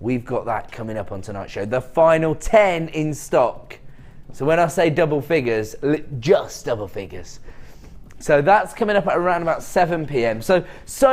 we've got that coming up on tonight's show. The final 10 in stock. So when I say double figures, just double figures. So that's coming up at around about 7 p.m. So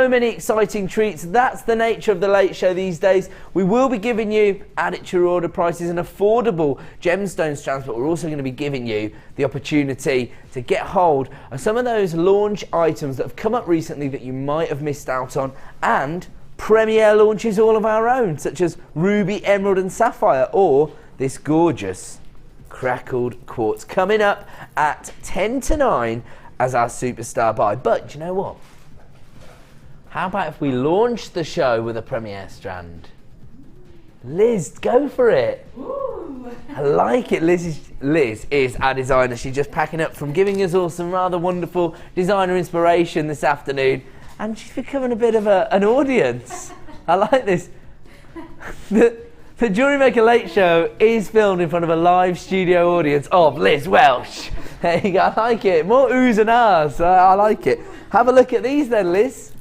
many exciting treats. That's the nature of the late show these days. We will be giving you add it to your order prices and affordable gemstone strands, but we're also going to be giving you the opportunity to get hold of some of those launch items that have come up recently that you might have missed out on, and premiere launches all of our own, such as ruby, emerald and sapphire, or this gorgeous crackled quartz, coming up at 10 to 9 as our superstar buy. But do you know what? How about if we launch the show with a premiere strand? Liz, go for it. Ooh. I like it. Liz is our designer. She's just packing up from giving us all some rather wonderful designer inspiration this afternoon, and she's becoming a bit of an audience. I like this. The JewelleryMaker Late Show is filmed in front of a live studio audience of Liz Welsh. There you go, I like it. More oohs and ahs, I like it. Have a look at these then, Liz.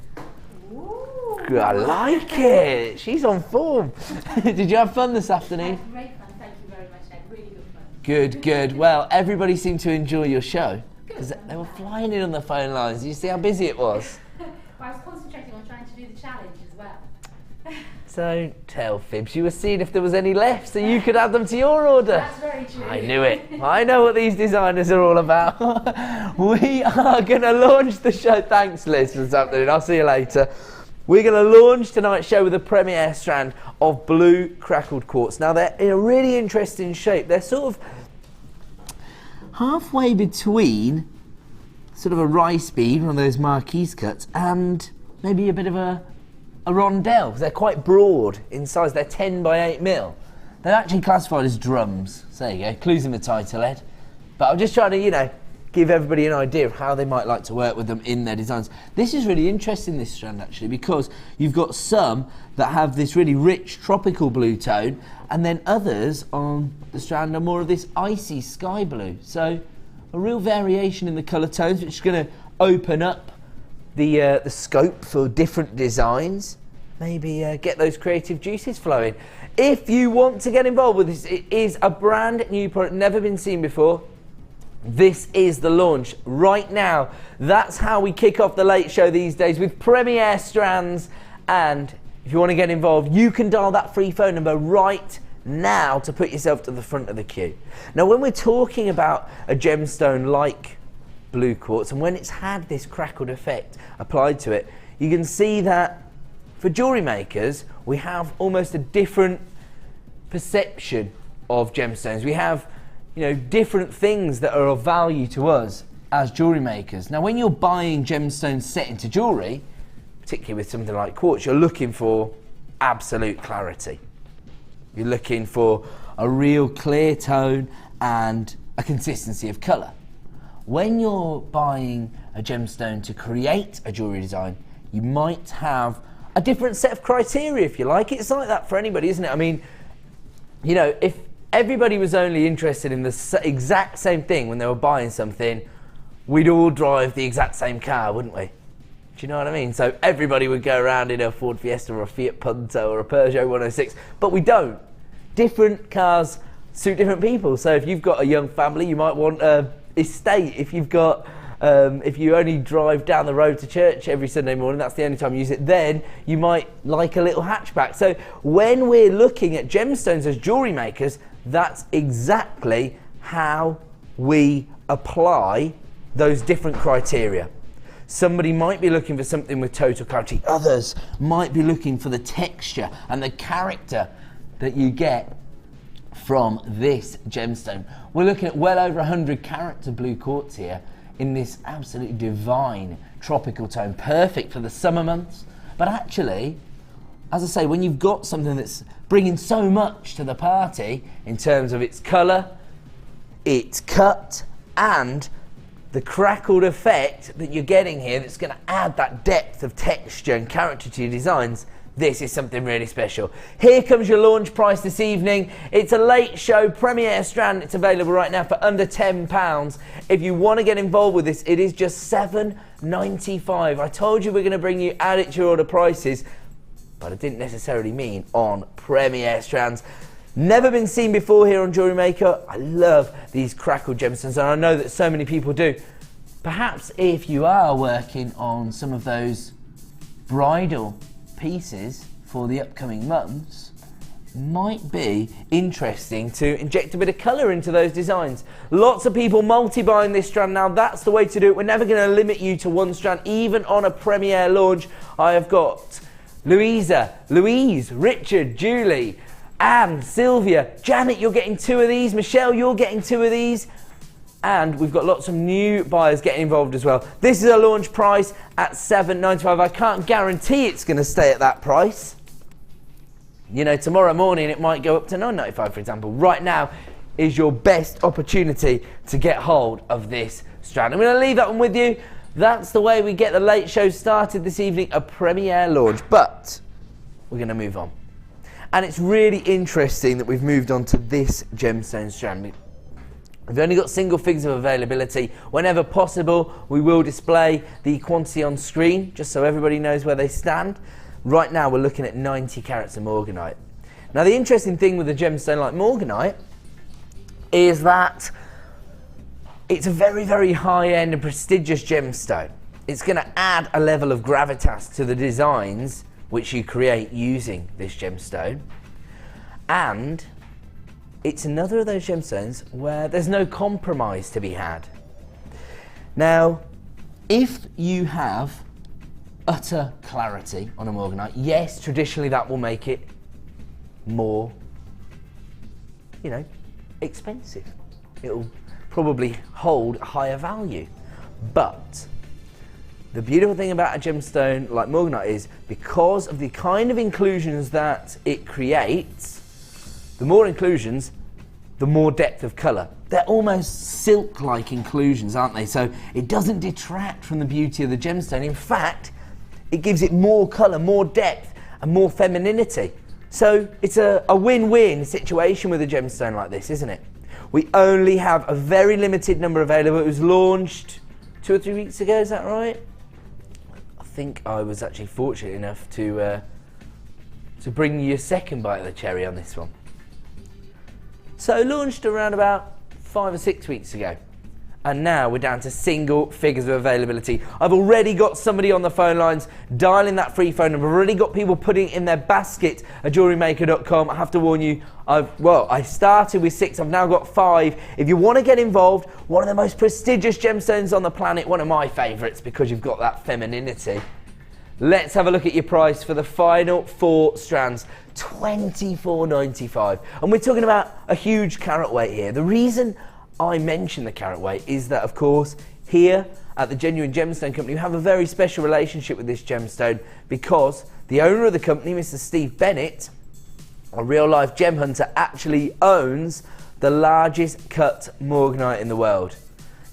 Ooh. I like it. She's on form. Did you have fun this afternoon? Great fun, thank you very much. I had really good fun. Good, good. Well, everybody seemed to enjoy your show because they were flying in on the phone lines. Did you see how busy it was? Well, I was concentrating on trying to do the challenge as well. Don't tell fibs. You were seeing if there was any left so you could add them to your order. That's very true. I knew it. I know what these designers are all about. We are going to launch the show. Thanks, Liz, for this afternoon. I'll see you later. We're going to launch tonight's show with a premiere strand of blue crackled quartz. Now, they're in a really interesting shape. They're sort of halfway between sort of a rice bean, one of those marquise cuts, and maybe a bit of a rondelle, because they're quite broad in size. They're 10 by 8 mil. They're actually classified as drums. So there you go, clues in the title, Ed. But I'm just trying to, give everybody an idea of how they might like to work with them in their designs. This is really interesting, this strand, actually, because you've got some that have this really rich tropical blue tone, and then others on the strand are more of this icy sky blue. So a real variation in the colour tones, which is going to open up the scope for different designs. Maybe get those creative juices flowing. If you want to get involved with this, it is a brand new product, never been seen before. This is the launch right now. That's how we kick off the late show these days, with premiere strands. And if you want to get involved, you can dial that free phone number right now to put yourself to the front of the queue. Now, when we're talking about a gemstone like blue quartz, and when it's had this crackled effect applied to it, you can see that for jewellery makers, we have almost a different perception of gemstones. We have, different things that are of value to us as jewellery makers. Now, when you're buying gemstones set into jewellery, particularly with something like quartz, you're looking for absolute clarity. You're looking for a real clear tone and a consistency of colour. When you're buying a gemstone to create a jewellery design, you might have a different set of criteria, if you like. It's like that for anybody, isn't it? I mean, if everybody was only interested in the exact same thing when they were buying something, we'd all drive the exact same car, wouldn't we? Do you know what I mean? So everybody would go around in a Ford Fiesta or a Fiat Punto or a Peugeot 106, but we don't. Different cars suit different people. So if you've got a young family, you might want a estate. If you've got if you only drive down the road to church every Sunday morning, that's the only time you use it, then you might like a little hatchback. So when we're looking at gemstones as jewellery makers, that's exactly how we apply those different criteria. Somebody might be looking for something with total clarity. Others might be looking for the texture and the character that you get from this gemstone. We're looking at well over 100 carat of blue quartz here in this absolutely divine tropical tone, perfect for the summer months. But actually, as I say, when you've got something that's bringing so much to the party in terms of its colour, its cut, and the crackled effect that you're getting here that's going to add that depth of texture and character to your designs, this is something really special. Here comes your launch price this evening. It's a late show premiere strand. It's available right now for under £10. If you want to get involved with this, it is just £7.95. I told you we're going to bring you add it to your order prices. but I didn't necessarily mean on premier strands. Never been seen before here on Jewellery Maker. I love these crackled gemstones, and I know that so many people do. Perhaps if you are working on some of those bridal pieces for the upcoming months, might be interesting to inject a bit of colour into those designs. Lots of people multi-buying this strand now. That's the way to do it. We're never going to limit you to one strand, even on a premiere launch. I have got Louisa, Louise, Richard, Julie, Anne, Sylvia, Janet, you're getting 2 of these. Michelle, you're getting 2 of these. And we've got lots of new buyers getting involved as well. This is a launch price at $7.95. I can't guarantee it's going to stay at that price. You know, tomorrow morning it might go up to $9.95, for example. Right now is your best opportunity to get hold of this strand. I'm going to leave that one with you. That's the way we get the late show started this evening, a premiere launch. But we're going to move on. And it's really interesting that we've moved on to this gemstone strand. We've only got single figures of availability. Whenever possible, we will display the quantity on screen, just so everybody knows where they stand. Right now, we're looking at 90 carats of morganite. Now, the interesting thing with a gemstone like morganite is that it's a very, very high-end and prestigious gemstone. It's going to add a level of gravitas to the designs which you create using this gemstone. And it's another of those gemstones where there's no compromise to be had. Now, if you have utter clarity on a morganite, yes, traditionally that will make it more, you know, expensive. It'll probably hold a higher value. But the beautiful thing about a gemstone like morganite is, because of the kind of inclusions that it creates, the more inclusions, the more depth of colour. They're almost silk-like inclusions, aren't they? So it doesn't detract from the beauty of the gemstone. In fact, it gives it more colour, more depth, and more femininity. So it's a win-win situation with a gemstone like this, isn't it? We only have a very limited number available. It was launched 2 or 3 weeks ago, is that right? I think I was actually fortunate enough to bring you a second bite of the cherry on this one. So launched around about 5 or 6 weeks ago, and now we're down to single figures of availability. I've already got somebody on the phone lines dialing that free phone number. I've already got people putting it in their basket at jewellerymaker.com. I have to warn you, I started with 6, I've now got 5. If you want to get involved, one of the most prestigious gemstones on the planet, one of my favourites because you've got that femininity. Let's have a look at your price for the final 4 strands, $24.95. And we're talking about a huge carat weight here. The reason I mention the carat weight is that, of course, here at the Genuine Gemstone Company, we have a very special relationship with this gemstone because the owner of the company, Mr. Steve Bennett, a real-life gem hunter, actually owns the largest cut morganite in the world.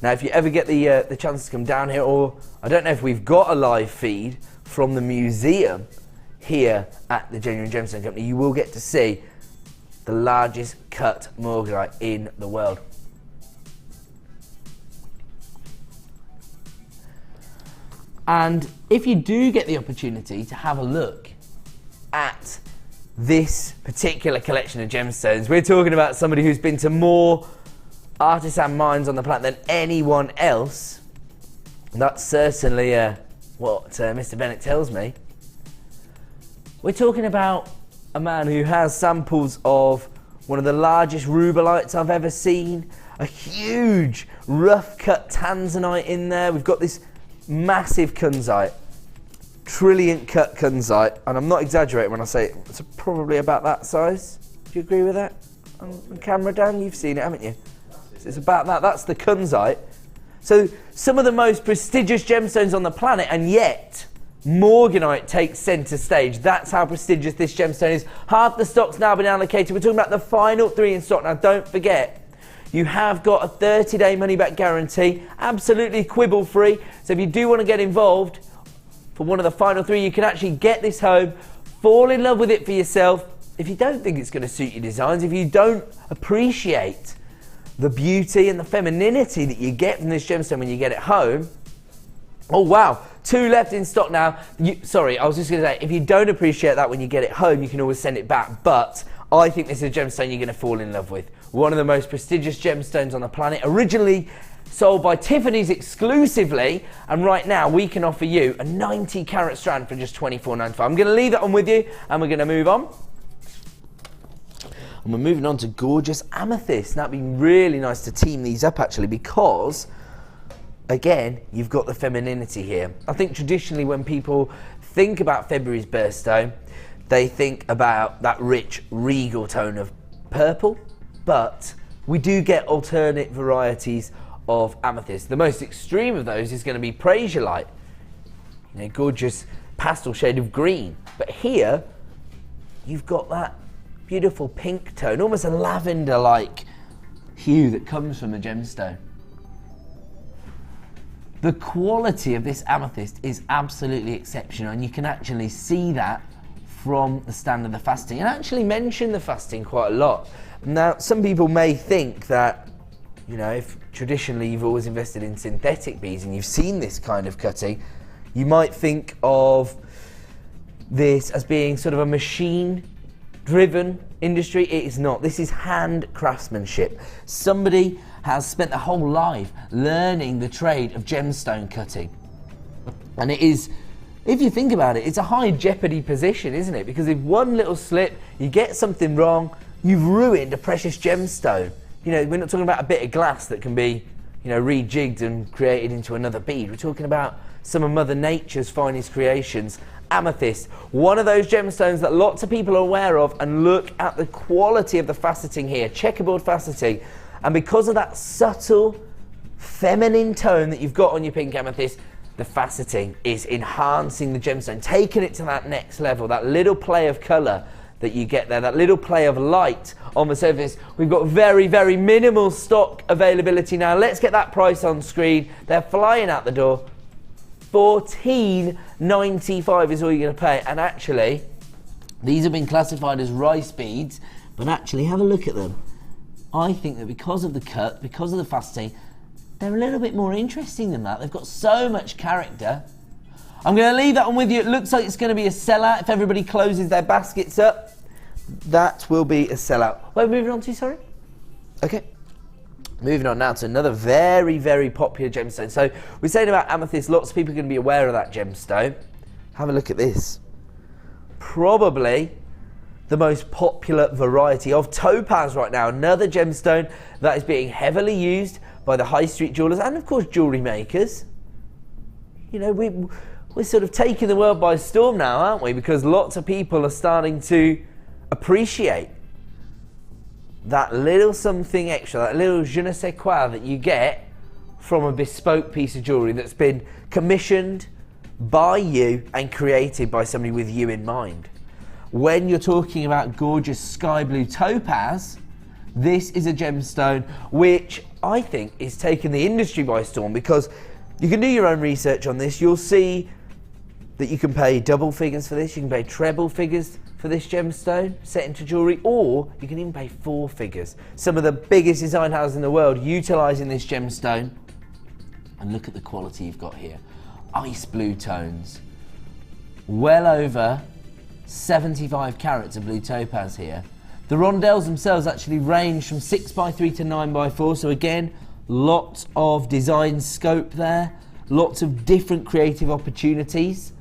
Now, if you ever get the chance to come down here, or I don't know if we've got a live feed from the museum here at the Genuine Gemstone Company, you will get to see the largest cut morganite in the world. And if you do get the opportunity to have a look at this particular collection of gemstones, we're talking about somebody who's been to more artisan mines on the planet than anyone else. That's certainly what Mr. Bennett tells me. We're talking about a man who has samples of one of the largest rubelites I've ever seen, a huge rough cut tanzanite in there. We've got this massive kunzite, trillion cut kunzite, and I'm not exaggerating when I say it's probably about that size. Do you agree with that? On camera, Dan, you've seen it, haven't you? It's about that. That's the kunzite. So some of the most prestigious gemstones on the planet, and yet morganite takes centre stage. That's how prestigious this gemstone is. Half the stock's now been allocated. We're talking about the final 3 in stock. Now, don't forget, you have got a 30-day money-back guarantee, absolutely quibble-free. So if you do want to get involved for one of the final 3, you can actually get this home, fall in love with it for yourself. If you don't think it's going to suit your designs, if you don't appreciate the beauty and the femininity that you get from this gemstone when you get it home, oh wow, 2 left in stock now. Sorry, I was just going to say, if you don't appreciate that when you get it home, you can always send it back. But I think this is a gemstone you're going to fall in love with. One of the most prestigious gemstones on the planet, originally sold by Tiffany's exclusively, and right now we can offer you a 90 carat strand for just $24.95. I'm going to leave that on with you, and we're going to move on. And we're moving on to gorgeous amethyst. That'd be really nice to team these up actually, because again, you've got the femininity here. I think traditionally when people think about February's birthstone, they think about that rich, regal tone of purple, but we do get alternate varieties of amethyst. The most extreme of those is going to be praisiolite, you know, gorgeous pastel shade of green. But here, you've got that beautiful pink tone, almost a lavender-like hue that comes from the gemstone. The quality of this amethyst is absolutely exceptional, and you can actually see that from the stand of the fasting, and actually mention the fasting quite a lot. Now, some people may think that, you know, if traditionally you've always invested in synthetic beads and you've seen this kind of cutting, you might think of this as being sort of a machine-driven industry. It is not. This is hand craftsmanship. Somebody has spent their whole life learning the trade of gemstone cutting. And it is, if you think about it, it's a high jeopardy position, isn't it? Because if one little slip, you get something wrong, you've ruined a precious gemstone. You know, we're not talking about a bit of glass that can be, you know, rejigged and created into another bead. We're talking about some of Mother Nature's finest creations. Amethyst, one of those gemstones that lots of people are aware of, and look at the quality of the faceting here, checkerboard faceting. And because of that subtle feminine tone that you've got on your pink amethyst, the faceting is enhancing the gemstone, taking it to that next level, that little play of colour that you get there, that little play of light on the surface. We've got very, very minimal stock availability now. Let's get that price on screen. They're flying out the door. $14.95 is all you're going to pay. And actually, these have been classified as rice beads, but actually have a look at them. I think that because of the cut, because of the faceting, they're a little bit more interesting than that. They've got so much character. I'm going to leave that one with you. It looks like it's going to be a sellout if everybody closes their baskets up. That will be a sellout. Where are we moving on to, sorry? Okay. Moving on now to another very, very popular gemstone. So we're saying about amethyst, lots of people are going to be aware of that gemstone. Have a look at this. Probably the most popular variety of topaz right now. Another gemstone that is being heavily used by the high street jewellers and of course jewellery makers. You know, we're sort of taking the world by storm now, aren't we? Because lots of people are starting to appreciate that little something extra, that little je ne sais quoi that you get from a bespoke piece of jewellery that's been commissioned by you and created by somebody with you in mind. When you're talking about gorgeous sky blue topaz, this is a gemstone which I think is taking the industry by storm, because you can do your own research on this. You'll see that you can pay double figures for this, you can pay treble figures for this gemstone set into jewellery, or you can even pay 4 figures. Some of the biggest design houses in the world utilising this gemstone. And look at the quality you've got here. Ice blue tones. Well over 75 carats of blue topaz here. The rondelles themselves actually range from 6x3 to 9x4, so again, lots of design scope there, lots of different creative opportunities.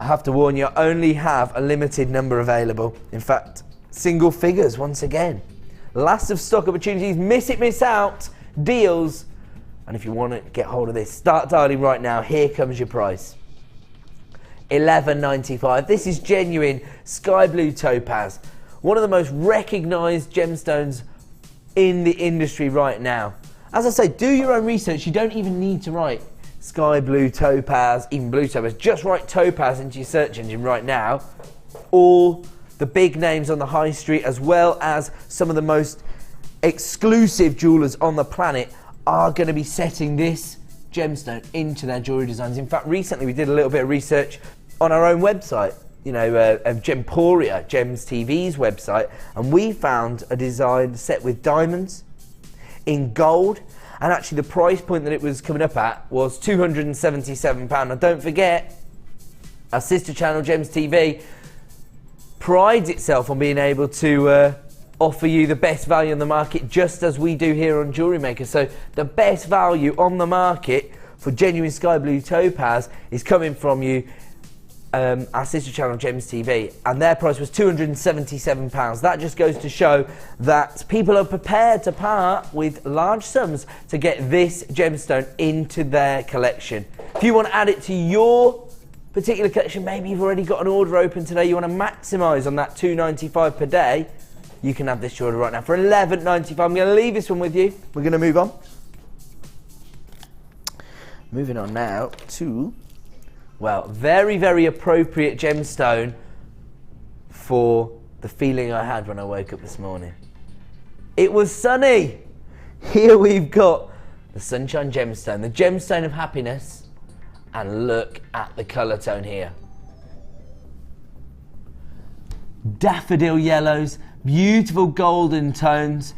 I have to warn you, I only have a limited number available. In fact, single figures once again. Last of stock opportunities, miss it, miss out, deals. And if you want to get hold of this, start dialing right now. Here comes your price. $11.95. This is genuine sky blue topaz. One of the most recognised gemstones in the industry right now. As I say, do your own research. You don't even need to write sky blue topaz, even blue topaz. Just write topaz into your search engine right now. All the big names on the high street, as well as some of the most exclusive jewellers on the planet, are going to be setting this gemstone into their jewellery designs. In fact, recently we did a little bit of research on our own website, you know, Gemporia, Gems TV's website, and we found a design set with diamonds in gold And actually the price point that it was coming up at was £277. Now don't forget, our sister channel, Gems TV, prides itself on being able to offer you the best value on the market, just as we do here on JewelleryMaker. So the best value on the market for genuine sky blue topaz is coming from you, our sister channel Gems TV, and their price was £277. That just goes to show that people are prepared to part with large sums to get this gemstone into their collection. If you want to add it to your particular collection, maybe you've already got an order open today, you want to maximise on that £2.95 per day, you can have this order right now for $11.95. I'm going to leave this one with you. We're going to move on. Moving on now to, well, very, very appropriate gemstone for the feeling I had when I woke up this morning. It was sunny. Here we've got the sunshine gemstone, the gemstone of happiness, and look at the colour tone here. Daffodil yellows, beautiful golden tones.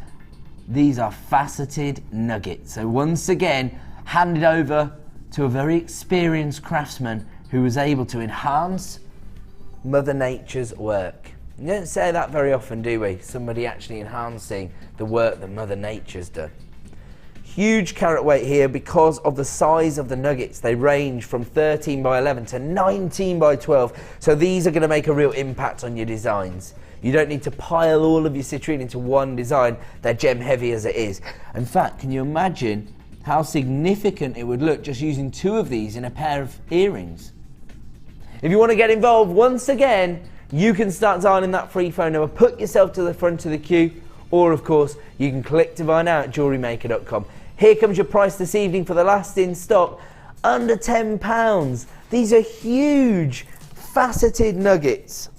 These are faceted nuggets. So once again, handed over to a very experienced craftsman who was able to enhance Mother Nature's work. You don't say that very often, do we? Somebody actually enhancing the work that Mother Nature's done. Huge carat weight here because of the size of the nuggets. They range from 13 by 11 to 19 by 12. So these are going to make a real impact on your designs. You don't need to pile all of your citrine into one design. They're gem heavy as it is. In fact, can you imagine how significant it would look just using 2 of these in a pair of earrings? If you want to get involved, once again, you can start dialing that free phone number, put yourself to the front of the queue, or of course, you can click to buy now at JewelleryMaker.com. Here comes your price this evening for the last in stock, under £10. These are huge, faceted nuggets.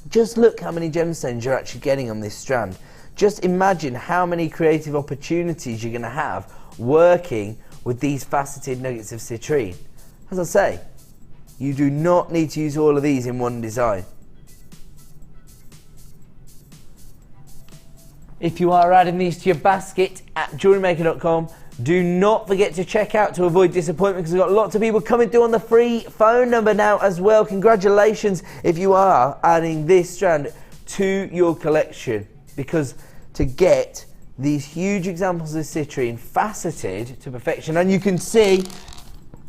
Just look how many gemstones you're actually getting on this strand. Just imagine how many creative opportunities you're going to have working with these faceted nuggets of citrine. As I say, you do not need to use all of these in one design. If you are adding these to your basket at JewelleryMaker.com, do not forget to check out to avoid disappointment, because we've got lots of people coming through on the free phone number now as well. Congratulations if you are adding this strand to your collection, because to get these huge examples of citrine faceted to perfection, and you can see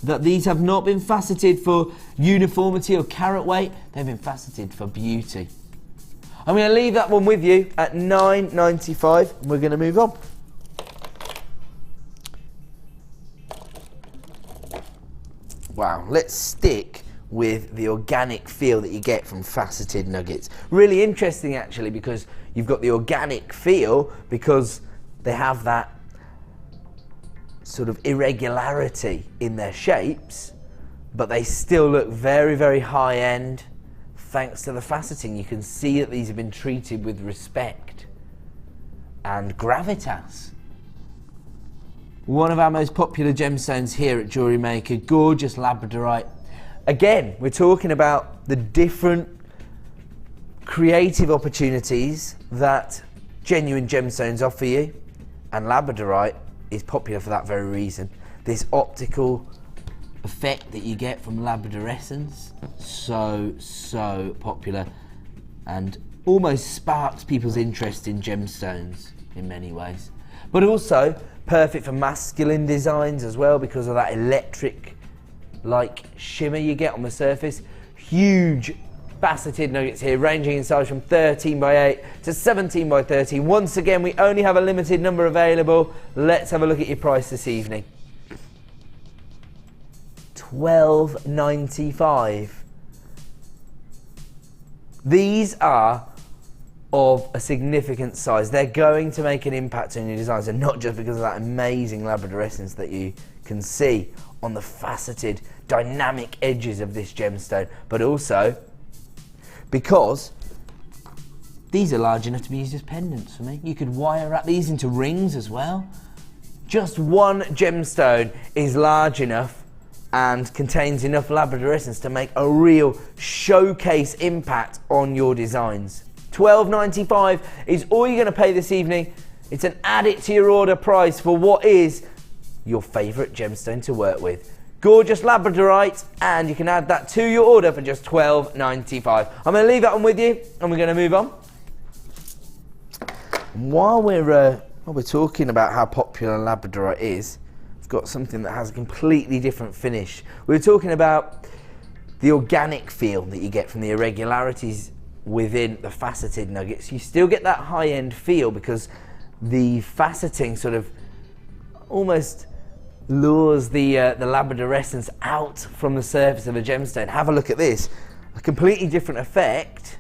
that these have not been faceted for uniformity or carat weight, they've been faceted for beauty. I'm going to leave that one with you at $9.95 and we're going to move on. Wow, let's stick with the organic feel that you get from faceted nuggets. Really interesting actually, because you've got the organic feel because they have that sort of irregularity in their shapes, but they still look very, very high end. Thanks to the faceting, you can see that these have been treated with respect and gravitas. One of our most popular gemstones here at JewelleryMaker, gorgeous labradorite. Again, we're talking about the different creative opportunities that genuine gemstones offer you, and labradorite is popular for that very reason. This optical effect that you get from labradorescence, so popular, and almost sparks people's interest in gemstones in many ways. But also perfect for masculine designs as well, because of that electric like shimmer you get on the surface. Huge faceted nuggets here, ranging in size from 13 by 8 to 17 by 13. Once again, we only have a limited number available. Let's have a look at your price this evening. $12.95. These are of a significant size. They're going to make an impact on your designs, and not just because of that amazing labradorescence that you can see on the faceted dynamic edges of this gemstone, but also because these are large enough to be used as pendants for me. You could wire wrap these into rings as well. Just one gemstone is large enough and contains enough labradorescence to make a real showcase impact on your designs. $12.95 is all you're going to pay this evening. It's an add it to your order price for what is your favourite gemstone to work with. Gorgeous labradorite, and you can add that to your order for just $12.95. I'm going to leave that one with you, and we're going to move on. While we're talking about how popular labradorite is, I've got something that has a completely different finish. We were talking about the organic feel that you get from the irregularities within the faceted nuggets. You still get that high-end feel because the faceting sort of almost lures the labradorescence out from the surface of a gemstone. Have a look at this. A completely different effect,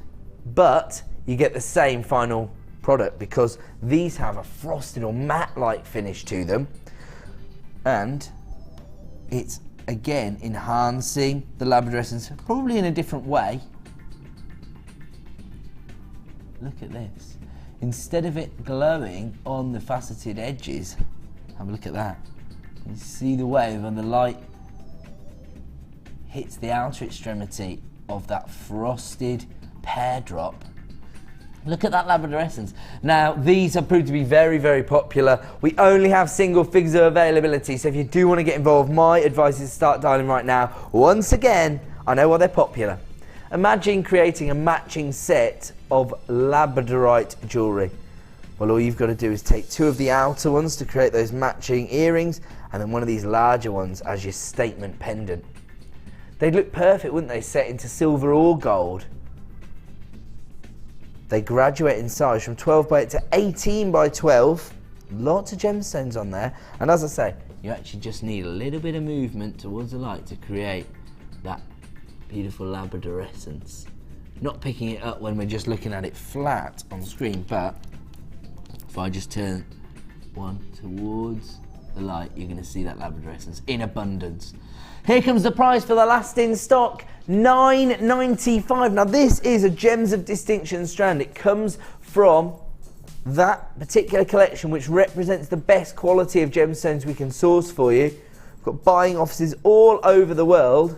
but you get the same final product because these have a frosted or matte-like finish to them, and it's again enhancing the labradorescence probably in a different way. Look at this. Instead of it glowing on the faceted edges, have a look at that. You see the way when the light hits the outer extremity of that frosted pear drop. Look at that labradorescence. Now, these have proved to be very, very popular. We only have single figures of availability, so if you do want to get involved, my advice is start dialing right now. Once again, I know why they're popular. Imagine creating a matching set of labradorite jewellery. Well, all you've got to do is take two of the outer ones to create those matching earrings, and then one of these larger ones as your statement pendant. They'd look perfect, wouldn't they, set into silver or gold? They graduate in size from 12 by 8 to 18 by 12. Lots of gemstones on there. And as I say, you actually just need a little bit of movement towards the light to create that beautiful labradorescence. Not picking it up when we're just looking at it flat on screen, but if I just turn one towards the light, you're going to see that labradorescence in abundance. Here comes the prize for the last in stock, $9.95. Now this is a Gems of Distinction strand. It comes from that particular collection which represents the best quality of gemstones we can source for you. We've got buying offices all over the world,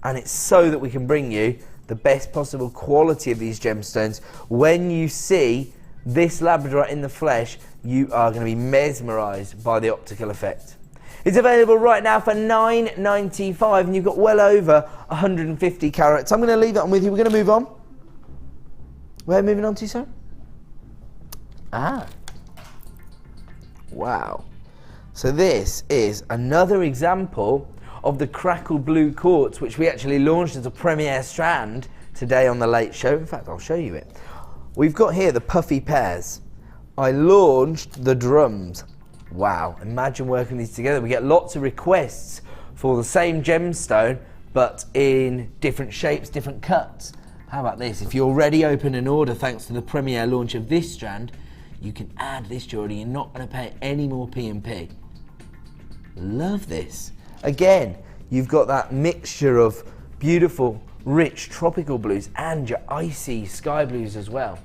and it's so that we can bring you the best possible quality of these gemstones. When you see this labradorite in the flesh, you are going to be mesmerised by the optical effect. It's available right now for $9.95, and you've got well over 150 carats. I'm going to leave that one with you. We're going to move on. Where are we moving on to, sir? Wow. So this is another example of the crackled blue quartz, which we actually launched as a premiere strand today on the Late Show. In fact, I'll show you it. We've got here the puffy pears. I launched the drums. Wow, imagine working these together. We get lots of requests for the same gemstone, but in different shapes, different cuts. How about this? If you already open an order thanks to the premiere launch of this strand, you can add this jewellery. You're not going to pay any more P&P. Love this. Again, you've got that mixture of beautiful, rich tropical blues and your icy sky blues as well.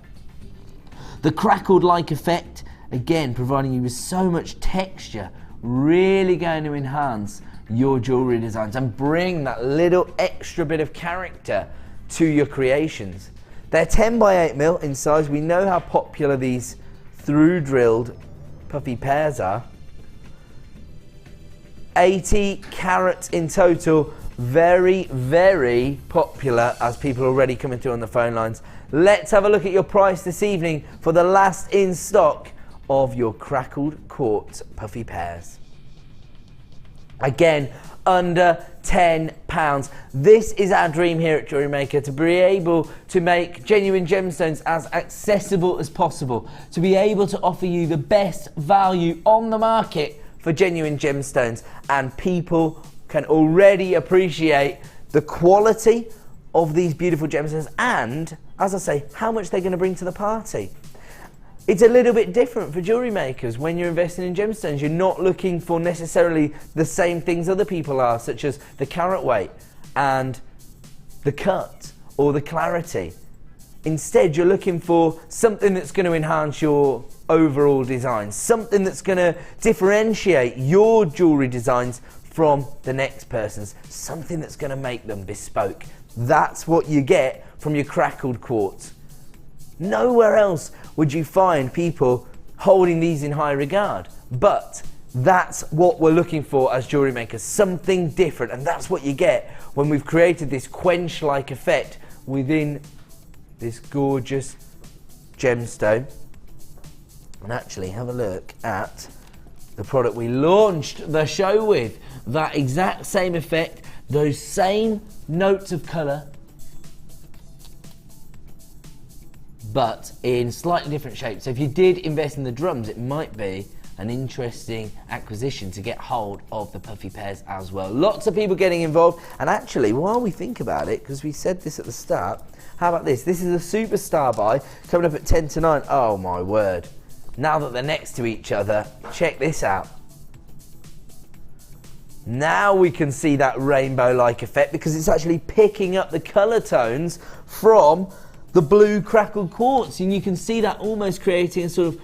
The crackled-like effect, again, providing you with so much texture, really going to enhance your jewellery designs and bring that little extra bit of character to your creations. They're 10 by 8 mil in size. We know how popular these through-drilled puffy pears are. 80 carats in total. Very, very popular, as people are already coming through on the phone lines. Let's have a look at your price this evening for the last in stock of your crackled quartz puffy pears. Again, under £10. This is our dream here at JewelleryMaker, to be able to make genuine gemstones as accessible as possible, to be able to offer you the best value on the market for genuine gemstones, and people can already appreciate the quality of these beautiful gemstones and, as I say, how much they're going to bring to the party. It's a little bit different for jewellery makers. When you're investing in gemstones, you're not looking for necessarily the same things other people are, such as the carat weight and the cut or the clarity. Instead, you're looking for something that's going to enhance your overall design, something that's going to differentiate your jewellery designs from the next person's, something that's going to make them bespoke. That's what you get from your crackled quartz. Nowhere else would you find people holding these in high regard. But that's what we're looking for as jewellery makers, something different, and that's what you get when we've created this quench-like effect within this gorgeous gemstone. And actually have a look at the product we launched the show with. That exact same effect, those same notes of colour, but in slightly different shapes. So if you did invest in the drums, it might be an interesting acquisition to get hold of the puffy pairs as well. Lots of people getting involved, and actually while we think about it, because we said this at the start, how about this? This is a superstar buy coming up at 10 to 9. Oh my word. Now that they're next to each other, check this out. Now we can see that rainbow-like effect because it's actually picking up the colour tones from the blue crackled quartz, and you can see that almost creating a sort of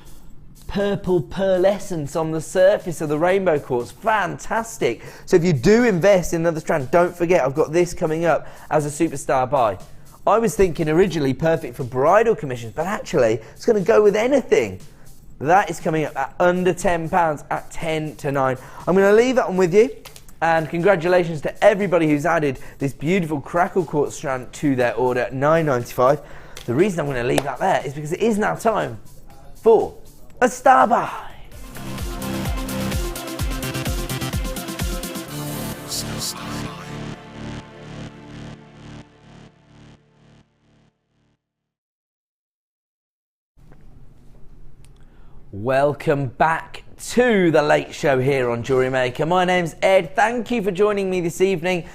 purple pearlescence on the surface of the rainbow quartz. Fantastic. So if you do invest in another strand, don't forget I've got this coming up as a superstar buy. I was thinking originally perfect for bridal commissions, but actually it's going to go with anything. That is coming up at under £10 at 10 to 9. I'm going to leave that one with you, and congratulations to everybody who's added this beautiful crackle quartz strand to their order at £9.95. The reason I'm going to leave that there is because it is now time for a star buy. Welcome back to the late show here on Jewellery Maker. My name's Ed. Thank you for joining me this evening.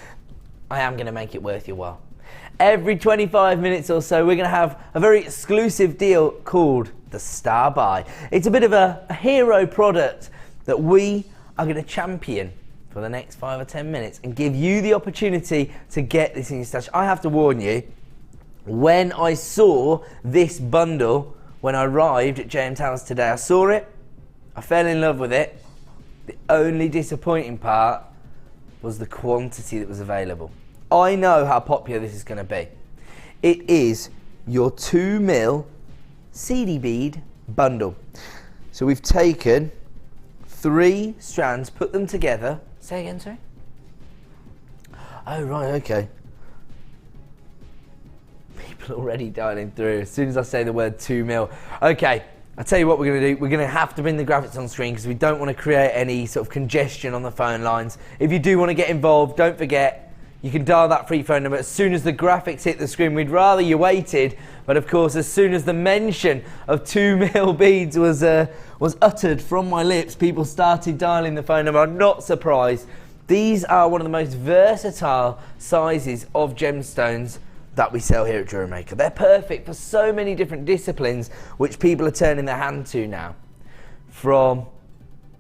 I am going to make it worth your while. Every 25 minutes or so, we're going to have a very exclusive deal called the Star Buy. It's a bit of a hero product that we are going to champion for the next 5 or 10 minutes and give you the opportunity to get this in your stash. I have to warn you, when I saw this bundle, when I arrived at JM Towers today, I saw it, I fell in love with it. The only disappointing part was the quantity that was available. I know how popular this is going to be. It is your 2mm CD bead bundle. So we've taken 3 strands, put them together. Say again, sorry? Oh, right, okay. People already dialing through as soon as I say the word 2mm. Okay, I'll tell you what we're going to do. We're going to have to bring the graphics on screen because we don't want to create any sort of congestion on the phone lines. If you do want to get involved, don't forget, you can dial that free phone number as soon as the graphics hit the screen. We'd rather you waited, but of course, as soon as the mention of 2mm beads was uttered from my lips, people started dialing the phone number. I'm not surprised. These are one of the most versatile sizes of gemstones that we sell here at JewelleryMaker. They're perfect for so many different disciplines which people are turning their hand to now. From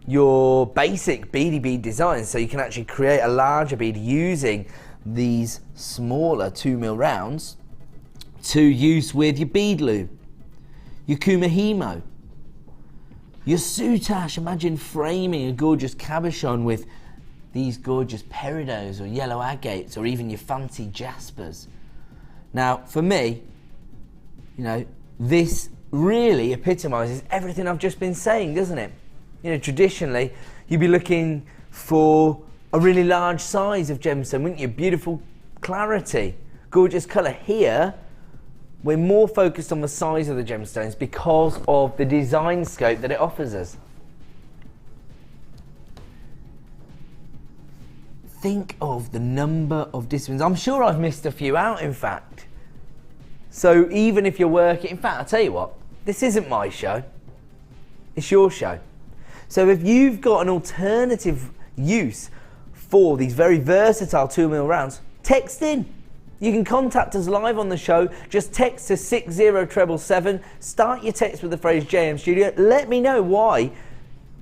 your basic beady bead designs, so you can actually create a larger bead using these smaller 2mm rounds, to use with your bead loom, your kumahimo, your soutache. Imagine framing a gorgeous cabochon with these gorgeous peridots or yellow agates, or even your fancy jaspers. Now, for me, you know, this really epitomises everything I've just been saying, doesn't it? You know, traditionally, you'd be looking for a really large size of gemstone, wouldn't you? Beautiful clarity, gorgeous colour. Here, we're more focused on the size of the gemstones because of the design scope that it offers us. Think of the number of disciplines. I'm sure I've missed a few out, in fact. So even if you're working, in fact, I'll tell you what, this isn't my show, it's your show. So if you've got an alternative use for these very versatile 2mm rounds, text in. You can contact us live on the show. Just text to 60777. Start your text with the phrase JM Studio. Let me know why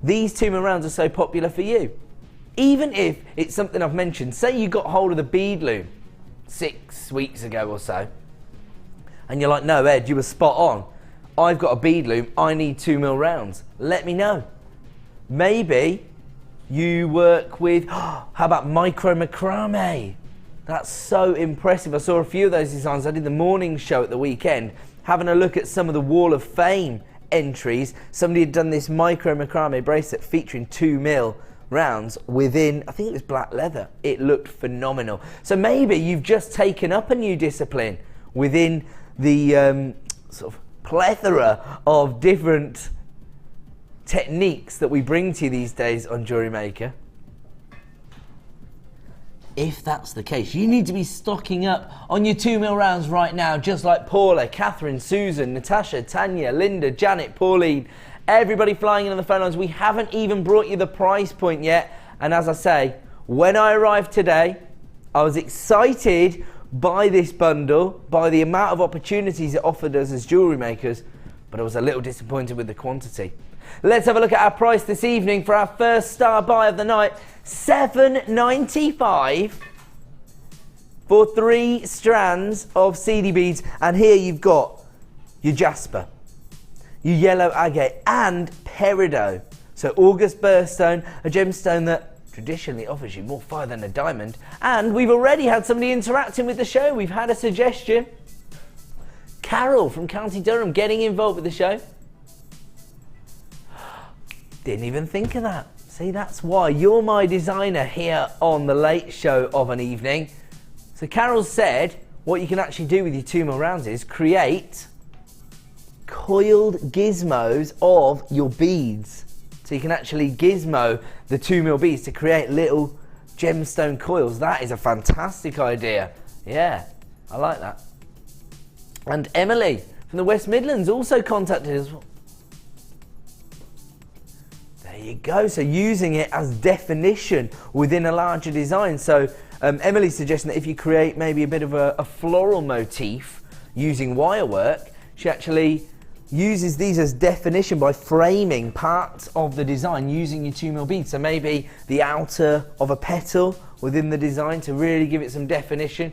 these 2mm rounds are so popular for you. Even if it's something I've mentioned, say you got hold of the bead loom 6 weeks ago or so, and you're like, no, Ed, you were spot on. I've got a bead loom, I need 2mm rounds. Let me know. Maybe you work with, how about micro macrame? That's so impressive. I saw a few of those designs. I did the morning show at the weekend, having a look at some of the Wall of Fame entries. Somebody had done this micro macrame bracelet featuring 2mm rounds within, I think it was black leather. It looked phenomenal. So maybe you've just taken up a new discipline within the sort of plethora of different techniques that we bring to you these days on JewelleryMaker. If that's the case, you need to be stocking up on your 2mm rounds right now, just like Paula, Catherine, Susan, Natasha, Tanya, Linda, Janet, Pauline, everybody flying in on the phone lines. We haven't even brought you the price point yet. And as I say, when I arrived today, I was excited by this bundle, by the amount of opportunities it offered us as jewellery makers, but I was a little disappointed with the quantity. Let's have a look at our price this evening for our first star buy of the night. $7.95 for 3 strands of CD beads, and here you've got your jasper, your yellow agate and peridot. So August birthstone, a gemstone that traditionally offers you more fire than a diamond. And we've already had somebody interacting with the show. We've had a suggestion. Carol from County Durham getting involved with the show. Didn't even think of that. See, that's why you're my designer here on the late show of an evening. So Carol said what you can actually do with your 2mm rounds is create coiled gizmos of your beads. So you can actually gizmo the 2mm beads to create little gemstone coils. That is a fantastic idea. Yeah, I like that. And Emily from the West Midlands also contacted us. There you go, so using it as definition within a larger design. So Emily's suggesting that if you create maybe a bit of a floral motif using wire work, she actually uses these as definition by framing parts of the design using your 2mm beads. So maybe the outer of a petal within the design to really give it some definition.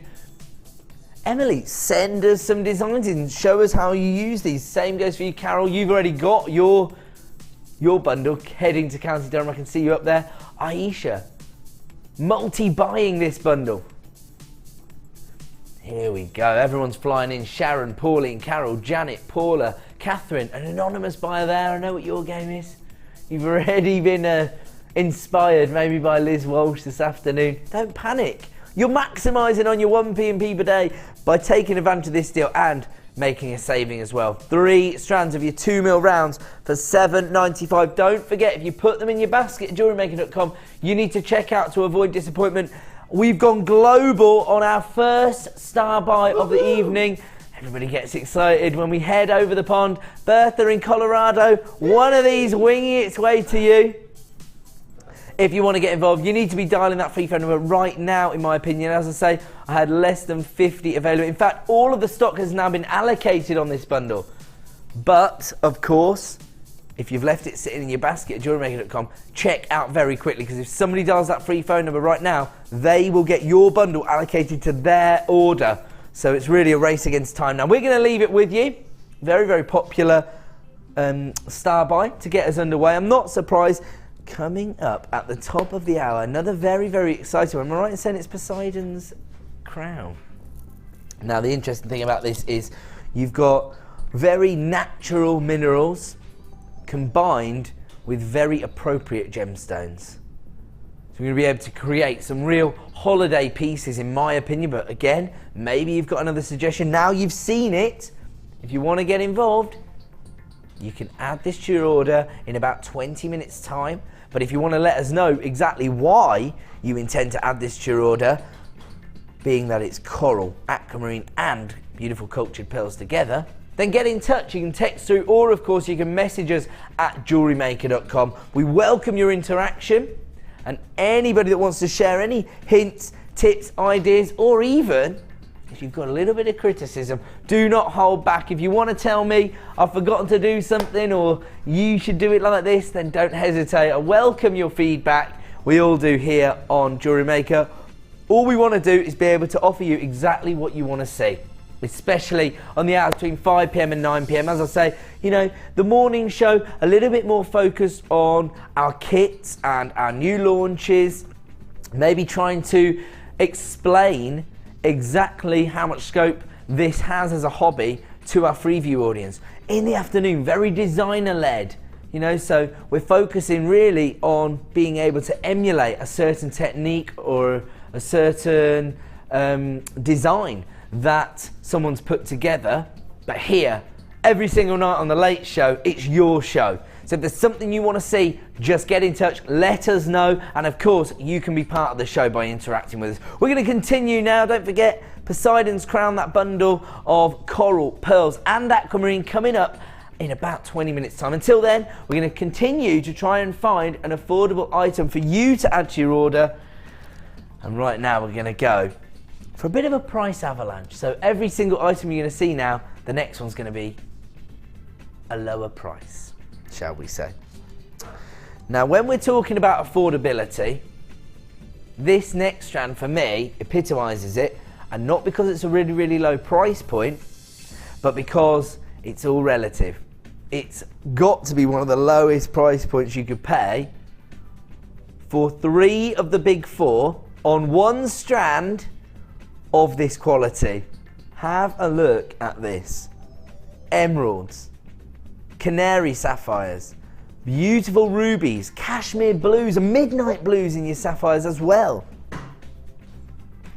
Emily, send us some designs and show us how you use these. Same goes for you, Carol. You've already got your bundle heading to County Durham. I can see you up there. Aisha, multi-buying this bundle. Here we go. Everyone's flying in. Sharon, Pauline, Carol, Janet, Paula, Catherine, an anonymous buyer there. I know what your game is. You've already been inspired maybe by Liz Walsh this afternoon. Don't panic. You're maximising on your 1p and p per day by taking advantage of this deal and making a saving as well. 3 strands of your 2mm rounds for $7.95. Don't forget, if you put them in your basket at jewellerymaker.com, you need to check out to avoid disappointment. We've gone global on our first star buy of the evening. Everybody gets excited when we head over the pond. Bertha in Colorado, one of these winging its way to you. If you want to get involved, you need to be dialing that free phone number right now, in my opinion. As I say, I had less than 50 available. In fact, all of the stock has now been allocated on this bundle. But, of course, if you've left it sitting in your basket at jewellerymaker.com, check out very quickly, because if somebody dials that free phone number right now, they will get your bundle allocated to their order. So it's really a race against time. Now, we're going to leave it with you. Very, very popular star buy to get us underway. I'm not surprised. Coming up at the top of the hour, another very, very exciting one. Am I right in saying it's Poseidoms Crown? Now, the interesting thing about this is you've got very natural minerals combined with very appropriate gemstones. So we're going to be able to create some real holiday pieces, in my opinion. But again, maybe you've got another suggestion. Now you've seen it, if you want to get involved, you can add this to your order in about 20 minutes time. But if you want to let us know exactly why you intend to add this to your order, being that it's coral, aquamarine and beautiful cultured pearls together, then get in touch. You can text through, or of course you can message us at jewellerymaker.com. We welcome your interaction, and anybody that wants to share any hints, tips, ideas, or even if you've got a little bit of criticism, do not hold back. If you want to tell me I've forgotten to do something or you should do it like this, then don't hesitate. I welcome your feedback. We all do here on Jewellery Maker. All we want to do is be able to offer you exactly what you want to see, especially on the hours between 5 p.m. and 9 p.m. As I say, you know, the morning show, a little bit more focused on our kits and our new launches, maybe trying to explain exactly how much scope this has as a hobby to our Freeview audience. in the afternoon, very designer led. You know, so we're focusing really on being able to emulate a certain technique or a certain design that someone's put together. But here, every single night on the Late Show, it's your show. So if there's something you want to see, just get in touch, let us know, and of course you can be part of the show by interacting with us. We're going to continue now. Don't forget Poseidoms Crown, that bundle of coral, pearls and aquamarine coming up in about 20 minutes time. Until then, we're going to continue to try and find an affordable item for you to add to your order. And right now we're going to go for a bit of a price avalanche. So every single item you're going to see now, the next one's going to be a lower price, shall we say. Now when we're talking about affordability, this next strand for me epitomises it, and not because it's a really, really low price point, but because it's all relative. It's got to be one of the lowest price points you could pay for 3 of the big 4 on one strand of this quality. Have a look at this. Emeralds, canary sapphires, beautiful rubies, cashmere blues and midnight blues in your sapphires as well.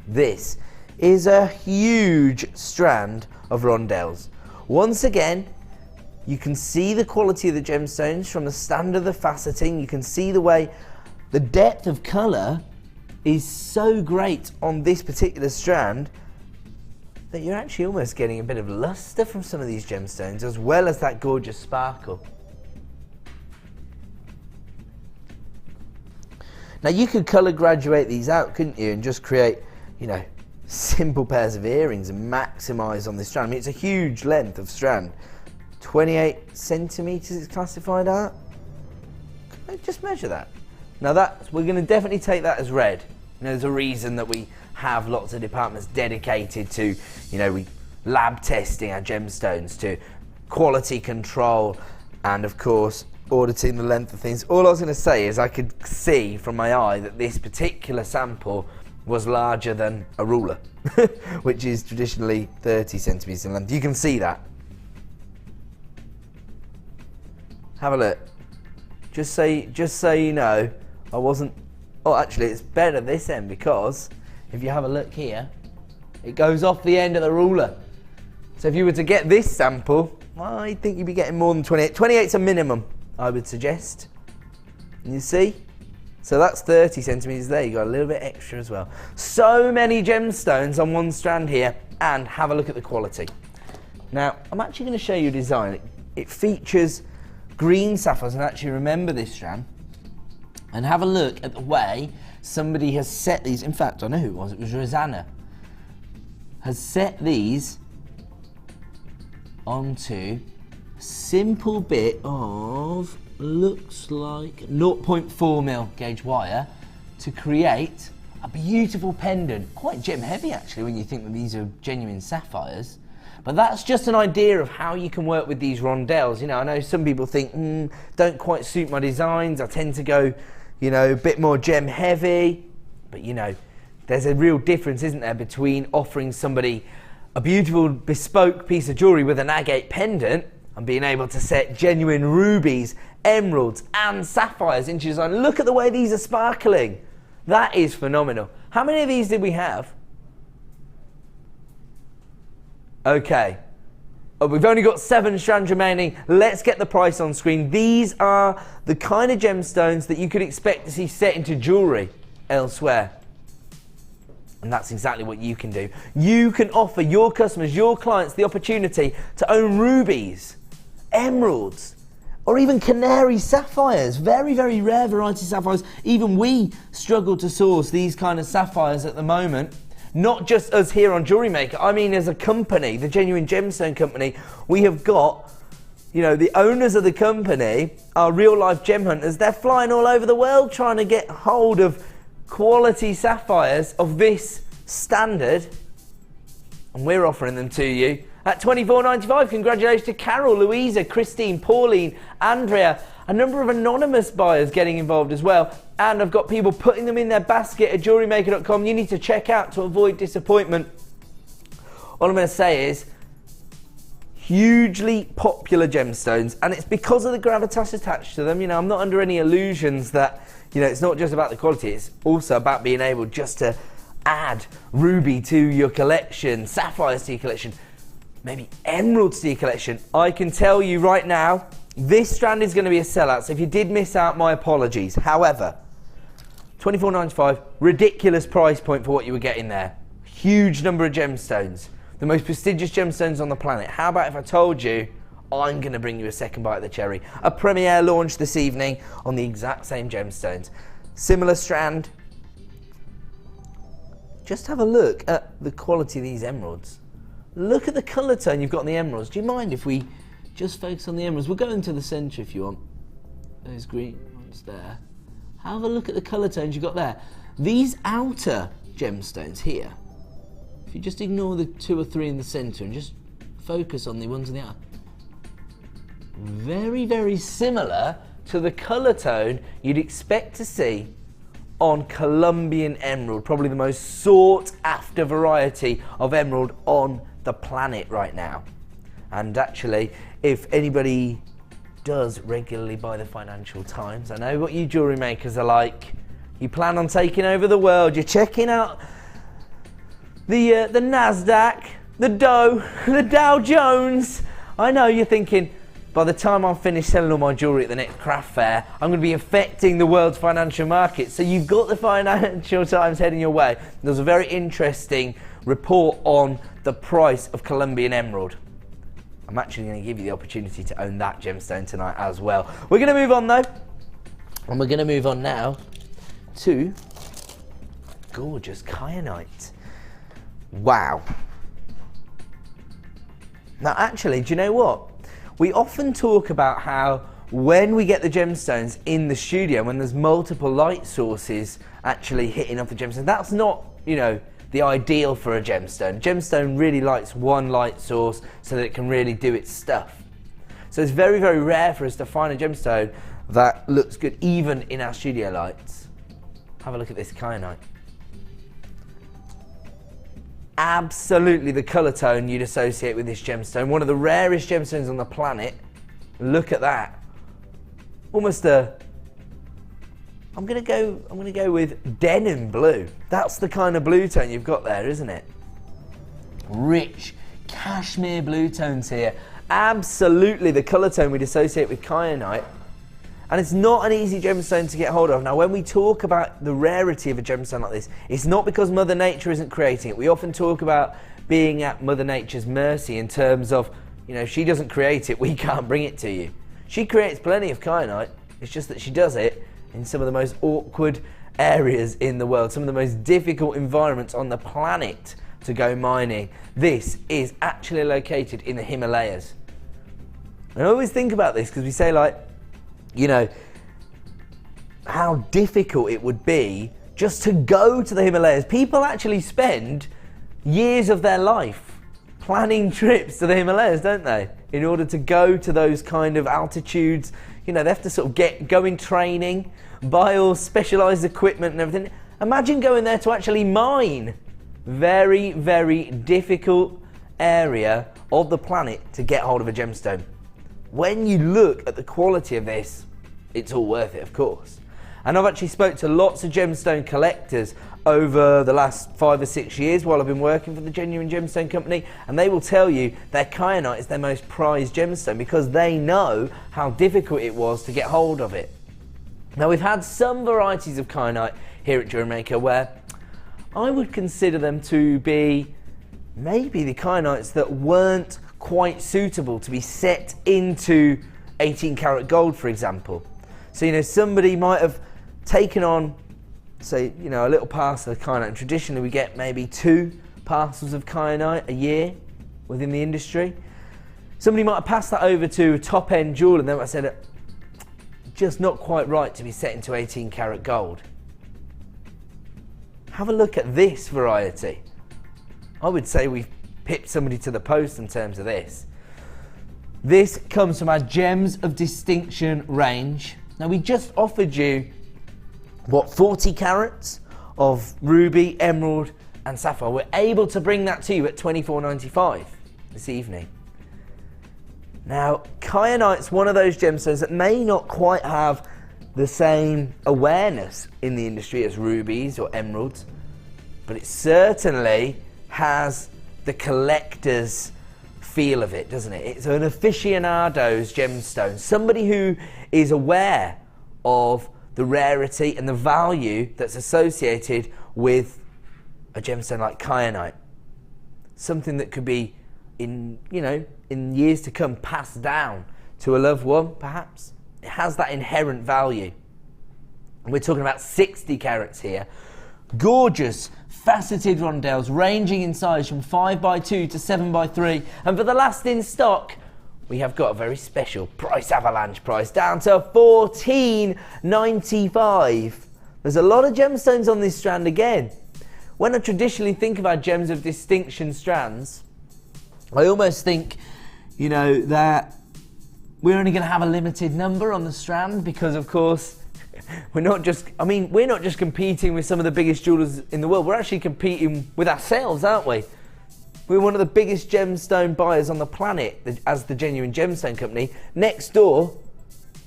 This is a huge strand of rondelles. Once again, you can see the quality of the gemstones from the stand of the faceting. You can see the way the depth of colour is so great on this particular strand that you're actually almost getting a bit of luster from some of these gemstones, as well as that gorgeous sparkle. Now you could colour graduate these out, couldn't you, and just create, you know, simple pairs of earrings and maximise on this strand. I mean, it's a huge length of strand. 28 centimetres it's classified at. Just measure that. Now we're going to definitely take that as red. You know, there's a reason that we have lots of departments dedicated to, you know, we lab testing our gemstones, to quality control, and of course auditing the length of things. All I was going to say is I could see from my eye that this particular sample was larger than a ruler, which is traditionally 30 centimetres in length. You can see that. Have a look. Just so you know, I wasn't. Oh, actually, it's better this end, because if you have a look here, it goes off the end of the ruler. So if you were to get this sample, I think you'd be getting more than 28. 28's a minimum, I would suggest. You see? So that's 30 centimetres there. You got a little bit extra as well. So many gemstones on one strand here, and have a look at the quality. Now, I'm actually going to show you a design. It features green sapphires, and actually remember this strand, and have a look at the way somebody has set these. In fact, I know who it was Rosanna, has set these onto a simple bit of, looks like 0.4mm gauge wire to create a beautiful pendant. Quite gem heavy actually when you think that these are genuine sapphires. But that's just an idea of how you can work with these rondelles. You know, I know some people think, don't quite suit my designs. I tend to go, you know, a bit more gem heavy. But you know, there's a real difference, isn't there, between offering somebody a beautiful bespoke piece of jewellery with an agate pendant and being able to set genuine rubies, emeralds and sapphires into your design. Look at the way these are sparkling. That is phenomenal. How many of these did we have? Okay, we've only got 7 strands remaining. Let's get the price on screen. These are the kind of gemstones that you could expect to see set into jewellery elsewhere. And that's exactly what you can do. You can offer your customers, your clients, the opportunity to own rubies, emeralds, or even canary sapphires. Very, very rare variety of sapphires. Even we struggle to source these kind of sapphires at the moment. Not just us here on JewelleryMaker, I mean as a company, the Genuine Gemstone Company, we have got, you know, the owners of the company are real life gem hunters. They're flying all over the world trying to get hold of quality sapphires of this standard, and we're offering them to you at $24.95. Congratulations to Carol, Louisa, Christine, Pauline, Andrea, a number of anonymous buyers getting involved as well. And I've got people putting them in their basket at jewellerymaker.com. You need to check out to avoid disappointment. All I'm going to say is, hugely popular gemstones, and it's because of the gravitas attached to them. You know, I'm not under any illusions that, you know, it's not just about the quality, it's also about being able just to add ruby to your collection, sapphires to your collection, maybe emeralds to your collection. I can tell you right now, this strand is going to be a sellout, so if you did miss out, my apologies. However, $24.95, ridiculous price point for what you were getting there. Huge number of gemstones, the most prestigious gemstones on the planet. How about if I told you I'm going to bring you a second bite of the cherry? A premiere launch this evening on the exact same gemstones. Similar strand. Just have a look at the quality of these emeralds. Look at the colour tone you've got on the emeralds. Do you mind if we just focus on the emeralds? We'll go into the centre if you want. Those green ones there. Have a look at the colour tones you've got there. These outer gemstones here, if you just ignore the 2 or 3 in the centre and just focus on the ones in the outer, very, very similar to the colour tone you'd expect to see on Colombian emerald, probably the most sought after variety of emerald on the planet right now. And actually, if anybody does regularly buy the Financial Times, I know what you jewellery makers are like. You plan on taking over the world, you're checking out the Nasdaq, the Dow Jones. I know you're thinking, by the time I'm finished selling all my jewellery at the next craft fair, I'm going to be affecting the world's financial markets. So you've got the Financial Times heading your way. There's a very interesting report on the price of Colombian emerald. I'm actually going to give you the opportunity to own that gemstone tonight as well. We're going to move on though, and we're going to move on now to gorgeous kyanite. Wow. Now actually, do you know what? We often talk about how when we get the gemstones in the studio, when there's multiple light sources actually hitting off the gemstone, that's not, you know, the ideal for a gemstone. Gemstone really likes one light source so that it can really do its stuff. So it's very, very rare for us to find a gemstone that looks good even in our studio lights. Have a look at this kyanite. Absolutely the colour tone you'd associate with this gemstone. One of the rarest gemstones on the planet. Look at that. Almost a... I'm gonna go with denim blue. That's the kind of blue tone you've got there, isn't it? Rich cashmere blue tones here. Absolutely the colour tone we'd associate with kyanite. And it's not an easy gemstone to get hold of. Now when we talk about the rarity of a gemstone like this, it's not because Mother Nature isn't creating it. We often talk about being at Mother Nature's mercy in terms of, you know, if she doesn't create it, we can't bring it to you. She creates plenty of kyanite. It's just that she does it in some of the most awkward areas in the world, some of the most difficult environments on the planet to go mining. This is actually located in the Himalayas. And I always think about this because we say, like, you know, how difficult it would be just to go to the Himalayas. People actually spend years of their life planning trips to the Himalayas, don't they? In order to go to those kind of altitudes. You know, they have to sort of go in training, buy all specialised equipment and everything. Imagine going there to actually mine. Very, very difficult area of the planet to get hold of a gemstone. When you look at the quality of this, it's all worth it, of course. And I've actually spoke to lots of gemstone collectors over the last 5 or 6 years while I've been working for the Genuine Gemstone Company, and they will tell you their kyanite is their most prized gemstone because they know how difficult it was to get hold of it. Now we've had some varieties of kyanite here at JewelleryMaker where I would consider them to be maybe the kyanites that weren't quite suitable to be set into 18 karat gold, for example. So, you know, somebody might have taken on, say, you know, a little parcel of kyanite, and traditionally we get maybe 2 parcels of kyanite a year within the industry. Somebody might have passed that over to a top end jeweller and they might have said, just not quite right to be set into 18 karat gold. Have a look at this variety. I would say we've pipped somebody to the post in terms of this. This comes from our Gems of Distinction range. Now we just offered you, what, 40 carats of ruby, emerald and sapphire. We're able to bring that to you at $24.95 this evening. Now, kyanite's one of those gemstones that may not quite have the same awareness in the industry as rubies or emeralds, but it certainly has the collector's feel of it, doesn't it? It's an aficionado's gemstone, somebody who is aware of the rarity and the value that's associated with a gemstone like kyanite. Something that could be in years to come passed down to a loved one, perhaps. It has that inherent value. And we're talking about 60 carats here. Gorgeous faceted rondelles ranging in size from 5x2 to 7x3. And for the last in stock, we have got a very special price avalanche price down to $14.95. There's a lot of gemstones on this strand again. When I traditionally think about gems of distinction strands, I almost think, that we're only going to have a limited number on the strand because, of course, we're not just competing with some of the biggest jewelers in the world. We're actually competing with ourselves, aren't we? We're one of the biggest gemstone buyers on the planet as the Genuine Gemstone Company. Next door,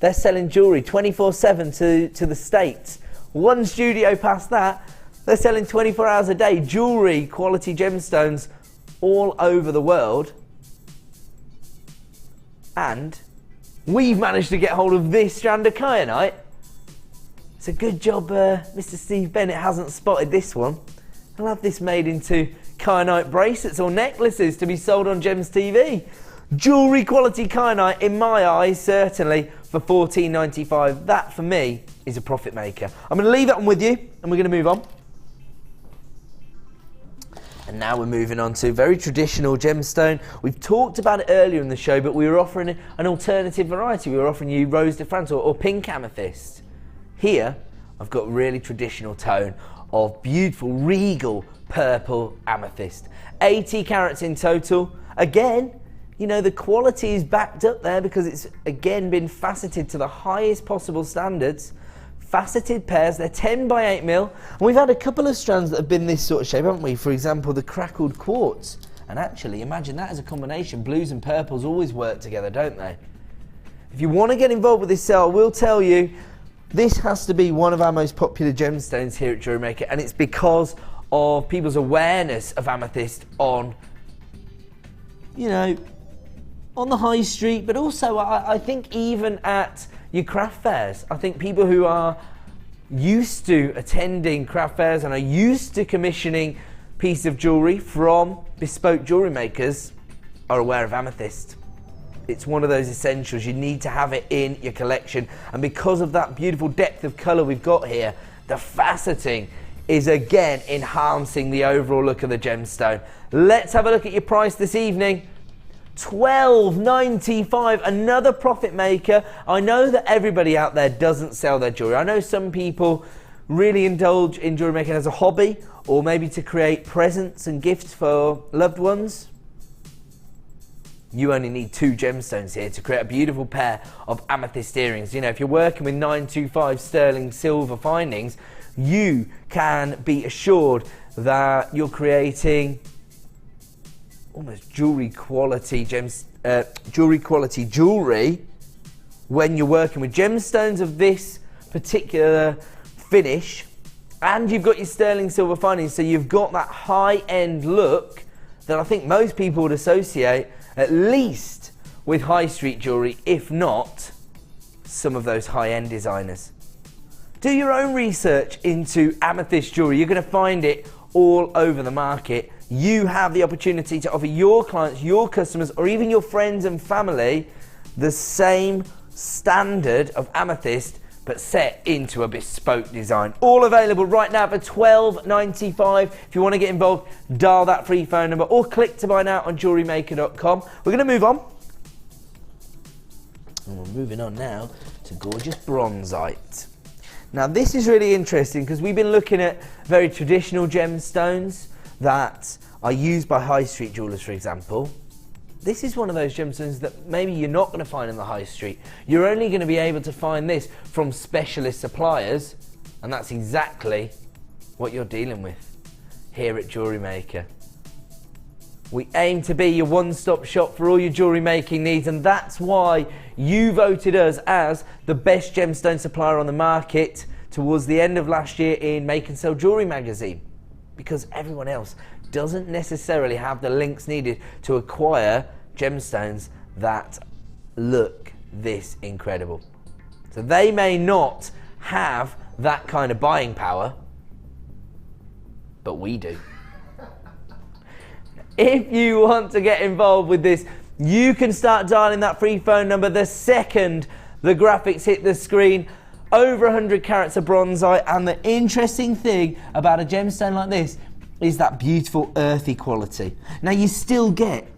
they're selling jewellery 24/7 to the States. One studio past that, they're selling 24 hours a day, jewellery, quality gemstones all over the world. And we've managed to get hold of this strand of kyanite. It's a good job Mr. Steve Bennett hasn't spotted this one. I'll have this made into kyanite bracelets or necklaces to be sold on Gems TV. Jewellery quality kyanite, in my eyes, certainly, for $14.95. That, for me, is a profit maker. I'm going to leave that one with you, and we're going to move on. And now we're moving on to very traditional gemstone. We've talked about it earlier in the show, but we were offering an alternative variety. We were offering you Rose de France or pink amethyst. Here, I've got a really traditional tone of beautiful, regal purple amethyst. 80 carats in total. Again, the quality is backed up there because it's, again, been faceted to the highest possible standards. Faceted pairs, they're 10x8mm. And we've had a couple of strands that have been this sort of shape, haven't we? For example, the crackled quartz. And actually, imagine that as a combination. Blues and purples always work together, don't they? If you want to get involved with this sale, we'll tell you, this has to be one of our most popular gemstones here at JewelleryMaker, and it's because of people's awareness of amethyst on, on the high street, but also I think even at your craft fairs. I think people who are used to attending craft fairs and are used to commissioning pieces of jewellery from bespoke jewellery makers are aware of amethyst. It's one of those essentials. You need to have it in your collection. And because of that beautiful depth of colour we've got here, the faceting is again enhancing the overall look of the gemstone. Let's have a look at your price this evening. $12.95, another profit maker. I know that everybody out there doesn't sell their jewellery. I know some people really indulge in jewellery making as a hobby, or maybe to create presents and gifts for loved ones. You only need 2 gemstones here to create a beautiful pair of amethyst earrings. If you're working with 925 sterling silver findings, you can be assured that you're creating almost jewellery quality jewellery when you're working with gemstones of this particular finish, and you've got your sterling silver findings, so you've got that high-end look that I think most people would associate at least with high street jewellery, if not some of those high-end designers. Do your own research into amethyst jewellery. You're going to find it all over the market. You have the opportunity to offer your clients, your customers, or even your friends and family the same standard of amethyst, but set into a bespoke design. All available right now for $12.95. If you want to get involved, dial that free phone number or click to buy now on JewelleryMaker.com. We're going to move on. And we're moving on now to gorgeous bronzite. Now this is really interesting because we've been looking at very traditional gemstones that are used by high street jewellers, for example. This is one of those gemstones that maybe you're not going to find in the high street. You're only going to be able to find this from specialist suppliers, and that's exactly what you're dealing with here at JewelleryMaker. We aim to be your one-stop shop for all your jewellery making needs, and that's why you voted us as the best gemstone supplier on the market towards the end of last year in Make and Sell Jewellery magazine, because everyone else doesn't necessarily have the links needed to acquire gemstones that look this incredible. So they may not have that kind of buying power, but we do. If you want to get involved with this, you can start dialing that free phone number the second the graphics hit the screen. Over 100 carats of bronzite, and the interesting thing about a gemstone like this is that beautiful earthy quality. Now you still get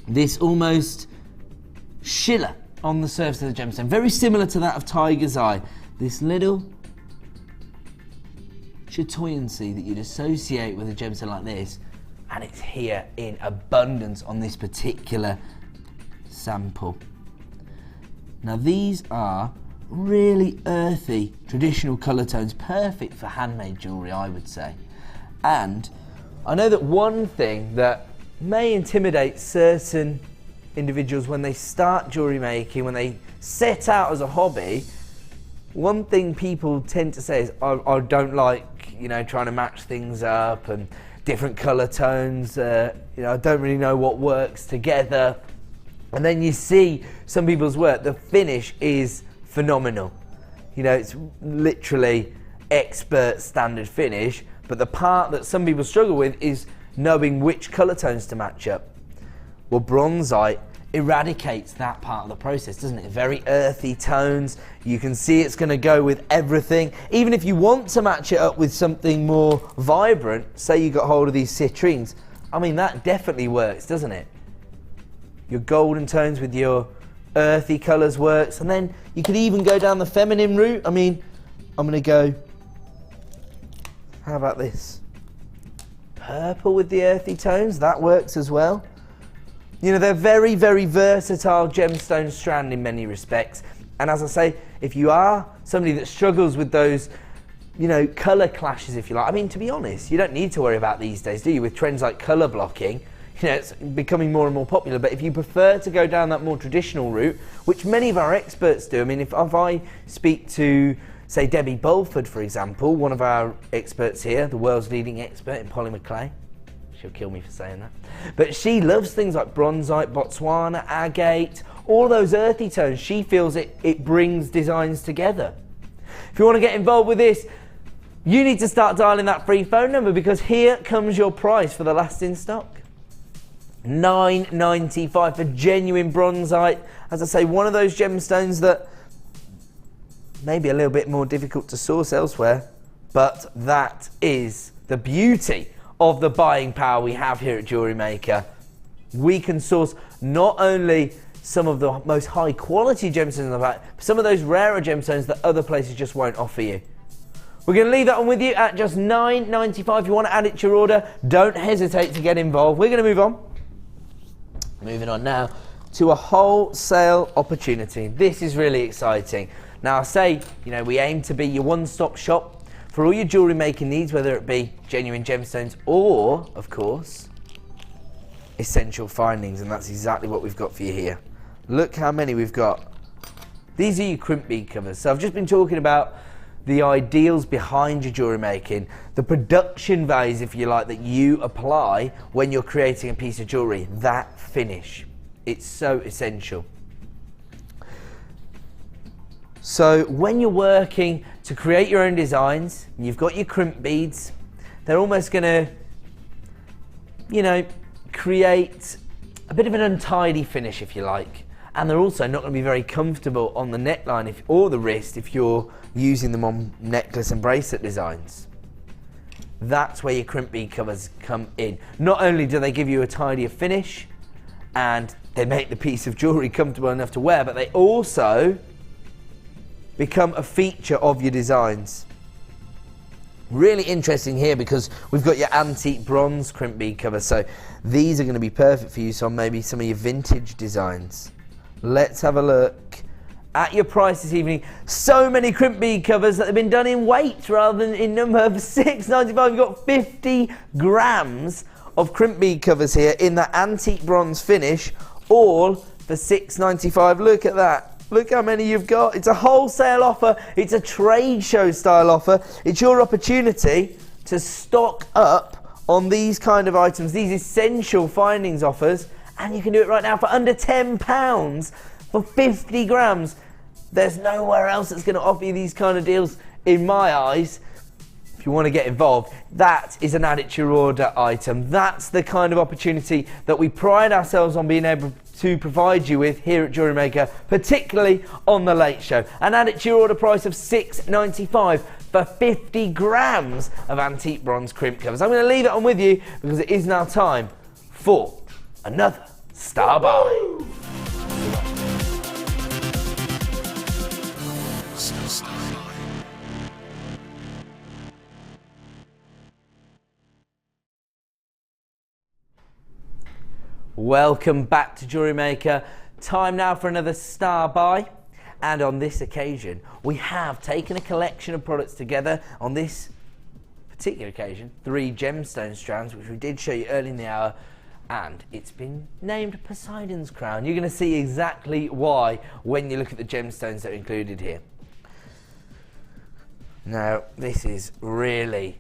this almost shimmer on the surface of the gemstone, very similar to that of tiger's eye. This little chatoyancy that you'd associate with a gemstone like this, and it's here in abundance on this particular sample. Now these are really earthy traditional colour tones, perfect for handmade jewellery, I would say. And I know that one thing that may intimidate certain individuals when they start jewellery making, when they set out as a hobby, one thing people tend to say is, I don't like, you know, trying to match things up and different colour tones, you know, I don't really know what works together. And then you see some people's work, the finish is phenomenal. You know, it's literally expert standard finish, but the part that some people struggle with is knowing which colour tones to match up. Well, bronzite eradicates that part of the process, doesn't it? Very earthy tones. You can see it's going to go with everything. Even if you want to match it up with something more vibrant, say you got hold of these citrines, I mean, that definitely works, doesn't it? Your golden tones with your earthy colours works, and then you could even go down the feminine route. I mean, I'm going to go, how about this? Purple with the earthy tones, that works as well. You know, they're very, very versatile gemstone strand in many respects. And as I say, if you are somebody that struggles with those, you know, colour clashes, if you like. I mean, to be honest, you don't need to worry about these days, do you? With trends like colour blocking, you know, it's becoming more and more popular. But if you prefer to go down that more traditional route, which many of our experts do, I mean, if I speak to, say, Debbie Bolford, for example, one of our experts here, the world's leading expert in polymer clay, she'll kill me for saying that, but she loves things like bronzite, Botswana, agate, all those earthy tones. She feels it brings designs together. If you want to get involved with this, you need to start dialing that free phone number, because here comes your price for the last in stock. $9.95 for genuine bronzite. As I say, one of those gemstones that may be a little bit more difficult to source elsewhere, but that is the beauty of the buying power we have here at JewelleryMaker. We can source not only some of the most high quality gemstones, but some of those rarer gemstones that other places just won't offer you. We're going to leave that one with you at just $9.95. If you want to add it to your order, don't hesitate to get involved. We're going to move on. Moving on now to a wholesale opportunity. This is really exciting. Now I say, you know, we aim to be your one-stop shop for all your jewellery making needs, whether it be genuine gemstones or, of course, essential findings, and that's exactly what we've got for you here. Look how many we've got. These are your crimp bead covers. So I've just been talking about the ideals behind your jewellery making, the production values, if you like, that you apply when you're creating a piece of jewellery. That finish, it's so essential. So when you're working to create your own designs, and you've got your crimp beads, they're almost going to, you know, create a bit of an untidy finish, if you like. And they're also not going to be very comfortable on the neckline or the wrist if you're using them on necklace and bracelet designs. That's where your crimp bead covers come in. Not only do they give you a tidier finish and they make the piece of jewellery comfortable enough to wear, but they also become a feature of your designs. Really interesting here because we've got your antique bronze crimp bead cover, so these are going to be perfect for use on maybe some of your vintage designs. Let's have a look at your price this evening. So many crimp bead covers that have been done in weight rather than in number. For $6.95, you've got 50 grams of crimp bead covers here in that antique bronze finish, all for £6.95. Look at that. Look how many you've got. It's a wholesale offer. It's a trade show style offer. It's your opportunity to stock up on these kind of items, these essential findings offers, and you can do it right now for under £10 for 50 grams. There's nowhere else that's going to offer you these kind of deals in my eyes. If you want to get involved, that is an add it to your order item. That's the kind of opportunity that we pride ourselves on being able to provide you with here at JewelleryMaker, particularly on the late show. An add it to your order price of £6.95 for 50 grams of antique bronze crimp covers. I'm going to leave it on with you because it is now time for another Star Buy. Welcome back to JewelleryMaker. Time now for another Star Buy. And on this occasion, we have taken a collection of products together. On this particular occasion, 3 gemstone strands, which we did show you early in the hour. And it's been named Poseidoms Crown. You're going to see exactly why when you look at the gemstones that are included here. Now, this is really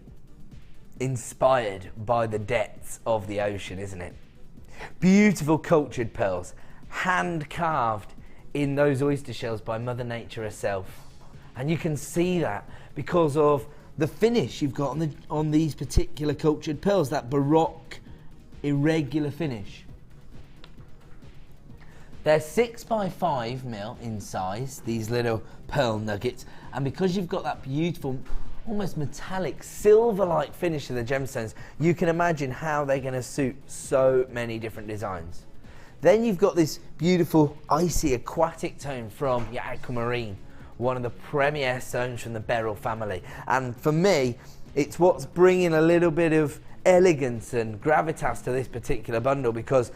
inspired by the depths of the ocean, isn't it? Beautiful cultured pearls, hand carved in those oyster shells by Mother Nature herself. And you can see that because of the finish you've got on these particular cultured pearls, that baroque, irregular finish. They're 6x5mm in size, these little pearl nuggets, and because you've got that beautiful, almost metallic, silver-like finish to the gemstones, you can imagine how they're going to suit so many different designs. Then you've got this beautiful, icy, aquatic tone from your aquamarine, one of the premier stones from the beryl family. And for me, it's what's bringing a little bit of elegance and gravitas to this particular bundle, because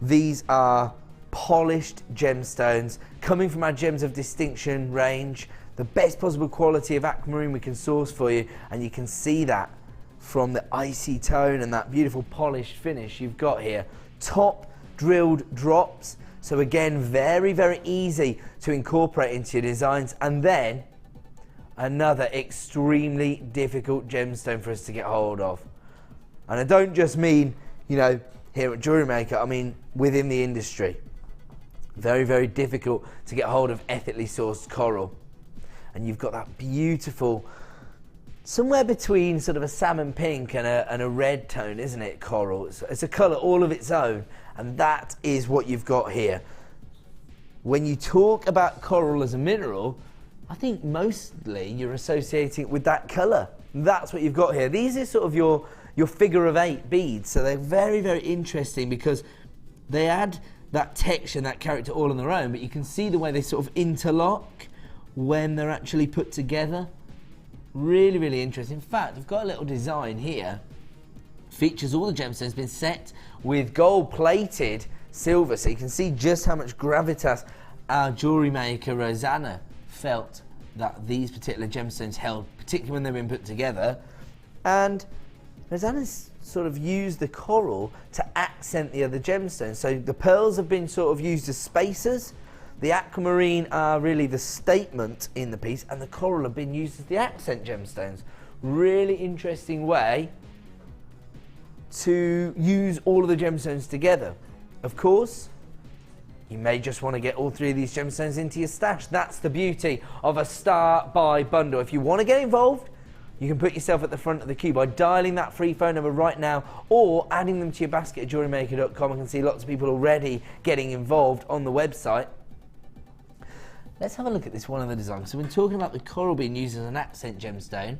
these are polished gemstones coming from our Gems of Distinction range, the best possible quality of aquamarine we can source for you, and you can see that from the icy tone and that beautiful polished finish you've got here. Top drilled drops, so again very, very easy to incorporate into your designs. And then another extremely difficult gemstone for us to get hold of, and I don't just mean, you know, here at JewelleryMaker, I mean within the industry. Very, very difficult to get hold of ethically sourced coral. And you've got that beautiful, somewhere between sort of a salmon pink and a red tone, isn't it, coral? It's a colour all of its own, and that is what you've got here. When you talk about coral as a mineral, I think mostly you're associating it with that colour. That's what you've got here. These are sort of your figure of 8 beads, so they're very, very interesting because they add that texture and that character all on their own, but you can see the way they sort of interlock when they're actually put together. Really, really interesting. In fact, I've got a little design here. Features all the gemstones, been set with gold-plated silver, so you can see just how much gravitas our jewellery maker Rosanna felt that these particular gemstones held, particularly when they've been put together. And Rosanna's sort of used the coral to accent the other gemstones. So the pearls have been sort of used as spacers. The aquamarine are really the statement in the piece, and the coral have been used as the accent gemstones. Really interesting way to use all of the gemstones together. Of course, you may just want to get all 3 of these gemstones into your stash. That's the beauty of a Star Buy bundle. If you want to get involved, you can put yourself at the front of the queue by dialing that free phone number right now, or adding them to your basket at jewellerymaker.com. I can see lots of people already getting involved on the website. Let's have a look at this one of the designs. So when talking about the coral being used as an accent gemstone,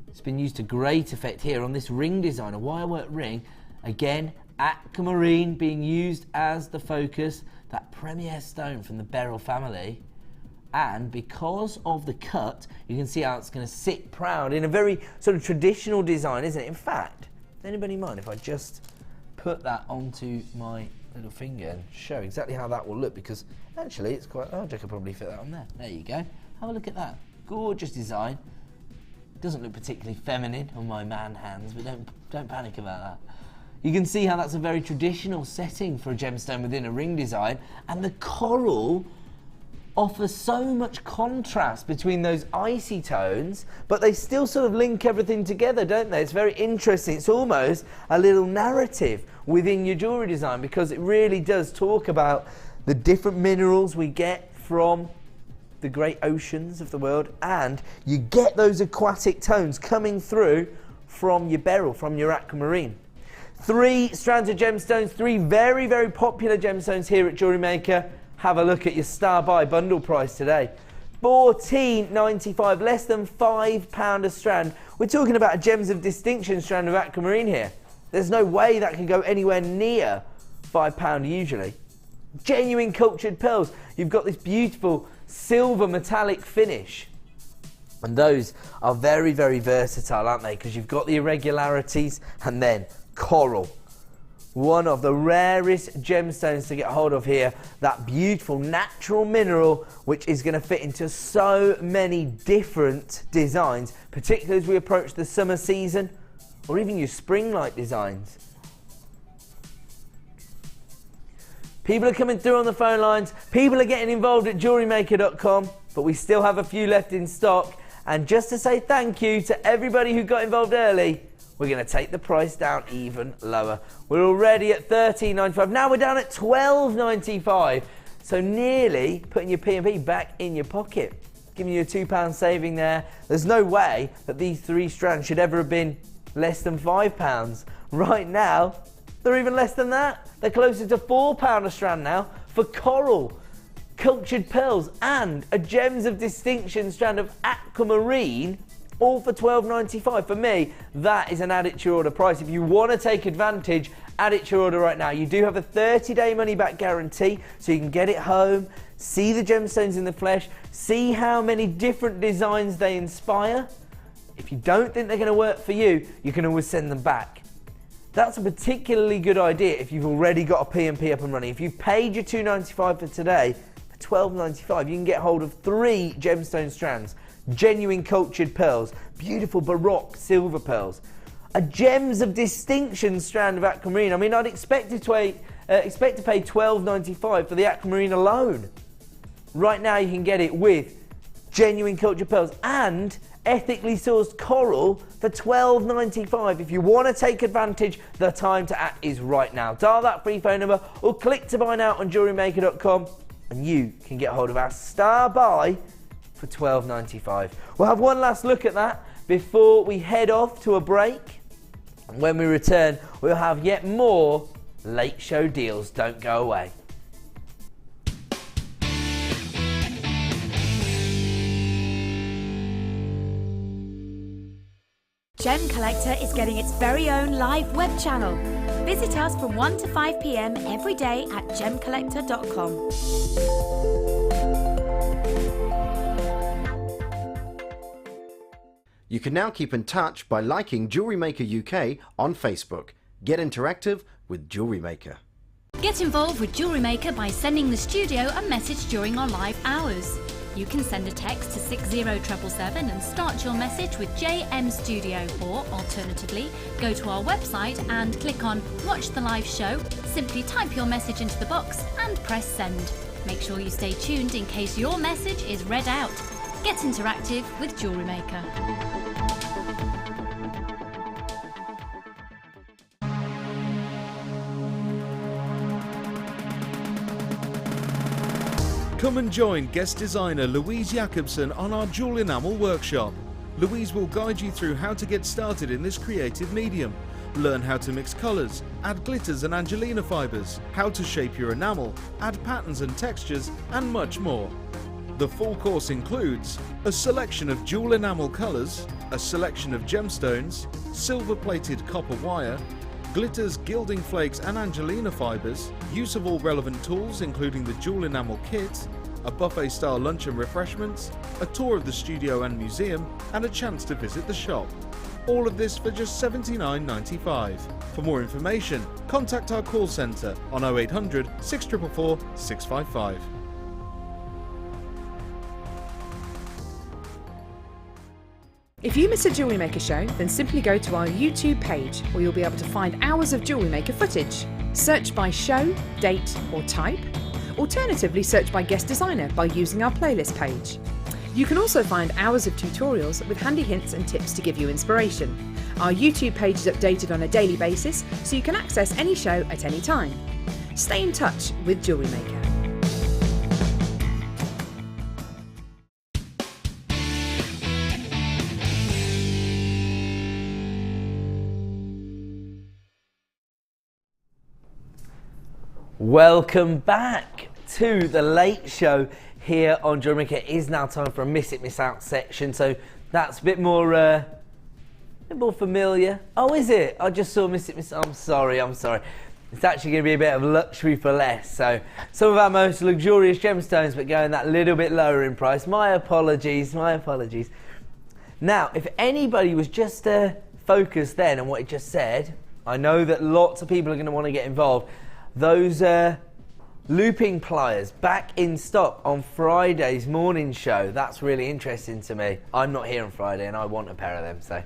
it's been used to great effect here on this ring design, a wirework ring. Again, aquamarine being used as the focus, that premier stone from the beryl family. And because of the cut, you can see how it's going to sit proud in a very sort of traditional design, isn't it? In fact, does anybody mind if I just put that onto my little finger and show exactly how that will look? Because actually it's quite, oh, I could probably fit that on there. There you go. Have a look at that. Gorgeous design. Doesn't look particularly feminine on my man hands, but don't panic about that. You can see how that's a very traditional setting for a gemstone within a ring design, and the coral offers so much contrast between those icy tones, but they still sort of link everything together, don't they? It's very interesting. It's almost a little narrative within your jewellery design, because it really does talk about the different minerals we get from the great oceans of the world, and you get those aquatic tones coming through from your beryl, from your aquamarine. 3 strands of gemstones, 3 very, very popular gemstones here at JewelleryMaker. Have a look at your star buy bundle price today. $14.95, less than £5 a strand. We're talking about a Gems of Distinction strand of aquamarine here. There's no way that can go anywhere near £5 usually. Genuine cultured pearls. You've got this beautiful silver metallic finish. And those are very, very versatile, aren't they? Because you've got the irregularities and then coral. One of the rarest gemstones to get hold of here. That beautiful natural mineral which is going to fit into so many different designs, particularly as we approach the summer season or even your spring-like designs. People are coming through on the phone lines. People are getting involved at JewelleryMaker.com, but we still have a few left in stock. And just to say thank you to everybody who got involved early, we're going to take the price down even lower. We're already at $13.95. Now we're down at $12.95. So nearly putting your P&P back in your pocket, giving you a £2 saving there. There's no way that these 3 strands should ever have been less than £5. Right now, they're even less than that. They're closer to £4 a strand now for coral, cultured pearls, and a Gems of Distinction strand of aquamarine, all for $12.95. For me, that is an add it to your order price. If you want to take advantage, add it to your order right now. You do have a 30-day money-back guarantee, so you can get it home, see the gemstones in the flesh, see how many different designs they inspire. If you don't think they're going to work for you, you can always send them back. That's a particularly good idea if you've already got a P&P up and running. If you've paid your $2.95 for today, for $12.95, you can get hold of 3 gemstone strands, genuine cultured pearls, beautiful baroque silver pearls, a Gems of Distinction strand of aquamarine. I mean, I'd expect to pay $12.95 for the aquamarine alone. Right now, you can get it with genuine cultured pearls and ethically sourced coral for $12.95. If you want to take advantage, the time to act is right now. Dial that free phone number or click to buy now on JewelleryMaker.com and you can get hold of our star buy for $12.95. We'll have one last look at that before we head off to a break. And when we return, we'll have yet more late show deals. Don't go away. Gem Collector is getting its very own live web channel. Visit us from 1 to 5 p.m. every day at gemcollector.com. You can now keep in touch by liking Jewellery Maker UK on Facebook. Get interactive with Jewellery Maker. Get involved with Jewellery Maker by sending the studio a message during our live hours. You can send a text to 60777 and start your message with JM Studio, or alternatively, go to our website and click on Watch the Live Show, simply type your message into the box and press send. Make sure you stay tuned in case your message is read out. Get interactive with Jewellery Maker. Come and join guest designer Louise Jacobson on our Jewel Enamel workshop. Louise will guide you through how to get started in this creative medium, learn how to mix colours, add glitters and Angelina fibres, how to shape your enamel, add patterns and textures, and much more. The full course includes a selection of jewel enamel colours, a selection of gemstones, silver-plated copper wire, glitters, gilding flakes and Angelina fibres, use of all relevant tools including the jewel enamel kit, a buffet-style lunch and refreshments, a tour of the studio and museum, and a chance to visit the shop. All of this for just $79.95. For more information, contact our call centre on 0800 644 655. If you miss a Jewellery Maker show, then simply go to our YouTube page where you'll be able to find hours of Jewellery Maker footage. Search by show, date or type. Alternatively, search by guest designer by using our playlist page. You can also find hours of tutorials with handy hints and tips to give you inspiration. Our YouTube page is updated on a daily basis, so you can access any show at any time. Stay in touch with Jewellery Maker. Welcome back to the late show here on JewelleryMaker. It is now time for a miss it, miss out section, so that's a bit more familiar. Oh, is it? I just saw miss it, miss. I'm sorry. It's actually going to be a bit of luxury for less. So some of our most luxurious gemstones, but going that little bit lower in price. My apologies. Now, if anybody was just focused then on what it just said, I know that lots of people are going to want to get involved. Those looping pliers back in stock on Friday's morning show. That's really interesting to me. I'm not here on Friday and I want a pair of them, so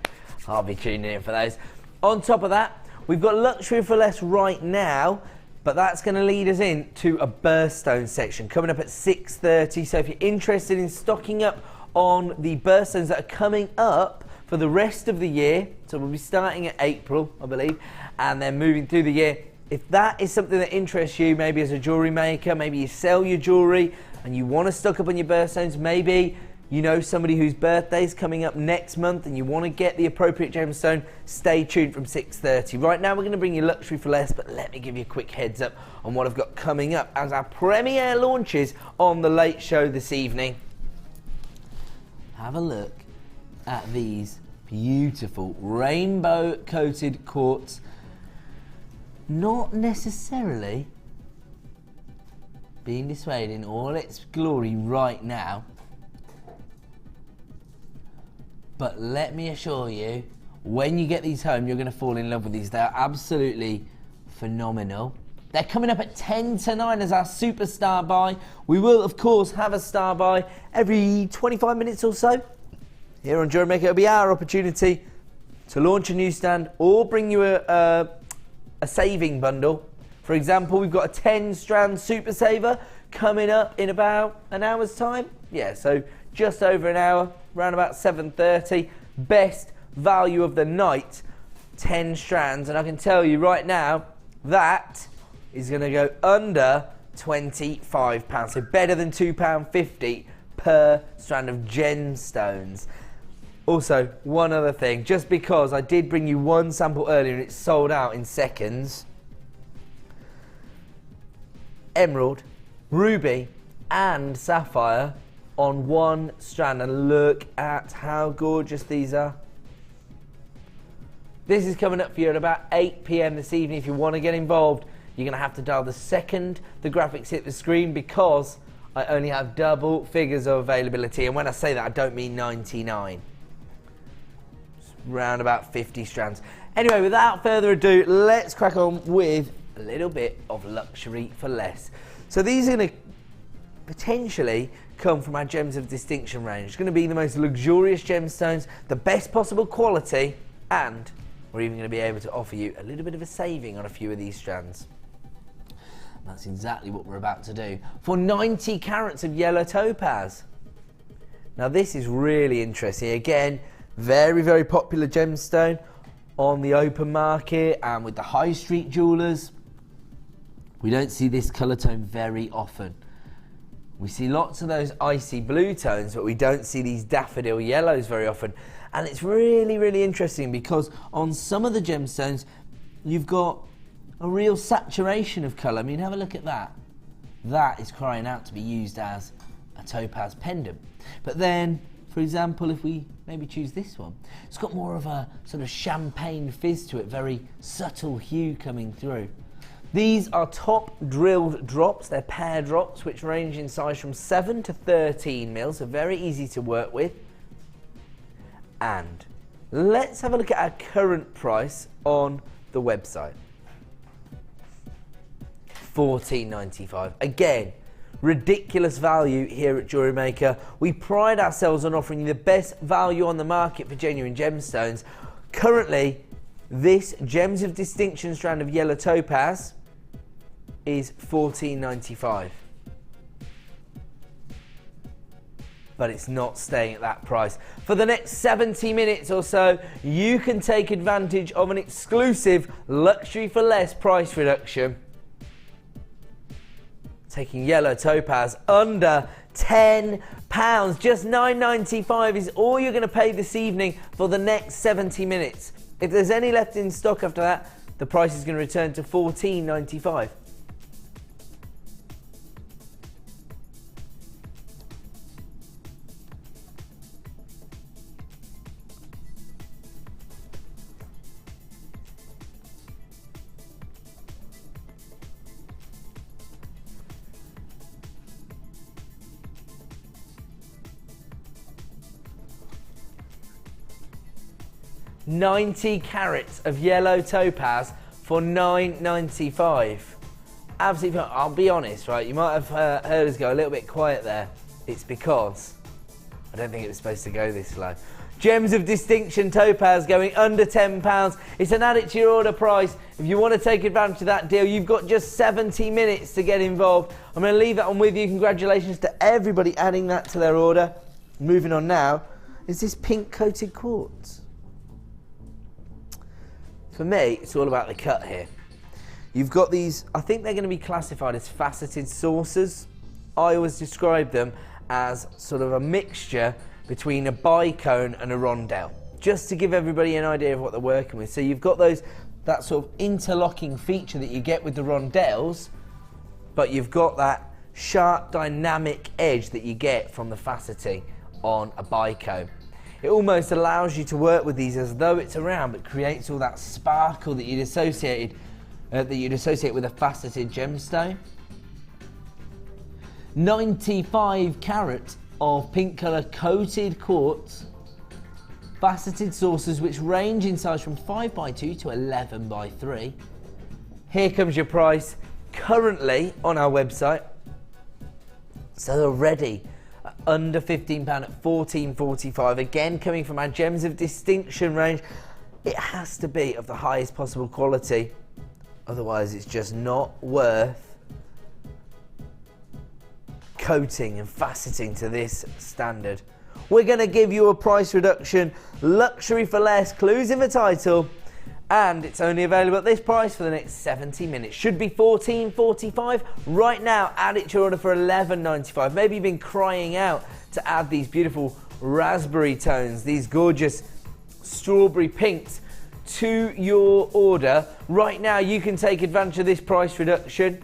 I'll be tuning in for those. On top of that, we've got luxury for less right now, but that's going to lead us into a birthstone section coming up at 6:30. So if you're interested in stocking up on the birthstones that are coming up for the rest of the year, so we'll be starting at April, I believe, and then moving through the year. If that is something that interests you, maybe as a jewellery maker, maybe you sell your jewellery and you want to stock up on your birthstones, maybe you know somebody whose birthday is coming up next month and you want to get the appropriate gemstone, stay tuned from 6:30. Right now we're going to bring you luxury for less, but let me give you a quick heads up on what I've got coming up as our premiere launches on the late show this evening. Have a look at these beautiful rainbow coated quartz. Not necessarily being displayed in all its glory right now, but let me assure you, when you get these home, you're going to fall in love with these. They're absolutely phenomenal. They're coming up at 10 to 9 as our superstar buy. We will, of course, have a star buy every 25 minutes or so. Here on JewelleryMaker, it'll be our opportunity to launch a new stand or bring you a saving bundle. For example, we've got a 10 strand super saver coming up in about an hour's time. Yeah, so just over an hour, around about 7:30. Best value of the night, 10 strands. And I can tell you right now, that is going to go under £25. So better than £2.50 per strand of gemstones. Also, one other thing, just because I did bring you one sample earlier and it sold out in seconds. Emerald, ruby and sapphire on one strand, and look at how gorgeous these are. This is coming up for you at about 8 PM this evening. If you want to get involved, you're going to have to dial the second the graphics hit the screen, because I only have double figures of availability, and when I say that I don't mean 99. Round about 50 strands. Anyway, without further ado, let's crack on with a little bit of luxury for less. So these are going to potentially come from our Gems of Distinction range. It's going to be the most luxurious gemstones, the best possible quality, and we're even going to be able to offer you a little bit of a saving on a few of these strands. And that's exactly what we're about to do for 90 carats of yellow topaz. Now this is really interesting. Again, very, very popular gemstone on the open market and with the high street jewellers. We don't see this colour tone very often. We see lots of those icy blue tones, but we don't see these daffodil yellows very often. And it's really, really interesting because on some of the gemstones, you've got a real saturation of colour. I mean, have a look at that. That is crying out to be used as a topaz pendant. But then, for example, if we maybe choose this one, it's got more of a sort of champagne fizz to it, very subtle hue coming through. These are top drilled drops. They're pear drops, which range in size from 7 to 13 mils, so very easy to work with. And let's have a look at our current price on the website. £14.95. Again, ridiculous value here at Jewellery Maker. We pride ourselves on offering you the best value on the market for genuine gemstones. Currently, this Gems of Distinction strand of yellow topaz is $14.95. But it's not staying at that price. For the next 70 minutes or so, you can take advantage of an exclusive luxury for less price reduction. Taking yellow topaz under £10. Just $9.95 is all you're going to pay this evening for the next 70 minutes. If there's any left in stock after that, the price is going to return to $14.95. $90 carats of yellow topaz for $9.95. Absolutely, I'll be honest, right? You might have heard us go a little bit quiet there. It's because I don't think it was supposed to go this low. Gems of Distinction topaz going under £10. It's an add it to your order price. If you want to take advantage of that deal, you've got just 70 minutes to get involved. I'm going to leave that on with you. Congratulations to everybody adding that to their order. Moving on now is this pink coated quartz. For me, it's all about the cut here. You've got these, I think they're going to be classified as faceted saucers. I always describe them as sort of a mixture between a bicone and a rondelle, just to give everybody an idea of what they're working with. So you've got that sort of interlocking feature that you get with the rondelles, but you've got that sharp dynamic edge that you get from the faceting on a bicone. It almost allows you to work with these as though it's a round, but creates all that sparkle that you'd associate with a faceted gemstone. 95 carat of pink colour coated quartz, faceted saucers which range in size from 5x2 to 11x3. Here comes your price currently on our website. So they're ready. Under £15 at $14.45. Again, coming from our Gems of Distinction range. It has to be of the highest possible quality. Otherwise, it's just not worth coating and faceting to this standard. We're going to give you a price reduction. Luxury for less. Clues in the title. And it's only available at this price for the next 70 minutes. Should be $14.45. Right now, add it to your order for $11.95. Maybe you've been crying out to add these beautiful raspberry tones, these gorgeous strawberry pinks to your order. Right now, you can take advantage of this price reduction,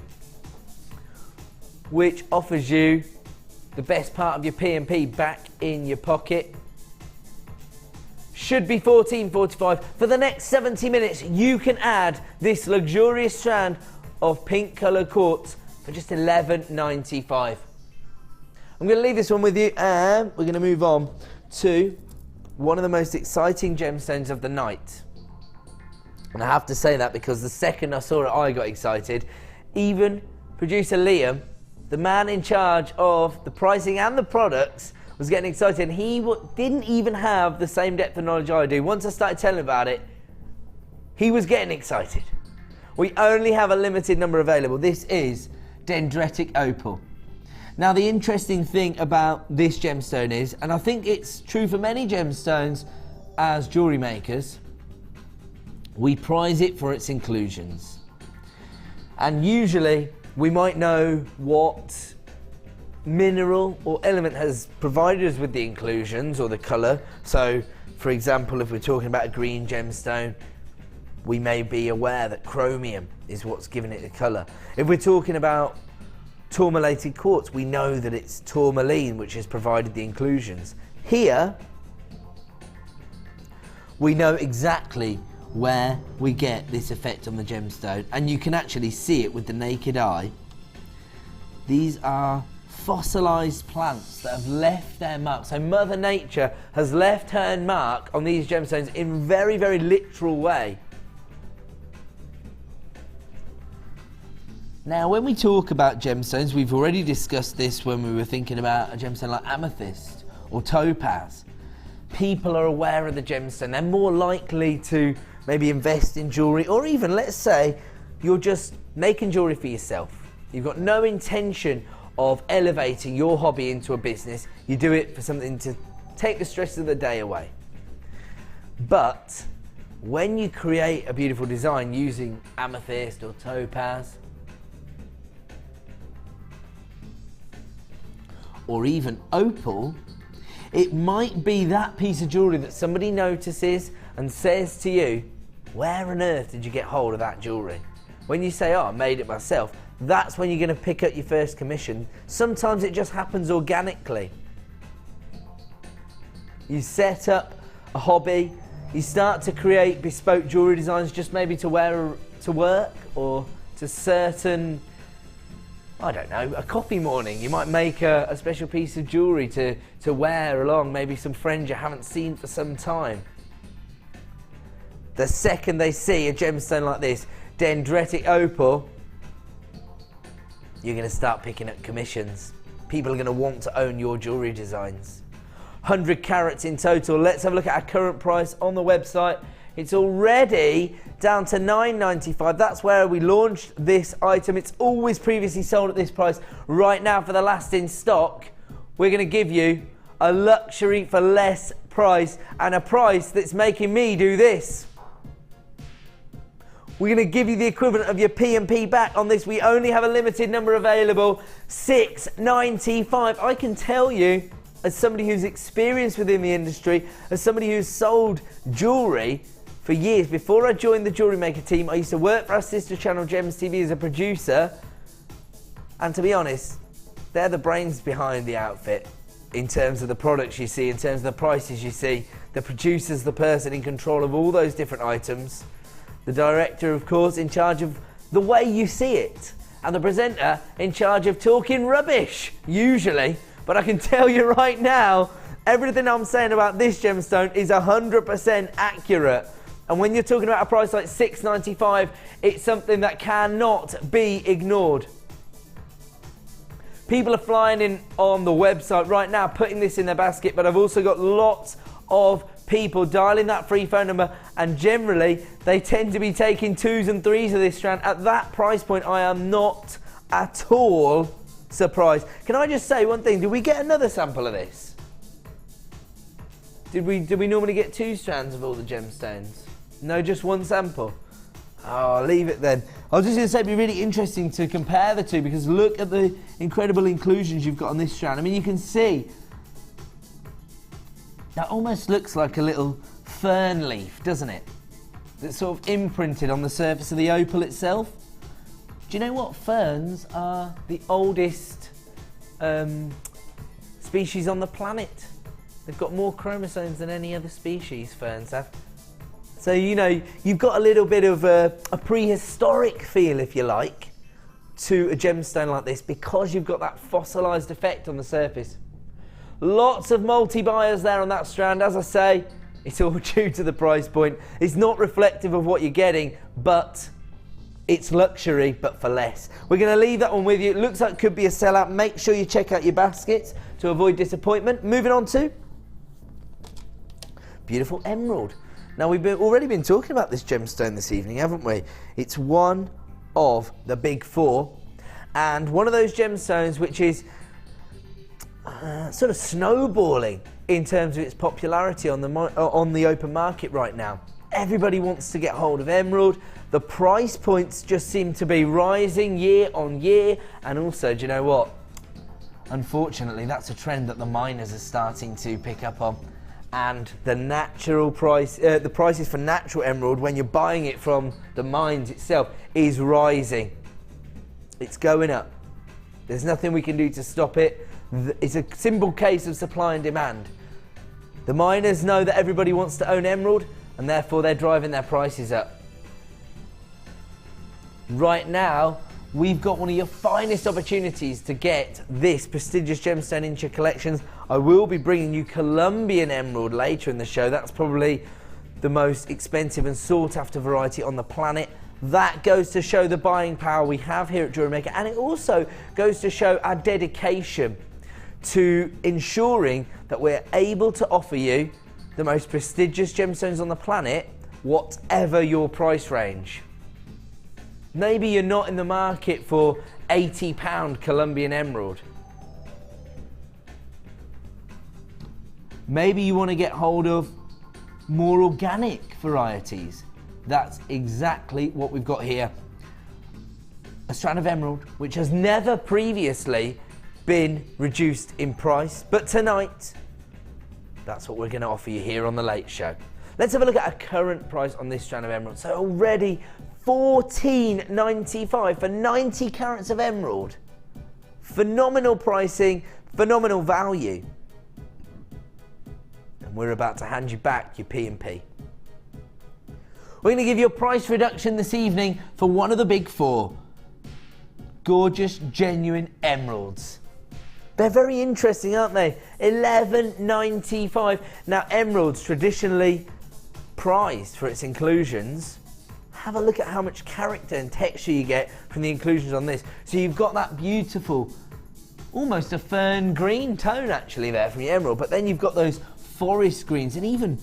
which offers you the best part of your P&P back in your pocket. Should be $14.45. For the next 70 minutes, you can add this luxurious strand of pink coloured quartz for just $11.95. I'm going to leave this one with you, and we're going to move on to one of the most exciting gemstones of the night. And I have to say that because the second I saw it, I got excited. Even producer Liam, the man in charge of the pricing and the products, was getting excited, and he didn't even have the same depth of knowledge I do. Once I started telling him about it, he was getting excited. We only have a limited number available. This is dendritic opal. Now, the interesting thing about this gemstone is, and I think it's true for many gemstones as jewellery makers, we prize it for its inclusions. And usually we might know what mineral or element has provided us with the inclusions or the colour. So, for example, if we're talking about a green gemstone, we may be aware that chromium is what's given it the colour. If we're talking about tourmalated quartz, we know that it's tourmaline which has provided the inclusions. Here, we know exactly where we get this effect on the gemstone, and you can actually see it with the naked eye. These are fossilised plants that have left their mark. So Mother Nature has left her mark on these gemstones in a very, very literal way. Now, when we talk about gemstones, we've already discussed this when we were thinking about a gemstone like amethyst or topaz. People are aware of the gemstone. They're more likely to maybe invest in jewellery, or even, let's say, you're just making jewellery for yourself. You've got no intention of elevating your hobby into a business. You do it for something to take the stress of the day away. But when you create a beautiful design using amethyst or topaz, or even opal, it might be that piece of jewellery that somebody notices and says to you, where on earth did you get hold of that jewellery? When you say, oh, I made it myself, that's when you're going to pick up your first commission. Sometimes it just happens organically. You set up a hobby, you start to create bespoke jewellery designs just maybe to wear to work or to certain, I don't know, a coffee morning. You might make a special piece of jewellery to wear along maybe some friends you haven't seen for some time. The second they see a gemstone like this, dendritic opal, you're going to start picking up commissions. People are going to want to own your jewellery designs. 100 carats in total. Let's have a look at our current price on the website. It's already down to $9.95. That's where we launched this item. It's always previously sold at this price. Right now, for the last in stock, we're going to give you a luxury for less price, and a price that's making me do this. We're going to give you the equivalent of your P&P back on this. We only have a limited number available, $6.95. I can tell you, as somebody who's experienced within the industry, as somebody who's sold jewellery for years, before I joined the JewelleryMaker team, I used to work for our sister channel Gems TV as a producer, and to be honest, they're the brains behind the outfit in terms of the products you see, in terms of the prices you see. The producer's the person in control of all those different items. The director, of course, in charge of the way you see it, and the presenter in charge of talking rubbish, usually. But I can tell you right now, everything I'm saying about this gemstone is 100% accurate. And when you're talking about a price like $6.95, it's something that cannot be ignored. People are flying in on the website right now, putting this in their basket, but I've also got lots of people dialing that free phone number, and generally they tend to be taking 2s and 3s of this strand. At that price point, I am not at all surprised. Can I just say one thing? Did we get another sample of this? Did we normally get 2 strands of all the gemstones? No, just 1 sample. Oh, I'll leave it then. I was just going to say it'd be really interesting to compare the two, because look at the incredible inclusions you've got on this strand. I mean, you can see that almost looks like a little fern leaf, doesn't it? That's sort of imprinted on the surface of the opal itself. Do you know what? Ferns are the oldest species on the planet. They've got more chromosomes than any other species, ferns have. So, you know, you've got a little bit of a prehistoric feel, if you like, to a gemstone like this, because you've got that fossilised effect on the surface. Lots of multi-buyers there on that strand. As I say, it's all due to the price point. It's not reflective of what you're getting, but it's luxury, but for less. We're going to leave that one with you. It looks like it could be a sellout. Make sure you check out your baskets to avoid disappointment. Moving on to beautiful emerald. Now, we've already been talking about this gemstone this evening, haven't we? It's one of the big 4, and one of those gemstones which is sort of snowballing in terms of its popularity on the open market right now. Everybody wants to get hold of emerald. The price points just seem to be rising year on year, and also, do you know what? Unfortunately, that's a trend that the miners are starting to pick up on. And the natural price, the prices for natural emerald, when you're buying it from the mines itself, is rising. It's going up. There's nothing we can do to stop it. It's a simple case of supply and demand. The miners know that everybody wants to own emerald, and therefore they're driving their prices up. Right now, we've got one of your finest opportunities to get this prestigious gemstone into your collections. I will be bringing you Colombian emerald later in the show. That's probably the most expensive and sought after variety on the planet. That goes to show the buying power we have here at JewelleryMaker, and it also goes to show our dedication to ensuring that we're able to offer you the most prestigious gemstones on the planet, whatever your price range. Maybe you're not in the market for £80 Colombian emerald. Maybe you want to get hold of more organic varieties. That's exactly what we've got here. A strand of emerald which has never previously been reduced in price, but tonight that's what we're going to offer you here on The Late Show. Let's have a look at our current price on this strand of emerald. So already $14.95 for 90 carats of emerald. Phenomenal pricing, phenomenal value. And we're about to hand you back your P&P. We're going to give you a price reduction this evening for one of the big four. Gorgeous, genuine emeralds. They're very interesting, aren't they? $11.95. Now, emeralds traditionally prized for its inclusions. Have a look at how much character and texture you get from the inclusions on this. So you've got that beautiful, almost a fern green tone actually there from the emerald, but then you've got those forest greens and even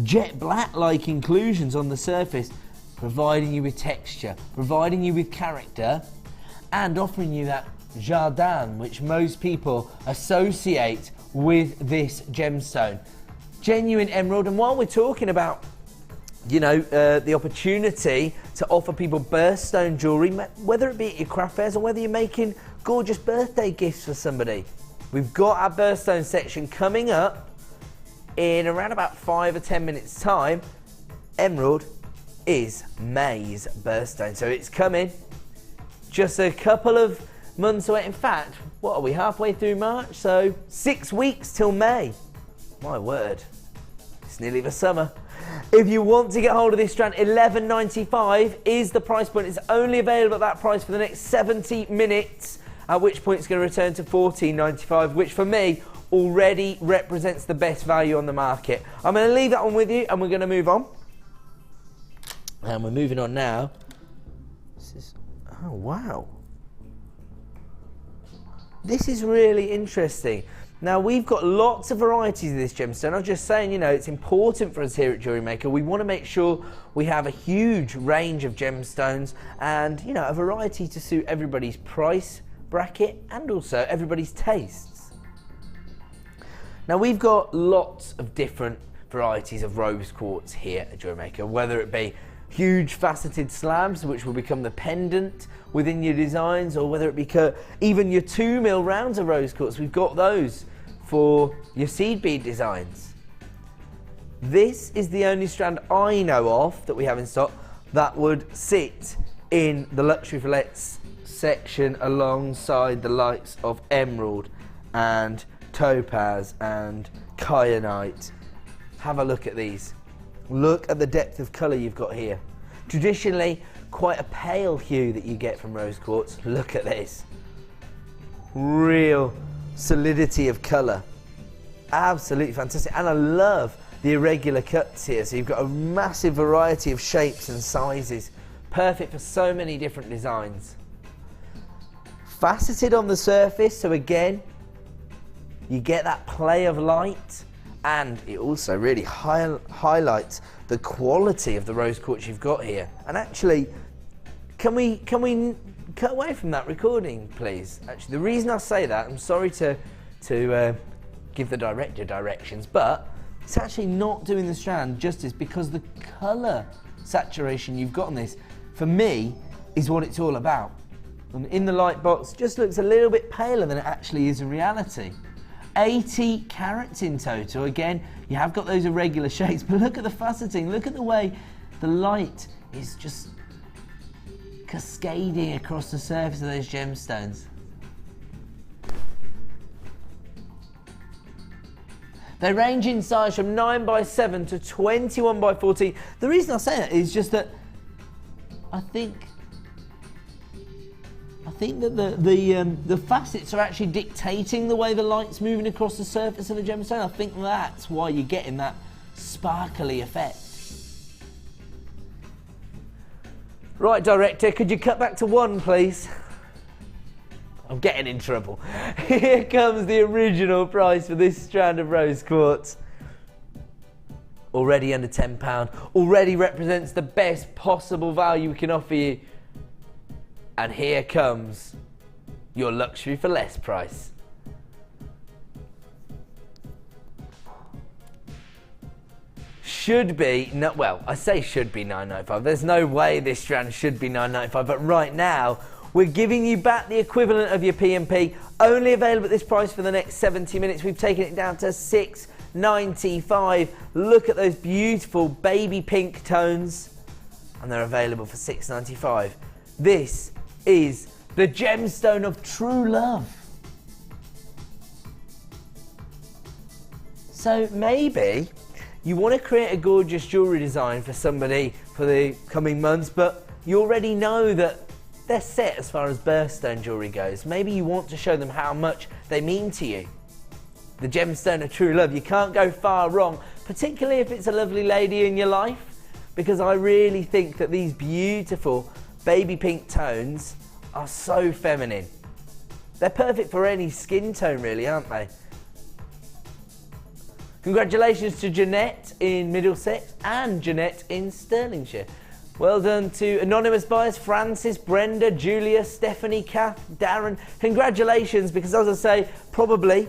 jet black-like inclusions on the surface, providing you with texture, providing you with character, and offering you that jardin which most people associate with this gemstone. Genuine emerald. And while we're talking about, you know, the opportunity to offer people birthstone jewellery, whether it be at your craft fairs or whether you're making gorgeous birthday gifts for somebody, we've got our birthstone section coming up in around about 5 or 10 minutes time. Emerald is May's birthstone, so it's coming just a couple of months away. In fact, what are we, halfway through March? So 6 weeks till May. My word, it's nearly the summer. If you want to get hold of this strand, $11.95 is the price point. It's only available at that price for the next 70 minutes, at which point it's going to return to $14.95, which for me already represents the best value on the market. I'm going to leave that one with you and we're going to move on. And we're moving on now. This is, oh wow. This is really interesting. Now, we've got lots of varieties of this gemstone. I'm just saying, you know, it's important for us here at JewelleryMaker. We want to make sure we have a huge range of gemstones and, you know, a variety to suit everybody's price bracket and also everybody's tastes. Now, we've got lots of different varieties of rose quartz here at JewelleryMaker, whether it be huge faceted slabs which will become the pendant within your designs, or whether it be even your 2mm rounds of rose quartz. We've got those for your seed bead designs. This is the only strand I know of that we have in stock that would sit in the luxury fillets section alongside the likes of emerald and topaz and kyanite. Have a look at these. Look at the depth of colour you've got here. Traditionally, quite a pale hue that you get from rose quartz. Look at this. Real solidity of colour. Absolutely fantastic. And I love the irregular cuts here. So you've got a massive variety of shapes and sizes. Perfect for so many different designs. Faceted on the surface, so again, you get that play of light. And it also really highlights the quality of the rose quartz you've got here. And actually, can we cut away from that recording, please? Actually, the reason I say that, I'm sorry to give the director directions, but it's actually not doing the strand justice because the colour saturation you've got on this, for me, is what it's all about. And in the light box, just looks a little bit paler than it actually is in reality. 80 carats in total. Again, you have got those irregular shades, but look at the faceting. Look at the way the light is just cascading across the surface of those gemstones. They range in size from 9x7 to 21x14. The reason I say that is just that I think that the facets are actually dictating the way the light's moving across the surface of the gemstone. I think that's why you're getting that sparkly effect. Right, director, could you cut back to 1, please? I'm getting in trouble. Here comes the original price for this strand of rose quartz. Already under £10, already represents the best possible value we can offer you. And here comes your luxury for less price. Should be, no, well, I say should be £9.95. There's no way this strand should be £9.95, but right now, we're giving you back the equivalent of your P&P, only available at this price for the next 70 minutes. We've taken it down to £6.95. Look at those beautiful baby pink tones, and they're available for £6.95. This is the gemstone of true love. So maybe you want to create a gorgeous jewellery design for somebody for the coming months, but you already know that they're set as far as birthstone jewellery goes. Maybe you want to show them how much they mean to you. The gemstone of true love, you can't go far wrong, particularly if it's a lovely lady in your life, because I really think that these beautiful baby pink tones are so feminine. They're perfect for any skin tone really, aren't they? Congratulations to Jeanette in Middlesex and Jeanette in Stirlingshire. Well done to anonymous buyers, Francis, Brenda, Julia, Stephanie, Kath, Darren. Congratulations, because as I say, probably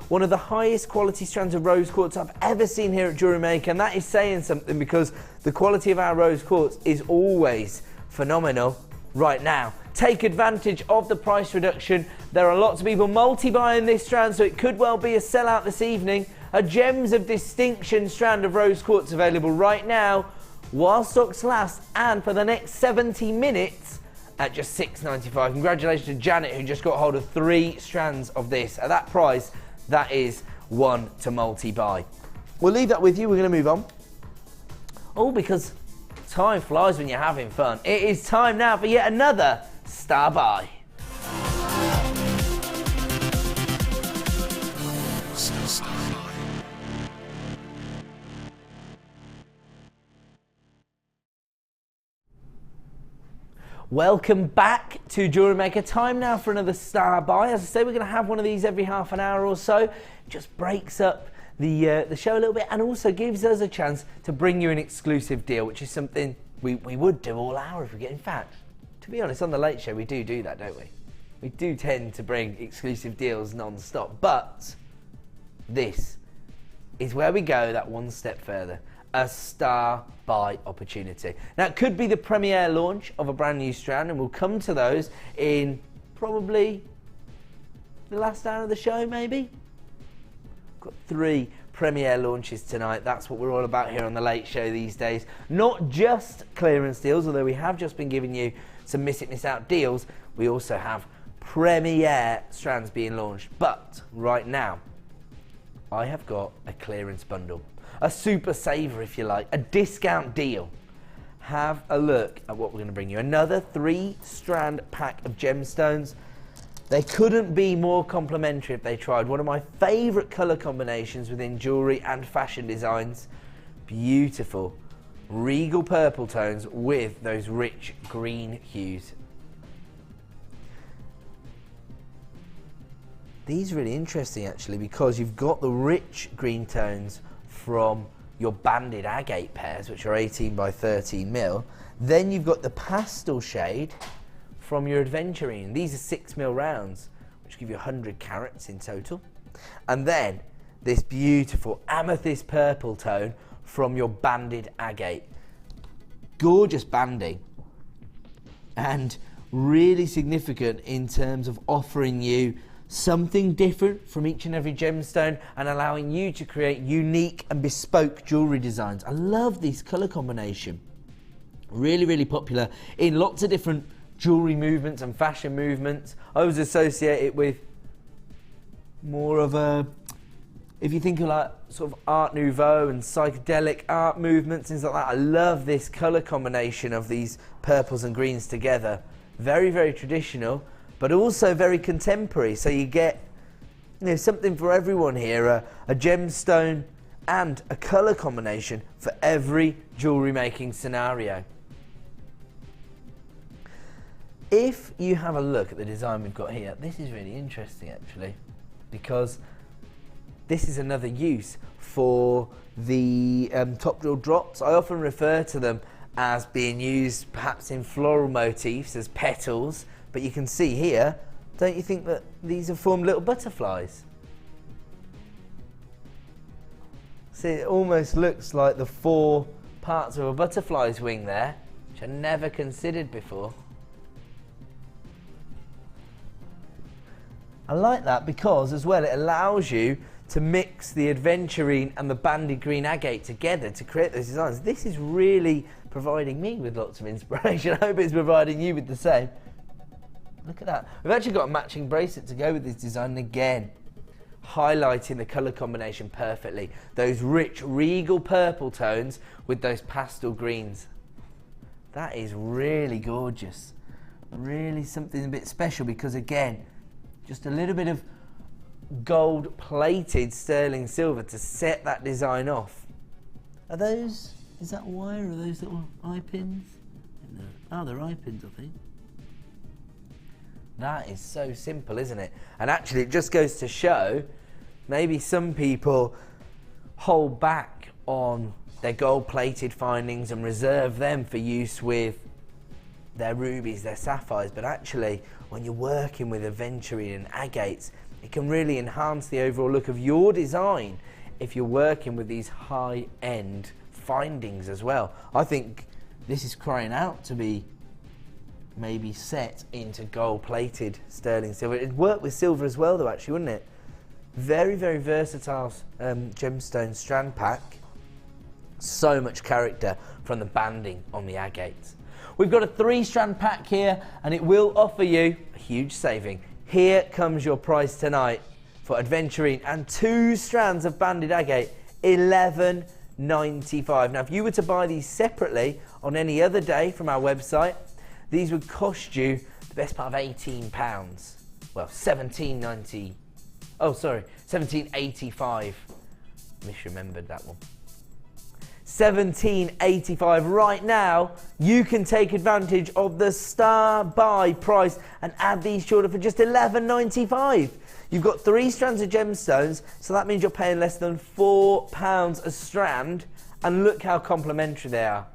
one of the highest quality strands of rose quartz I've ever seen here at JewelleryMaker, and that is saying something because the quality of our rose quartz is always phenomenal right now. Take advantage of the price reduction. There are lots of people multi-buying this strand, so it could well be a sellout this evening. A Gems of Distinction strand of rose quartz available right now while stocks last, and for the next 70 minutes at just £6.95. Congratulations to Janet, who just got hold of 3 strands of this. At that price, that is one to multi-buy. We'll leave that with you. We're going to move on. Oh, because time flies when you're having fun. It is time now for yet another Star Buy. Welcome back to JewelleryMaker. Time now for another Star Buy. As I say, we're going to have one of these every half an hour or so. It just breaks up the show a little bit and also gives us a chance to bring you an exclusive deal, which is something we would do all hour if we get. In fact, to be honest, on the Late Show we do that, don't we? We do tend to bring exclusive deals non-stop, but this is where we go that one step further. A Star Buy opportunity. Now, it could be the premiere launch of a brand new strand, and we'll come to those in probably the last hour of the show, maybe. Got 3 premiere launches tonight. That's what we're all about here on the Late Show these days. Not just clearance deals, although we have just been giving you some miss it, miss out deals. We also have premiere strands being launched. But right now, I have got a clearance bundle. A super saver, if you like, a discount deal. Have a look at what we're going to bring you. Another 3-strand pack of gemstones. They couldn't be more complimentary if they tried. One of my favourite colour combinations within jewellery and fashion designs. Beautiful regal purple tones with those rich green hues. These are really interesting actually, because you've got the rich green tones from your banded agate pairs, which are 18 by 13 mil. Then you've got the pastel shade from your aventurine. These are 6 mil rounds, which give you 100 carats in total. And then this beautiful amethyst purple tone from your banded agate. Gorgeous banding and really significant in terms of offering you something different from each and every gemstone and allowing you to create unique and bespoke jewellery designs. I love this colour combination. Really, really popular in lots of different jewellery movements and fashion movements. I always associate it with more of a, if you think of like sort of Art Nouveau and psychedelic art movements, things like that. I love this colour combination of these purples and greens together. Very, very traditional, but also very contemporary. So you get, you know, something for everyone here, a gemstone and a colour combination for every jewellery making scenario. If you have a look at the design we've got here, this is really interesting actually, because this is another use for the top jewel drops. I often refer to them as being used perhaps in floral motifs as petals, but you can see here, don't you think that these have formed little butterflies? See, it almost looks like the 4 parts of a butterfly's wing there, which I never considered before. I like that because as well it allows you to mix the aventurine and the banded green agate together to create those designs. This is really providing me with lots of inspiration. I hope it's providing you with the same. Look at that. We've actually got a matching bracelet to go with this design again, highlighting the colour combination perfectly. Those rich regal purple tones with those pastel greens. That is really gorgeous. Really something a bit special because again, just a little bit of gold plated sterling silver to set that design off. Are those, is that wire or are those little eye pins? No. Oh, they're eye pins, I think. That is so simple, isn't it? And actually it just goes to show maybe some people hold back on their gold plated findings and reserve them for use with their rubies, their sapphires, but actually when you're working with aventurine and agates, it can really enhance the overall look of your design if you're working with these high-end findings as well. I think this is crying out to be maybe set into gold-plated sterling silver. It'd work with silver as well though actually, wouldn't it? Very, very versatile gemstone strand pack. So much character from the banding on the agates. We've got a 3-strand pack here and it will offer you a huge saving. Here comes your price tonight for aventurine and 2 strands of banded agate, $11.95. Now if you were to buy these separately on any other day from our website, these would cost you the best part of £18. Well, $17.90. Oh, sorry, $17.85. Misremembered that one. $17.85. Right now, you can take advantage of the star buy price and add these to your order for just $11.95. You've got 3 strands of gemstones, so that means you're paying less than £4 a strand, and look how complementary they are.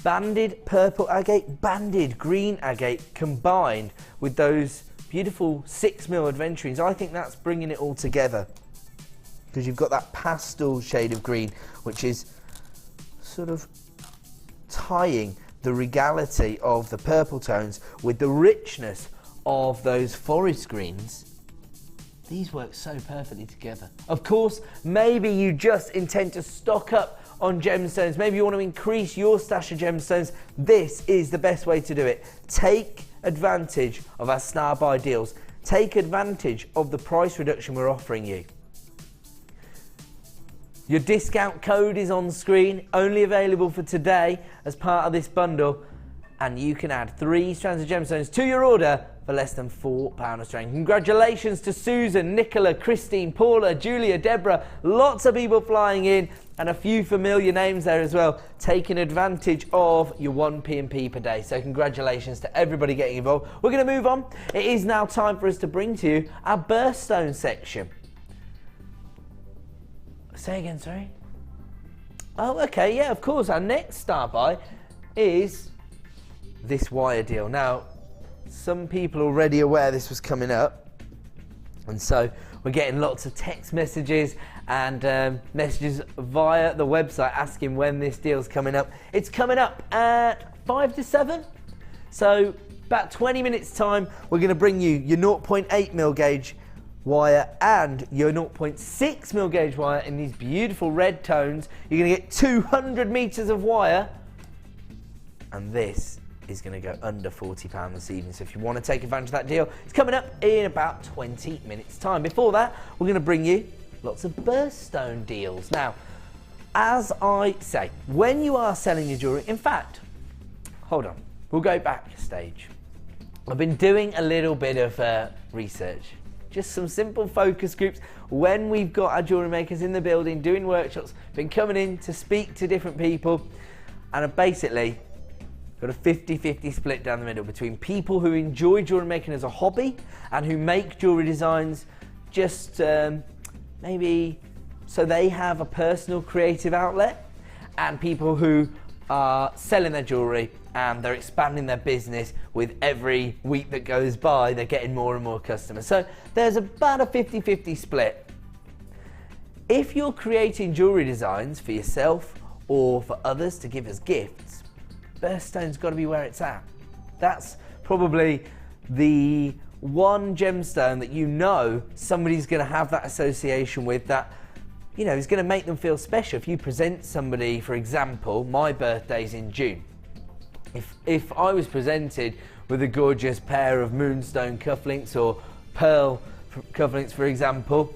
Banded purple agate, banded green agate combined with those beautiful 6mm aventurines. I think that's bringing it all together, because you've got that pastel shade of green which is sort of tying the regality of the purple tones with the richness of those forest greens. These work so perfectly together. Of course, maybe you just intend to stock up on gemstones. Maybe you want to increase your stash of gemstones. This is the best way to do it. Take advantage of our star buy deals. Take advantage of the price reduction we're offering you. Your discount code is on screen, only available for today as part of this bundle, and you can add 3 strands of gemstones to your order for less than £4 a strand. Congratulations to Susan, Nicola, Christine, Paula, Julia, Deborah, lots of people flying in and a few familiar names there as well, taking advantage of your 1 P&P per day. So congratulations to everybody getting involved. We're going to move on. It is now time for us to bring to you our birthstone section. Say again, sorry? Oh, okay, yeah, of course. Our next star buy is this wire deal. Now, some people are already aware this was coming up, and so we're getting lots of text messages and messages via the website asking when this deal's coming up. It's coming up at 5 to 7, so about 20 minutes time we're going to bring you your 0.8mm gauge wire and your 0.6mm gauge wire in these beautiful red tones. You're going to get 200 meters of wire, and this is going to go under £40 this evening. So if you want to take advantage of that deal, it's coming up in about 20 minutes time. Before that, we're going to bring you lots of birthstone deals. Now, as I say, when you are selling your jewellery, in fact, hold on, we'll go back a stage. I've been doing a little bit of research, just some simple focus groups when we've got our jewellery makers in the building doing workshops, been coming in to speak to different people, and basically Got a 50-50 split down the middle between people who enjoy jewellery making as a hobby and who make jewellery designs just maybe so they have a personal creative outlet, and people who are selling their jewellery and they're expanding their business. With every week that goes by, they're getting more and more customers. So there's about a 50-50 split. If you're creating jewellery designs for yourself or for others to give as gifts, birthstone's got to be where it's at. That's probably the one gemstone that you know somebody's going to have that association with, that you know is going to make them feel special. If you present somebody, for example, my birthday's in June. If I was presented with a gorgeous pair of moonstone cufflinks or pearl cufflinks, for example,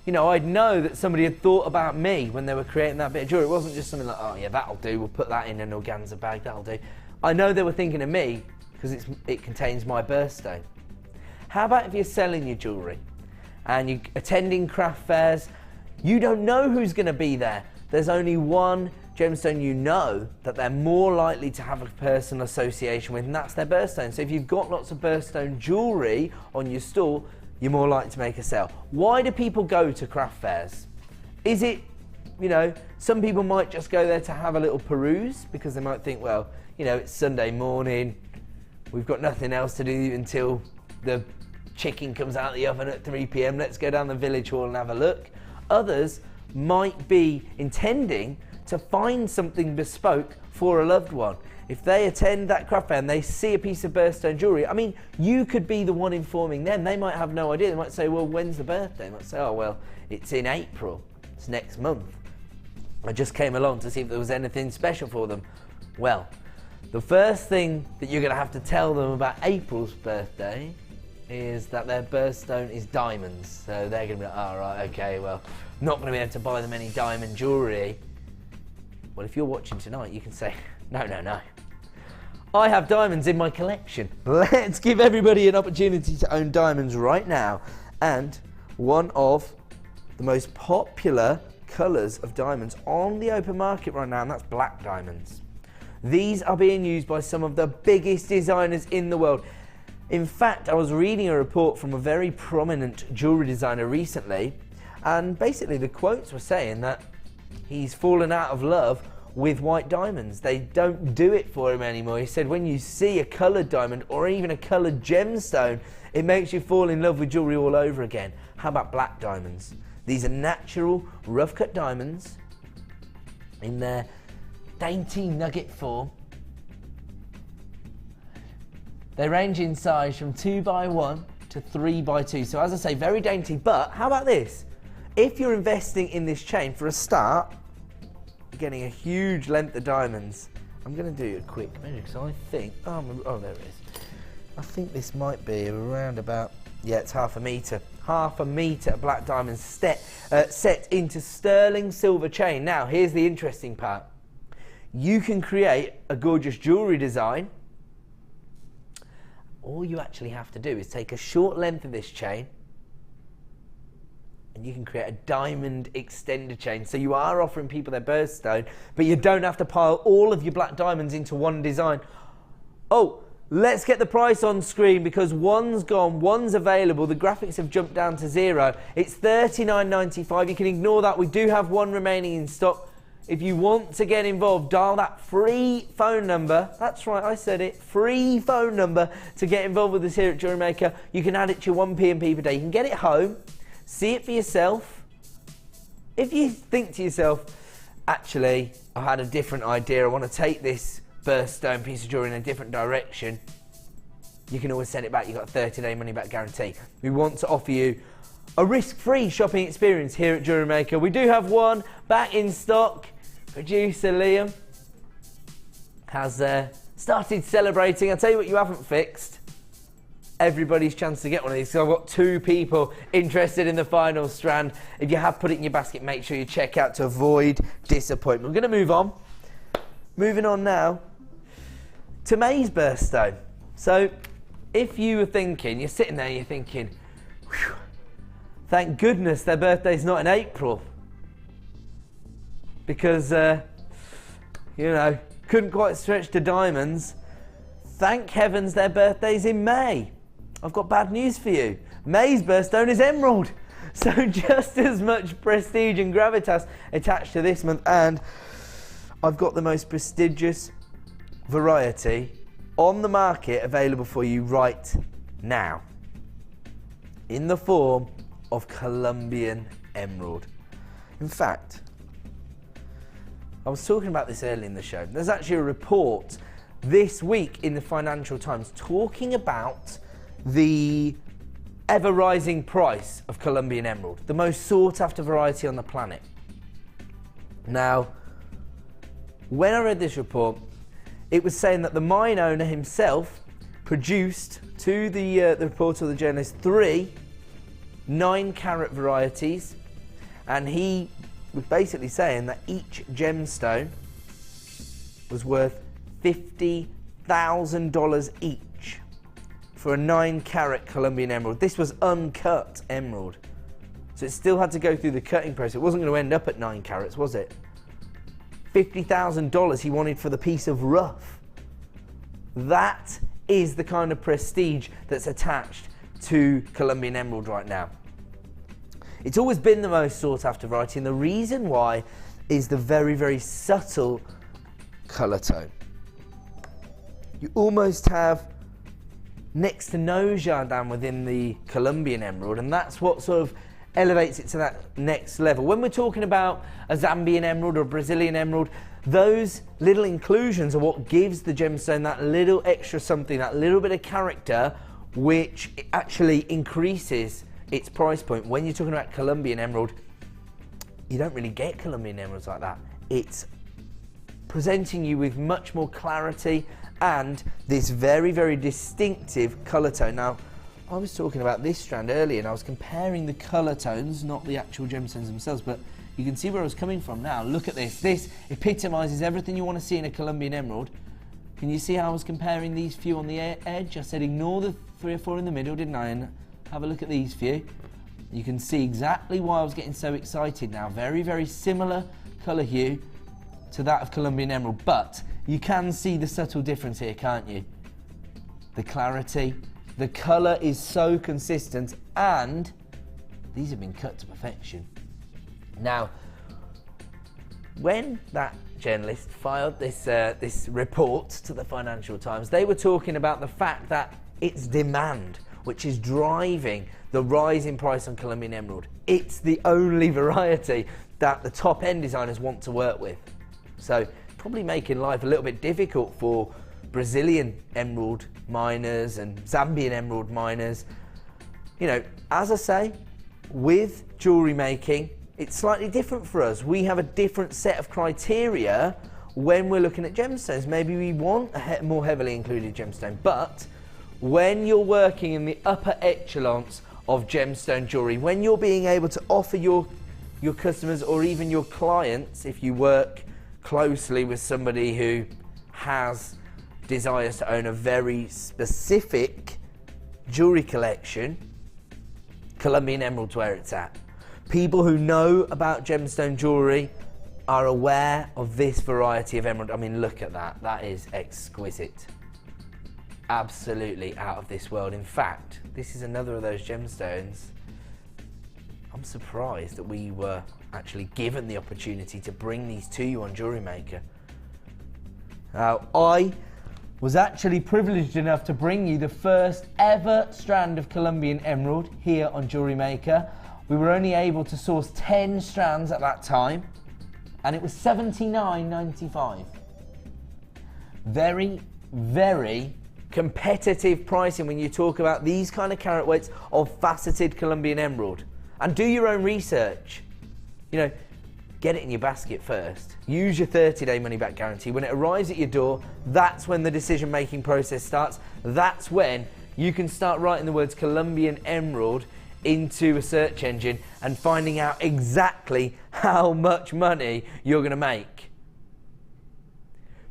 you know, I'd know that somebody had thought about me when they were creating that bit of jewellery. It wasn't just something like, oh yeah, that'll do, we'll put that in an organza bag, that'll do. I know they were thinking of me because it contains my birthstone. How about if you're selling your jewellery and you're attending craft fairs, you don't know who's going to be there. There's only one gemstone you know that they're more likely to have a personal association with, and that's their birthstone. So if you've got lots of birthstone jewellery on your stall, you're more likely to make a sale. Why do people go to craft fairs? Is it, you know, some people might just go there to have a little peruse because they might think, well, you know, it's Sunday morning, we've got nothing else to do until the chicken comes out of the oven at 3 p.m, let's go down the village hall and have a look. Others might be intending to find something bespoke for a loved one. If they attend that craft fair and they see a piece of birthstone jewellery, I mean, you could be the one informing them. They might have no idea. They might say, well, when's the birthday? They might say, oh, well, it's in April. It's next month. I just came along to see if there was anything special for them. Well, the first thing that you're going to have to tell them about April's birthday is that their birthstone is diamonds. So they're going to be like, oh, right, okay, well, I'm not going to be able to buy them any diamond jewellery. Well, if you're watching tonight, you can say, no, no, no. I have diamonds in my collection. Let's give everybody an opportunity to own diamonds right now. And one of the most popular colours of diamonds on the open market right now, and that's black diamonds. These are being used by some of the biggest designers in the world. In fact, I was reading a report from a very prominent jewellery designer recently, and basically the quotes were saying that he's fallen out of love with white diamonds. They don't do it for him anymore. He said when you see a coloured diamond or even a coloured gemstone, it makes you fall in love with jewellery all over again. How about black diamonds? These are natural rough cut diamonds in their dainty nugget form. They range in size from 2x1 to 3x2. So as I say, very dainty, but how about this? If you're investing in this chain, for a start, you're getting a huge length of diamonds. I'm going to do a quick measure because I think, oh, there it is. I think this might be around about, yeah, it's half a metre. Half a metre of black diamonds set into sterling silver chain. Now, here's the interesting part. You can create a gorgeous jewellery design. All you actually have to do is take a short length of this chain and you can create a diamond extender chain. So you are offering people their birthstone, but you don't have to pile all of your black diamonds into one design. Oh, let's get the price on screen because one's gone, one's available. The graphics have jumped down to 0. It's $39.95. You can ignore that. We do have one remaining in stock. If you want to get involved, dial that free phone number. That's right, I said it. Free phone number to get involved with us here at JewelleryMaker. You can add it to your 1 P&P per day. You can get it home, see it for yourself. If you think to yourself, actually, I had a different idea. I want to take this birthstone piece of jewellery in a different direction. You can always send it back. You've got a 30-day money-back guarantee. We want to offer you a risk-free shopping experience here at JewelleryMaker. We do have one back in stock. Producer Liam has started celebrating. I'll tell you what you haven't fixed. Everybody's chance to get one of these. So I've got 2 people interested in the final strand. If you have put it in your basket, make sure you check out to avoid disappointment. We're going to move on. Moving on now to May's birthstone. So if you were thinking, you're sitting there, you're thinking, whew, thank goodness their birthday's not in April. Because, you know, couldn't quite stretch to diamonds. Thank heavens their birthday's in May. I've got bad news for you. May's birthstone is emerald. So just as much prestige and gravitas attached to this month, and I've got the most prestigious variety on the market available for you right now, in the form of Colombian emerald. In fact, I was talking about this earlier in the show. There's actually a report this week in the Financial Times talking about the ever-rising price of Colombian emerald, the most sought-after variety on the planet. Now, when I read this report, it was saying that the mine owner himself produced to the reporter or the journalist 3 9-carat varieties, and he was basically saying that each gemstone was worth $50,000 each for a 9-carat Colombian emerald. This was uncut emerald, so it still had to go through the cutting process. It wasn't going to end up at 9 carats, was it? $50,000 he wanted for the piece of rough. That is the kind of prestige that's attached to Colombian emerald right now. It's always been the most sought after variety, and the reason why is the very, very subtle colour tone. You almost have next to no jardin within the Colombian emerald, and that's what sort of elevates it to that next level. When we're talking about a Zambian emerald or a Brazilian emerald, those little inclusions are what gives the gemstone that little extra something, that little bit of character, which actually increases its price point. When you're talking about Colombian emerald, you don't really get Colombian emeralds like that. It's presenting you with much more clarity and this very, very distinctive colour tone. Now, I was talking about this strand earlier and I was comparing the colour tones, not the actual gemstones themselves, but you can see where I was coming from now. Look at this. This epitomises everything you want to see in a Colombian emerald. Can you see how I was comparing these few on the edge? I said ignore the 3 or 4 in the middle, didn't I? And have a look at these few. You can see exactly why I was getting so excited now. Very, very similar colour hue to that of Colombian emerald, but you can see the subtle difference here, can't you? The clarity, the colour is so consistent, and these have been cut to perfection. Now, when that journalist filed this report to the Financial Times, they were talking about the fact that it's demand which is driving the rise in price on Colombian emerald. It's the only variety that the top-end designers want to work with. So probably making life a little bit difficult for Brazilian emerald miners and Zambian emerald miners. You know, as I say, with jewellery making, it's slightly different for us. We have a different set of criteria when we're looking at gemstones. Maybe we want a more heavily included gemstone, but when you're working in the upper echelons of gemstone jewellery, when you're being able to offer your customers or even your clients, if you work closely with somebody who has desires to own a very specific jewellery collection, Colombian emerald's where it's at. People who know about gemstone jewellery are aware of this variety of emerald. I mean, look at that. That is exquisite. Absolutely out of this world. In fact, this is another of those gemstones. I'm surprised that we were actually given the opportunity to bring these to you on JewelleryMaker. Now, I was actually privileged enough to bring you the first ever strand of Colombian emerald here on JewelleryMaker. We were only able to source 10 strands at that time, and it was $79.95. Very, very competitive pricing when you talk about these kind of carat weights of faceted Colombian emerald. And do your own research. You know, get it in your basket first. Use your 30-day money-back guarantee. When it arrives at your door, that's when the decision-making process starts. That's when you can start writing the words Colombian emerald into a search engine and finding out exactly how much money you're going to make.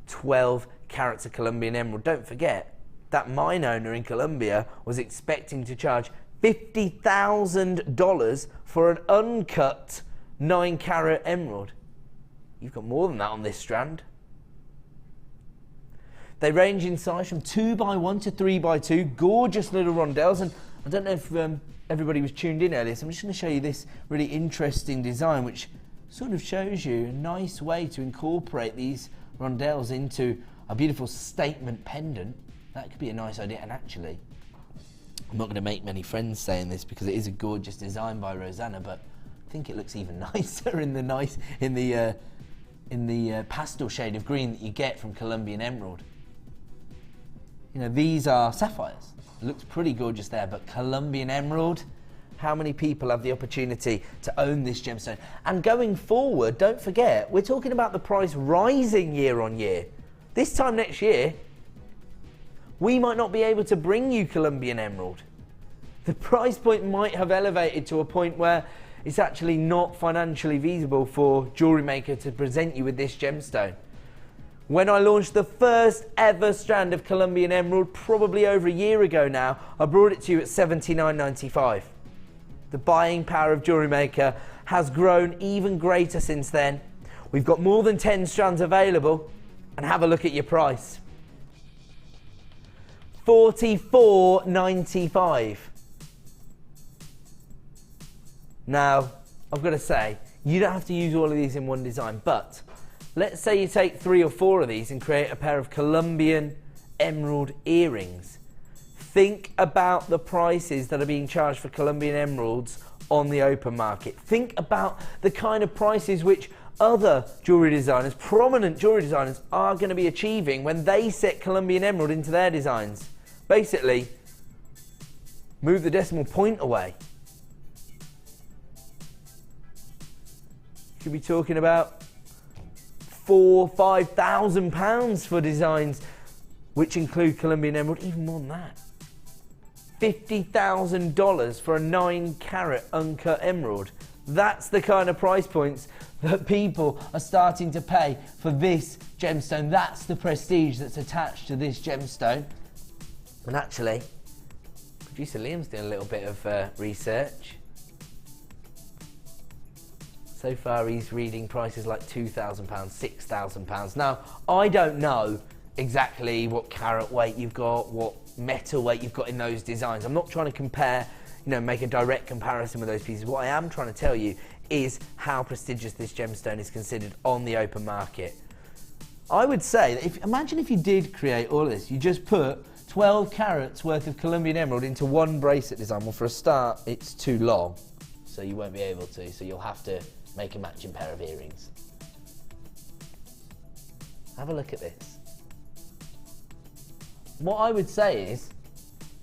12 carats of Colombian emerald. Don't forget, that mine owner in Colombia was expecting to charge $50,000 for an uncut 9-carat emerald. You've got more than that on this strand. They range in size from 2x1 to 3x2, gorgeous little rondelles. And I don't know if everybody was tuned in earlier, so I'm just going to show you this really interesting design, which sort of shows you a nice way to incorporate these rondelles into a beautiful statement pendant. That could be a nice idea. And actually, I'm not going to make many friends saying this because it is a gorgeous design by Rosanna, but I think it looks even nicer in the pastel shade of green that you get from Colombian emerald. You know, these are sapphires. It looks pretty gorgeous there, but Colombian emerald, how many people have the opportunity to own this gemstone? And going forward, don't forget, we're talking about the price rising year on year. This time next year, we might not be able to bring you Colombian emerald. The price point might have elevated to a point where it's actually not financially feasible for JewelleryMaker to present you with this gemstone. When I launched the first ever strand of Colombian emerald, probably over a year ago now, I brought it to you at $79.95. The buying power of JewelleryMaker has grown even greater since then. We've got more than 10 strands available, and have a look at your price. $44.95. Now, I've got to say, you don't have to use all of these in one design, but let's say you take 3 or 4 of these and create a pair of Colombian emerald earrings. Think about the prices that are being charged for Colombian emeralds on the open market. Think about the kind of prices which other jewellery designers, prominent jewellery designers, are going to be achieving when they set Colombian emerald into their designs. Basically, move the decimal point away. You could be talking about £4,000–5,000 for designs which include Colombian emerald, even more than that. $50,000 for a 9-carat uncut emerald. That's the kind of price points that people are starting to pay for this gemstone. That's the prestige that's attached to this gemstone. And actually, producer Liam's doing a little bit of research. So far he's reading prices like £2,000, £6,000. Now, I don't know exactly what carat weight you've got, what metal weight you've got in those designs. I'm not trying to compare, make a direct comparison with those pieces. What I am trying to tell you is how prestigious this gemstone is considered on the open market. I would say that imagine if you did create all of this, you just put 12 carats worth of Colombian emerald into one bracelet design. Well, for a start, it's too long, so you won't be able to, so you'll have to make a matching pair of earrings. Have a look at this. What I would say is,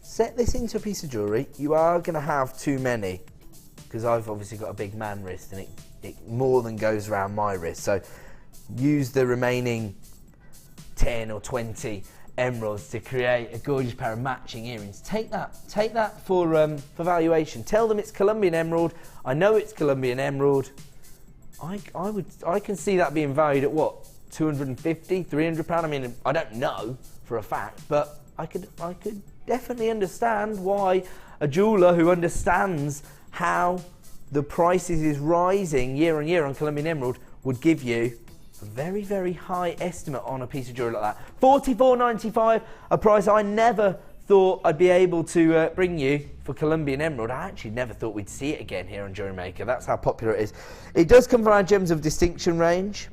set this into a piece of jewellery. You are going to have too many, because I've obviously got a big man wrist and it more than goes around my wrist. So use the remaining 10 or 20 emeralds to create a gorgeous pair of matching earrings. Take that for valuation. Tell them it's Colombian emerald. I know it's Colombian emerald. I can see that being valued at what, £250, £300? I mean, I don't know for a fact, but I could definitely understand why a jeweller who understands how the prices is rising year on year on Colombian emerald would give you a very, very high estimate on a piece of jewellery like that. $44.95, a price I never thought I'd be able to bring you for Colombian emerald. I actually never thought we'd see it again here on JewelleryMaker. That's how popular it is. It does come from our Gems of Distinction range,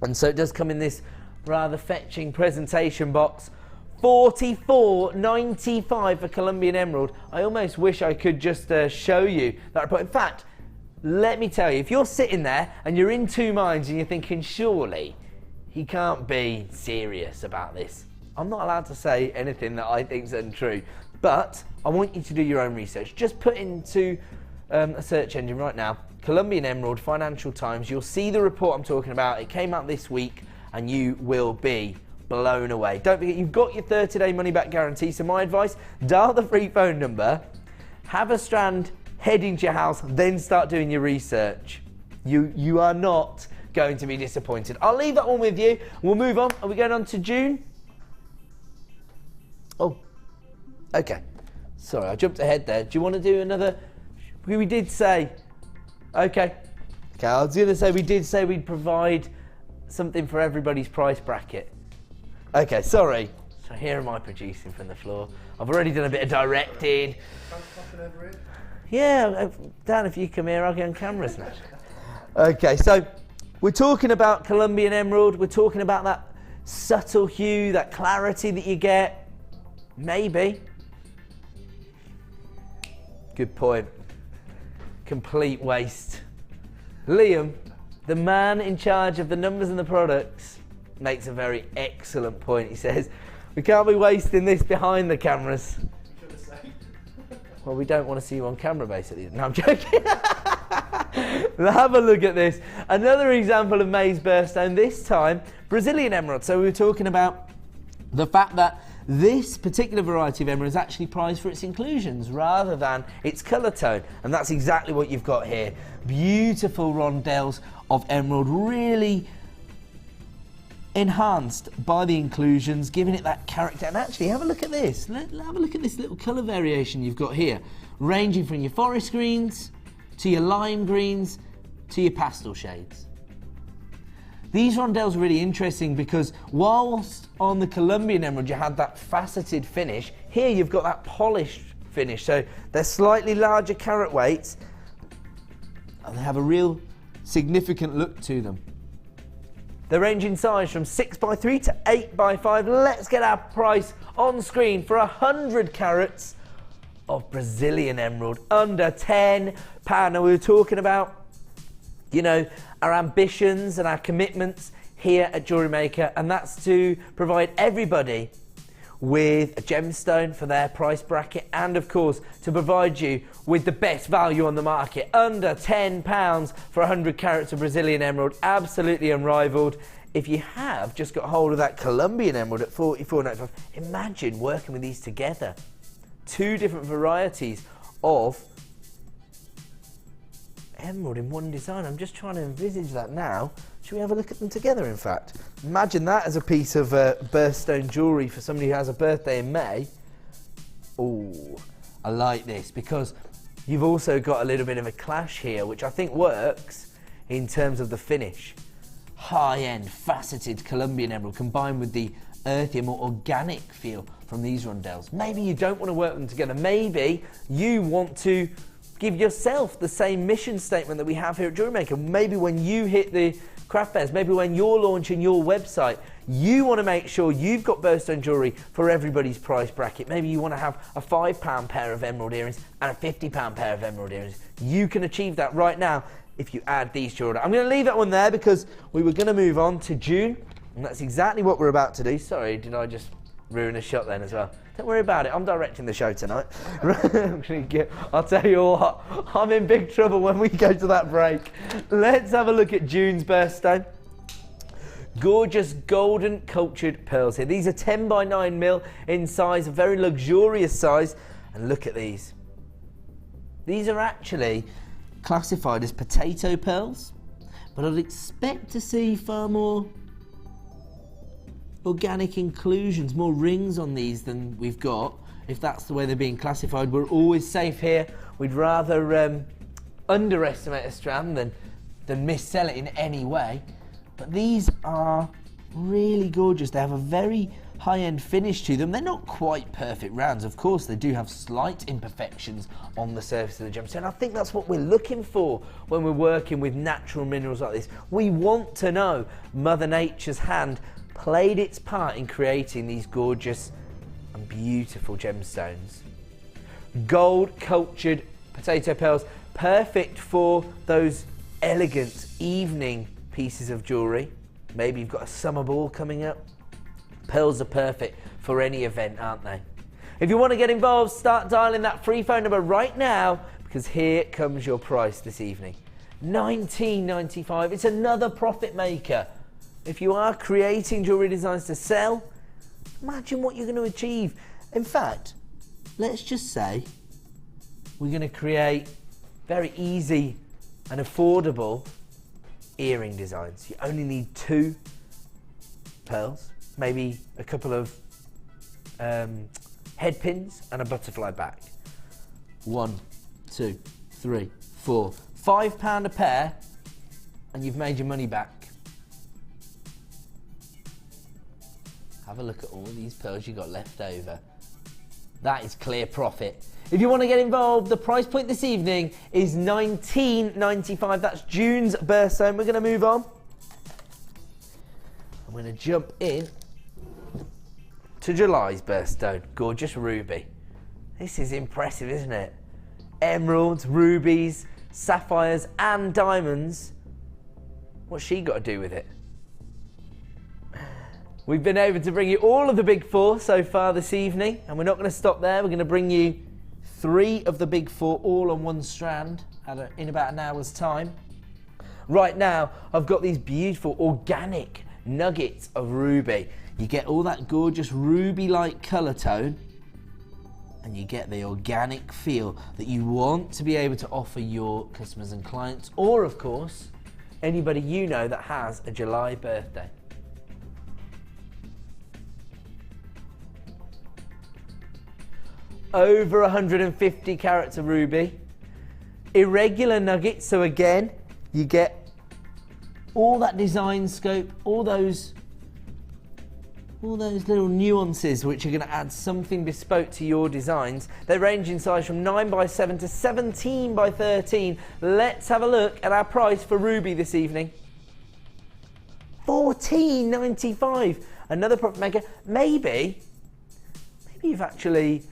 and so it does come in this rather fetching presentation box. $44.95 for Colombian emerald. I almost wish I could just show you that report. In fact, let me tell you, if you're sitting there and you're in two minds and you're thinking, surely he can't be serious about this, I'm not allowed to say anything that I think is untrue, but I want you to do your own research. Just put into a search engine right now, Colombian emerald, Financial Times. You'll see the report I'm talking about. It came out this week and you will be blown away. Don't forget, you've got your 30-day money-back guarantee, so my advice, dial the free phone number, have a strand, head into your house, then start doing your research. You are not going to be disappointed. I'll leave that one with you. We'll move on. Are we going on to June? Oh, okay. Sorry, I jumped ahead there. Do you want to do another? We did say, okay, I was going to say we did say we'd provide something for everybody's price bracket. Okay, sorry. So here am I producing from the floor. I've already done a bit of directing. Yeah, Dan, if you come here, I'll get on cameras now. Okay, so we're talking about Colombian emerald. We're talking about that subtle hue, that clarity that you get. Maybe. Good point. Complete waste. Liam, the man in charge of the numbers and the products, makes a very excellent point. He says, we can't be wasting this behind the cameras. Well, we don't want to see you on camera, basically. No, I'm joking. Have a look at this. Another example of maize birthstone, this time Brazilian emerald. So we were talking about the fact that this particular variety of emerald is actually prized for its inclusions rather than its colour tone. And that's exactly what you've got here. Beautiful rondelles of emerald, really enhanced by the inclusions, giving it that character. And actually, have a look at this. Have a look at this little colour variation you've got here, ranging from your forest greens to your lime greens to your pastel shades. These rondelles are really interesting because whilst on the Colombian emerald you had that faceted finish, here you've got that polished finish. So they're slightly larger carat weights and they have a real significant look to them. They range in size from 6x3 to 8x5. Let's get our price on screen for 100 carats of Brazilian emerald, under £10. Now we were talking about, you know, our ambitions and our commitments here at JewelleryMaker, and that's to provide everybody with a gemstone for their price bracket, and of course to provide you with the best value on the market, under £10 for 100 carats of Brazilian emerald, absolutely unrivaled. If you have just got hold of that Colombian emerald at $44.95, imagine working with these together. Two different varieties of emerald in one design. I'm just trying to envisage that now. Should we have a look at them together, in fact? Imagine that as a piece of birthstone jewellery for somebody who has a birthday in May. Oh, I like this because you've also got a little bit of a clash here, which I think works in terms of the finish. High-end, faceted Colombian emerald combined with the earthier, more organic feel from these rondelles. Maybe you don't want to work them together. Maybe you want to give yourself the same mission statement that we have here at JewelleryMaker. Maybe when you hit the craft fairs, maybe when you're launching your website, you want to make sure you've got birthstone jewellery for everybody's price bracket. Maybe you want to have a £5 pair of emerald earrings and a £50 pair of emerald earrings. You can achieve that right now if you add these to your order. I'm going to leave that one there because we were going to move on to June, and that's exactly what we're about to do. Sorry, did I just ruin a shot then as well? Don't worry about it, I'm directing the show tonight. I'll tell you what, I'm in big trouble when we go to that break. Let's have a look at June's birthstone. Gorgeous golden cultured pearls here. These are 10x9mm in size, a very luxurious size. And look at these. These are actually classified as potato pearls, but I'd expect to see far more organic inclusions, more rings on these than we've got, if that's the way they're being classified. We're always safe here. We'd rather underestimate a strand than missell it in any way. But these are really gorgeous. They have a very high-end finish to them. They're not quite perfect rounds. Of course, they do have slight imperfections on the surface of the gemstone. I think that's what we're looking for when we're working with natural minerals like this. We want to know Mother Nature's hand played its part in creating these gorgeous and beautiful gemstones. Gold cultured potato pearls, perfect for those elegant evening pieces of jewellery. Maybe you've got a summer ball coming up. Pearls are perfect for any event, aren't they? If you want to get involved, start dialing that free phone number right now, because here comes your price this evening. $19.95. It's another profit maker. If you are creating jewellery designs to sell, imagine what you're going to achieve. In fact, let's just say we're going to create very easy and affordable earring designs. You only need 2 pearls, maybe a couple of head pins and a butterfly back. 1, 2, 3, 4, £5 a pair, and you've made your money back. Have have a look at all these pearls you got left over. That is clear profit. If you want to get involved, the price point this evening is $19.95. That's June's birthstone. We're going to move on. I'm going to jump in to July's birthstone. Gorgeous ruby. This is impressive, isn't it? Emeralds, rubies, sapphires and diamonds. What's she got to do with it? We've been able to bring you all of the big four so far this evening, and we're not going to stop there. We're going to bring you 3 of the big four all on one strand in about an hour's time. Right now, I've got these beautiful organic nuggets of ruby. You get all that gorgeous ruby-like colour tone, and you get the organic feel that you want to be able to offer your customers and clients, or of course, anybody you know that has a July birthday. Over 150 carats of ruby. Irregular nuggets, so again, you get all that design scope, all those little nuances which are going to add something bespoke to your designs. They range in size from 9x7 to 17x13. Let's have a look at our price for ruby this evening. $14.95. Another profit maker. Maybe you've actually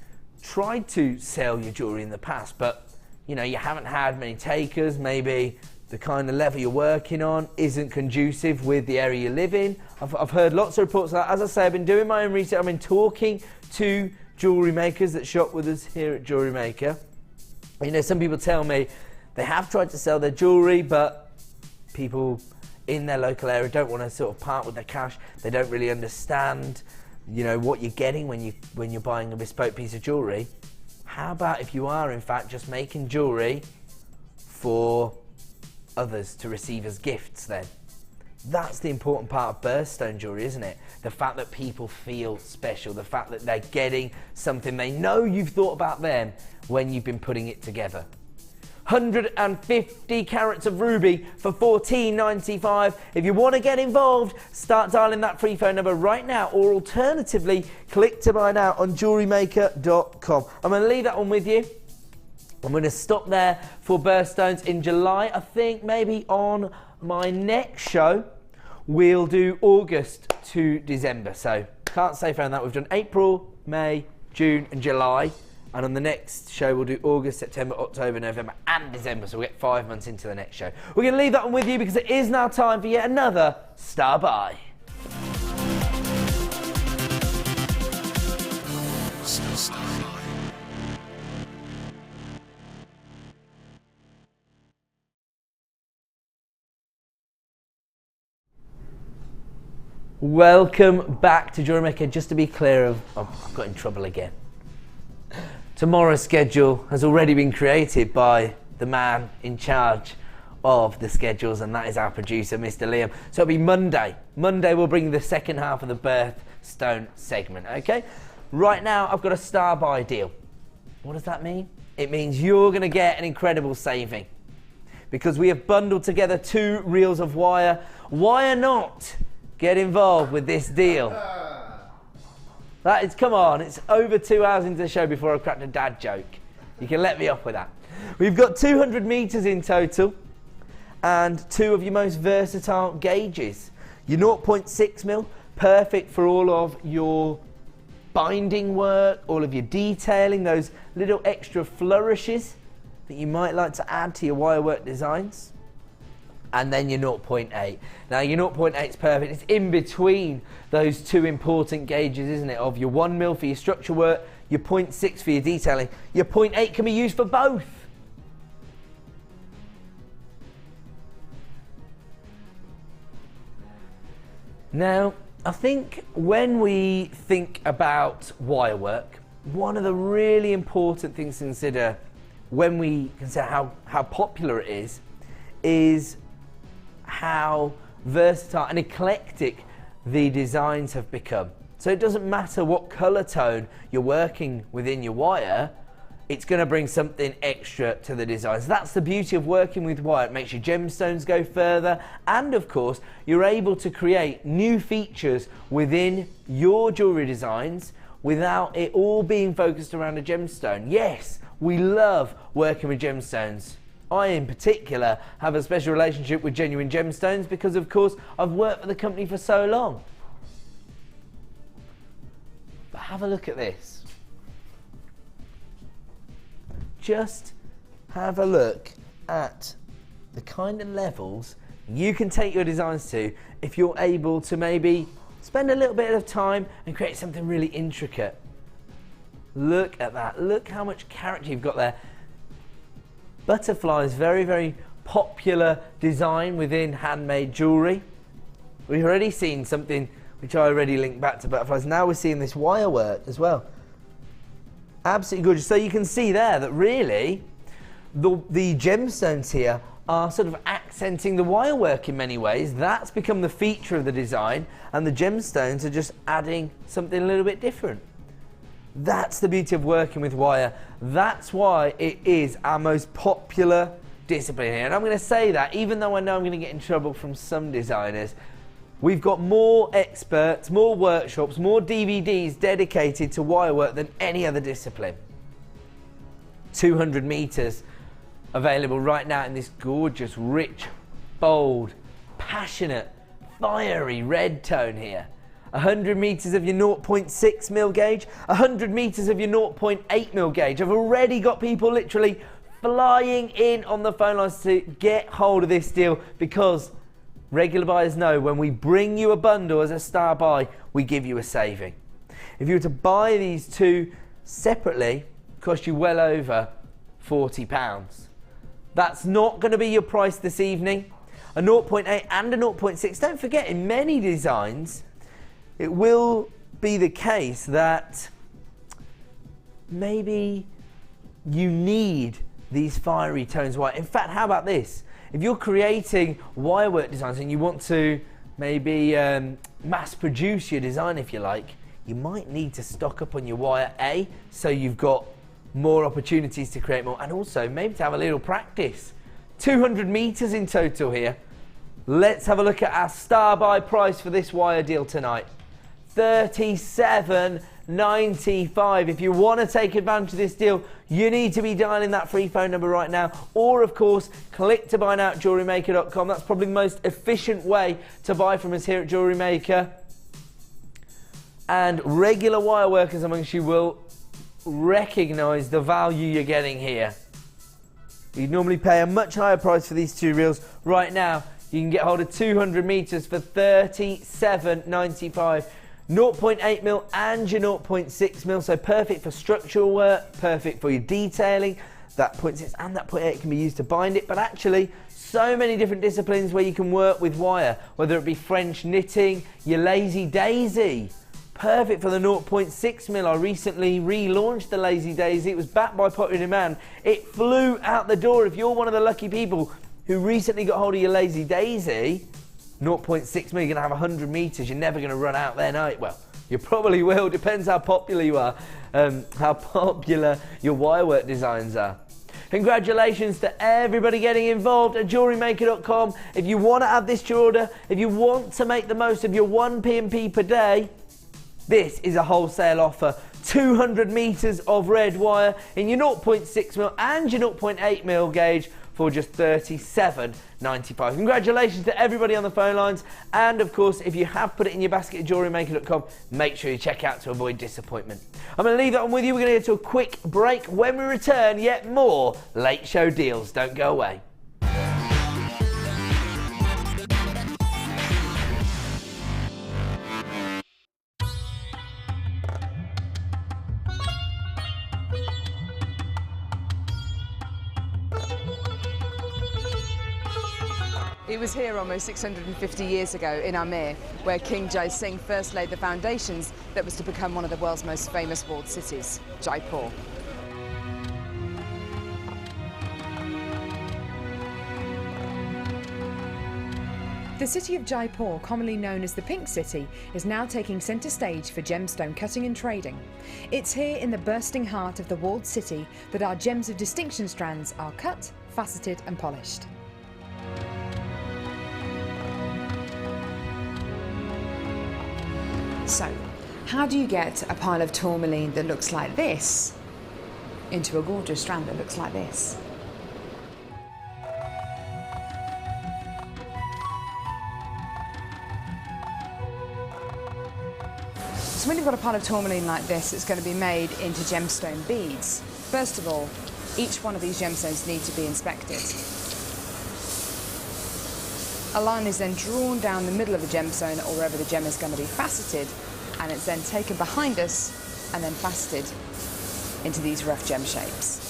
tried to sell your jewellery in the past, but you haven't had many takers. Maybe the kind of level you're working on isn't conducive with the area you live in. I've heard lots of reports of that. As I say, I've been doing my own research. I've been talking to jewellery makers that shop with us here at JewelleryMaker. Some people tell me they have tried to sell their jewellery, but people in their local area don't want to sort of part with their cash. They don't really understand what you're getting when you're buying a bespoke piece of jewellery. How about if you are in fact just making jewellery for others to receive as gifts then? That's the important part of birthstone jewellery, isn't it? The fact that people feel special, the fact that they're getting something they know you've thought about them when you've been putting it together. 150 carats of ruby for $14.95. If you want to get involved, start dialing that free phone number right now, or alternatively, click to buy now on jewellerymaker.com. I'm going to leave that one with you. I'm going to stop there for birthstones in July. I think maybe on my next show, we'll do August to December. So can't say for that. We've done April, May, June and July. And on the next show, we'll do August, September, October, November and December. So we'll get 5 months into the next show. We're going to leave that one with you because it is now time for yet another Star Buy. Welcome back to JewelleryMaker. Just to be clear, I've got in trouble again. Tomorrow's schedule has already been created by the man in charge of the schedules, and that is our producer, Mr. Liam. So it'll be Monday. Monday we'll bring the second half of the birthstone segment, okay? Right now I've got a Star Buy deal. What does that mean? It means you're going to get an incredible saving because we have bundled together 2 reels of wire. Why not get involved with this deal? Come on, it's over 2 hours into the show before I've cracked a dad joke. You can let me off with that. We've got 200 metres in total and 2 of your most versatile gauges. Your 0.6mm, perfect for all of your binding work, all of your detailing, those little extra flourishes that you might like to add to your wire work designs. And then your 0.8. Now your 0.8 is perfect. It's in between those 2 important gauges, isn't it? Of your 1mm for your structure work, your 0.6 for your detailing. Your 0.8 can be used for both. Now, I think when we think about wire work, one of the really important things to consider when we consider how popular it is how versatile and eclectic the designs have become. So it doesn't matter what colour tone you're working within your wire, it's going to bring something extra to the designs. That's the beauty of working with wire. It makes your gemstones go further, and of course you're able to create new features within your jewellery designs without it all being focused around a gemstone. Yes, we love working with gemstones. I in particular have a special relationship with genuine gemstones because of course I've worked for the company for so long. But have a look at this. Just have a look at the kind of levels you can take your designs to if you're able to maybe spend a little bit of time and create something really intricate. Look at that. Look how much character you've got there. Butterflies, very, very popular design within handmade jewellery. We've already seen something which I already linked back to butterflies. Now we're seeing this wire work as well. Absolutely gorgeous. So you can see there that really the gemstones here are sort of accenting the wire work in many ways. That's become the feature of the design, and the gemstones are just adding something a little bit different. That's the beauty of working with wire. That's why it is our most popular discipline here. And I'm going to say that even though I know I'm going to get in trouble from some designers. We've got more experts, more workshops, more DVDs dedicated to wire work than any other discipline. 200 meters available right now in this gorgeous, rich, bold, passionate, fiery red tone here. 100 meters of your 0.6 mil gauge, 100 meters of your 0.8 mil gauge. I've already got people literally flying in on the phone lines to get hold of this deal because regular buyers know when we bring you a bundle as a star buy, we give you a saving. If you were to buy these two separately, it cost you well over £40. That's not going to be your price this evening. A 0.8 and a 0.6. Don't forget, in many designs, it will be the case that maybe you need these fiery tones white. In fact, how about this? If you're creating wire work designs and you want to maybe mass produce your design, if you like, you might need to stock up on your wire A, so you've got more opportunities to create more, and also maybe to have a little practice. 200 meters in total here. Let's have a look at our star buy price for this wire deal tonight. $37.95. If you want to take advantage of this deal, you need to be dialing that free phone number right now, or of course click to buy now at JewelleryMaker.com. That's probably the most efficient way to buy from us here at Jewellery Maker. And regular wire workers amongst you will recognise the value you're getting here. You'd normally pay a much higher price for these two reels. Right now you can get hold of 200 meters for $37.95. 0.8 mil and your 0.6 mil, so perfect for structural work, perfect for your detailing. That 0.6 and that 0.8 can be used to bind it, but actually so many different disciplines where you can work with wire, whether it be French knitting, your lazy daisy. Perfect for the 0.6 mil. I recently relaunched the lazy daisy. It was backed by popular demand. It flew out the door. If you're one of the lucky people who recently got hold of your lazy daisy, 0.6 mil, you're going to have 100 meters. You're never going to run out then, are you? Well, you probably will. Depends how popular you are, how popular your wire work designs are. Congratulations to everybody getting involved at JewelleryMaker.com. If you want to add this to your order, if you want to make the most of your 1 P&P per day, this is a wholesale offer. 200 meters of red wire in your 0.6 mil and your 0.8 mil gauge for just $37.95. Congratulations to everybody on the phone lines, and of course if you have put it in your basket at JewelleryMaker.com, make sure you check out to avoid disappointment. I'm going to leave that one with you. We're going to go to a quick break. When we return, yet more late show deals. Don't go away. It was here almost 650 years ago in Amir where King Jai Singh first laid the foundations that was to become one of the world's most famous walled cities, Jaipur. The city of Jaipur, commonly known as the Pink City, is now taking centre stage for gemstone cutting and trading. It's here in the bursting heart of the walled city that our gems of distinction strands are cut, faceted and polished. So, how do you get a pile of tourmaline that looks like this into a gorgeous strand that looks like this? So when you've got a pile of tourmaline like this, it's going to be made into gemstone beads. First of all, each one of these gemstones need to be inspected. A line is then drawn down the middle of the gemstone or wherever the gem is going to be faceted, and it's then taken behind us and then faceted into these rough gem shapes.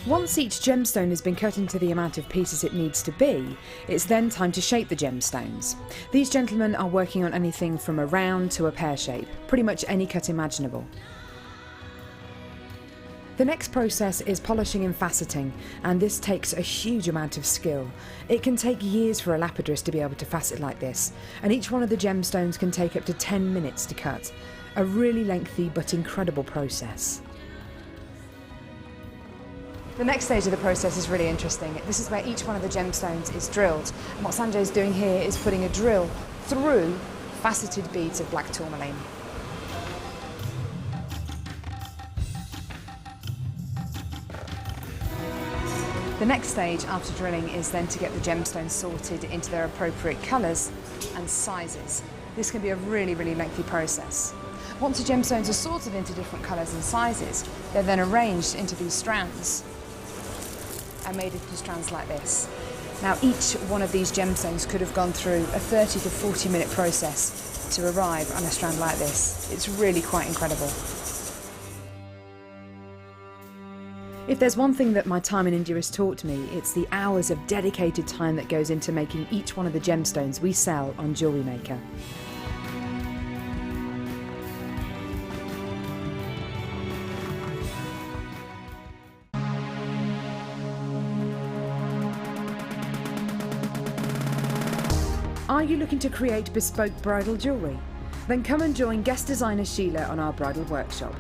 Once each gemstone has been cut into the amount of pieces it needs to be, it's then time to shape the gemstones. These gentlemen are working on anything from a round to a pear shape, pretty much any cut imaginable. The next process is polishing and faceting, and this takes a huge amount of skill. It can take years for a lapidrist to be able to facet like this, and each one of the gemstones can take up to 10 minutes to cut. A really lengthy but incredible process. The next stage of the process is really interesting. This is where each one of the gemstones is drilled. And what Sanjay is doing here is putting a drill through faceted beads of black tourmaline. The next stage after drilling is then to get the gemstones sorted into their appropriate colours and sizes. This can be a really, really lengthy process. Once the gemstones are sorted into different colours and sizes, they're then arranged into these strands and made into strands like this. Now each one of these gemstones could have gone through a 30 to 40 minute process to arrive on a strand like this. It's really quite incredible. If there's one thing that my time in India has taught me, it's the hours of dedicated time that goes into making each one of the gemstones we sell on JewelleryMaker. Are you looking to create bespoke bridal jewellery? Then come and join guest designer Sheila on our bridal workshop.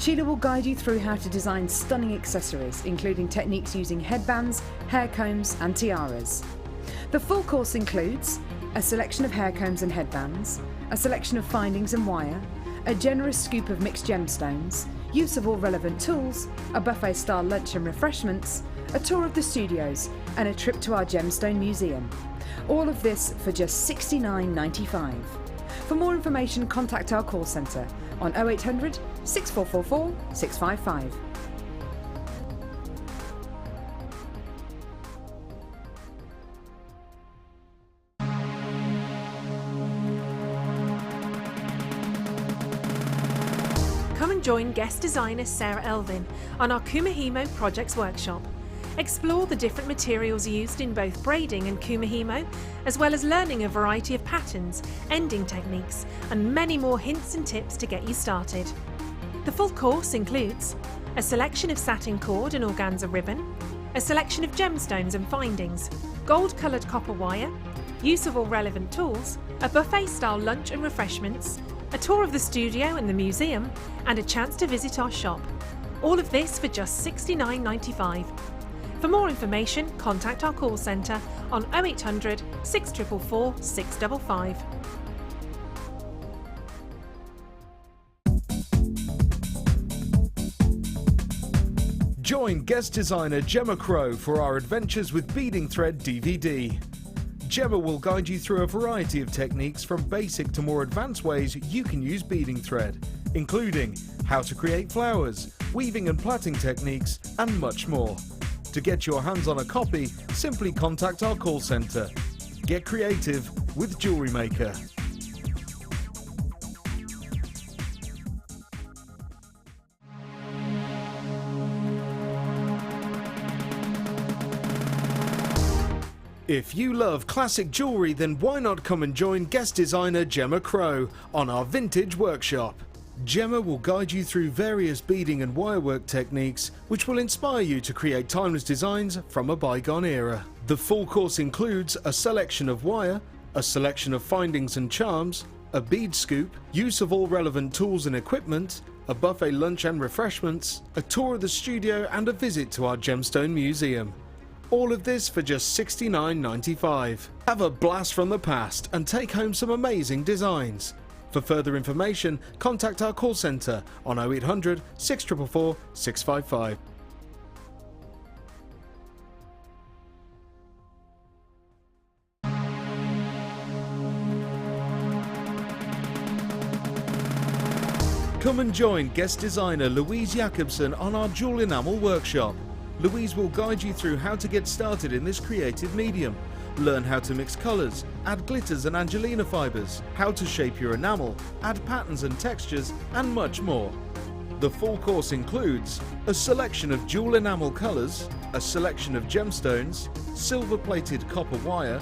Sheila will guide you through how to design stunning accessories, including techniques using headbands, hair combs and tiaras. The full course includes a selection of hair combs and headbands, a selection of findings and wire, a generous scoop of mixed gemstones, use of all relevant tools, a buffet-style lunch and refreshments, a tour of the studios and a trip to our gemstone museum. All of this for just $69.95. For more information, contact our call centre on 0800 6444 655. Come and join guest designer Sarah Elvin on our Kumihimo Projects Workshop. Explore the different materials used in both braiding and kumihimo, as well as learning a variety of patterns, ending techniques, and many more hints and tips to get you started. The full course includes a selection of satin cord and organza ribbon, a selection of gemstones and findings, gold-coloured copper wire, use of all relevant tools, a buffet-style lunch and refreshments, a tour of the studio and the museum, and a chance to visit our shop. All of this for just $69.95. For more information, contact our call centre on 0800 644 655. Join guest designer Gemma Crow for our Adventures with Beading Thread DVD. Gemma will guide you through a variety of techniques from basic to more advanced ways you can use beading thread, including how to create flowers, weaving and plaiting techniques, and much more. To get your hands on a copy, simply contact our call centre. Get creative with JewelleryMaker. If you love classic jewellery, then why not come and join guest designer Gemma Crow on our vintage workshop. Gemma will guide you through various beading and wirework techniques which will inspire you to create timeless designs from a bygone era. The full course includes a selection of wire, a selection of findings and charms, a bead scoop, use of all relevant tools and equipment, a buffet lunch and refreshments, a tour of the studio and a visit to our gemstone museum. All of this for just $69.95. Have a blast from the past and take home some amazing designs. For further information, contact our call centre on 0800 644 655. Come and join guest designer Louise Jacobson on our jewel enamel workshop. Louise will guide you through how to get started in this creative medium. Learn how to mix colours, add glitters and Angelina fibres, how to shape your enamel, add patterns and textures, and much more. The full course includes a selection of jewel enamel colours, a selection of gemstones, silver-plated copper wire,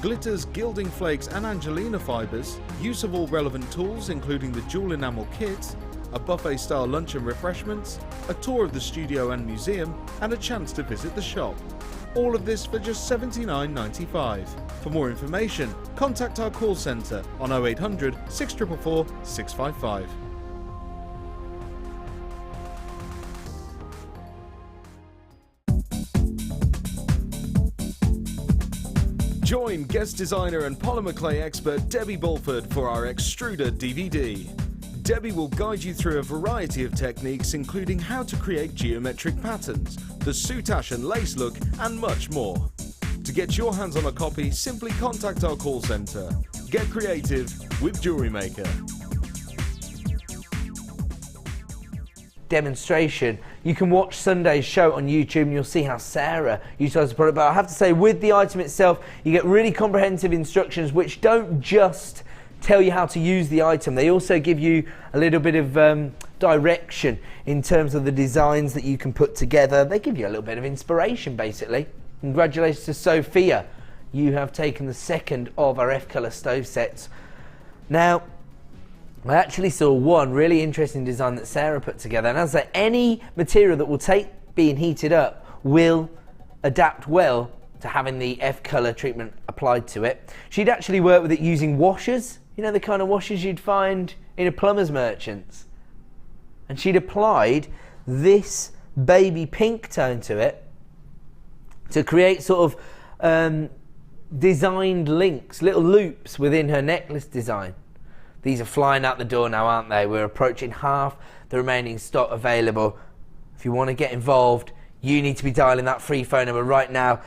glitters, gilding flakes and Angelina fibres, use of all relevant tools including the jewel enamel kit, a buffet-style lunch and refreshments, a tour of the studio and museum, and a chance to visit the shop. All of this for just $79.95. For more information, contact our call centre on 0800 644 655. Join guest designer and polymer clay expert Debbie Bulford for our Extruder DVD. Debbie will guide you through a variety of techniques including how to create geometric patterns, the soutache and lace look, and much more. To get your hands on a copy, simply contact our call centre. Get creative with JewelleryMaker. Demonstration. You can watch Sunday's show on YouTube and you'll see how Sarah utilised the product. But I have to say, with the item itself, you get really comprehensive instructions which don't just tell you how to use the item. They also give you a little bit of direction in terms of the designs that you can put together. They give you a little bit of inspiration, basically. Congratulations to Sophia. You have taken the second of our F-Colour stove sets. Now, I actually saw one really interesting design that Sarah put together, and as I say, any material that will take being heated up will adapt well to having the F-Colour treatment applied to it. She'd actually worked with it using washers, you know, the kind of washers you'd find in a plumber's merchant's. And she'd applied this baby pink tone to it to create sort of designed links, little loops within her necklace design. These are flying out the door now, aren't they? We're approaching half the remaining stock available. If you want to get involved, you need to be dialing that free phone number right now.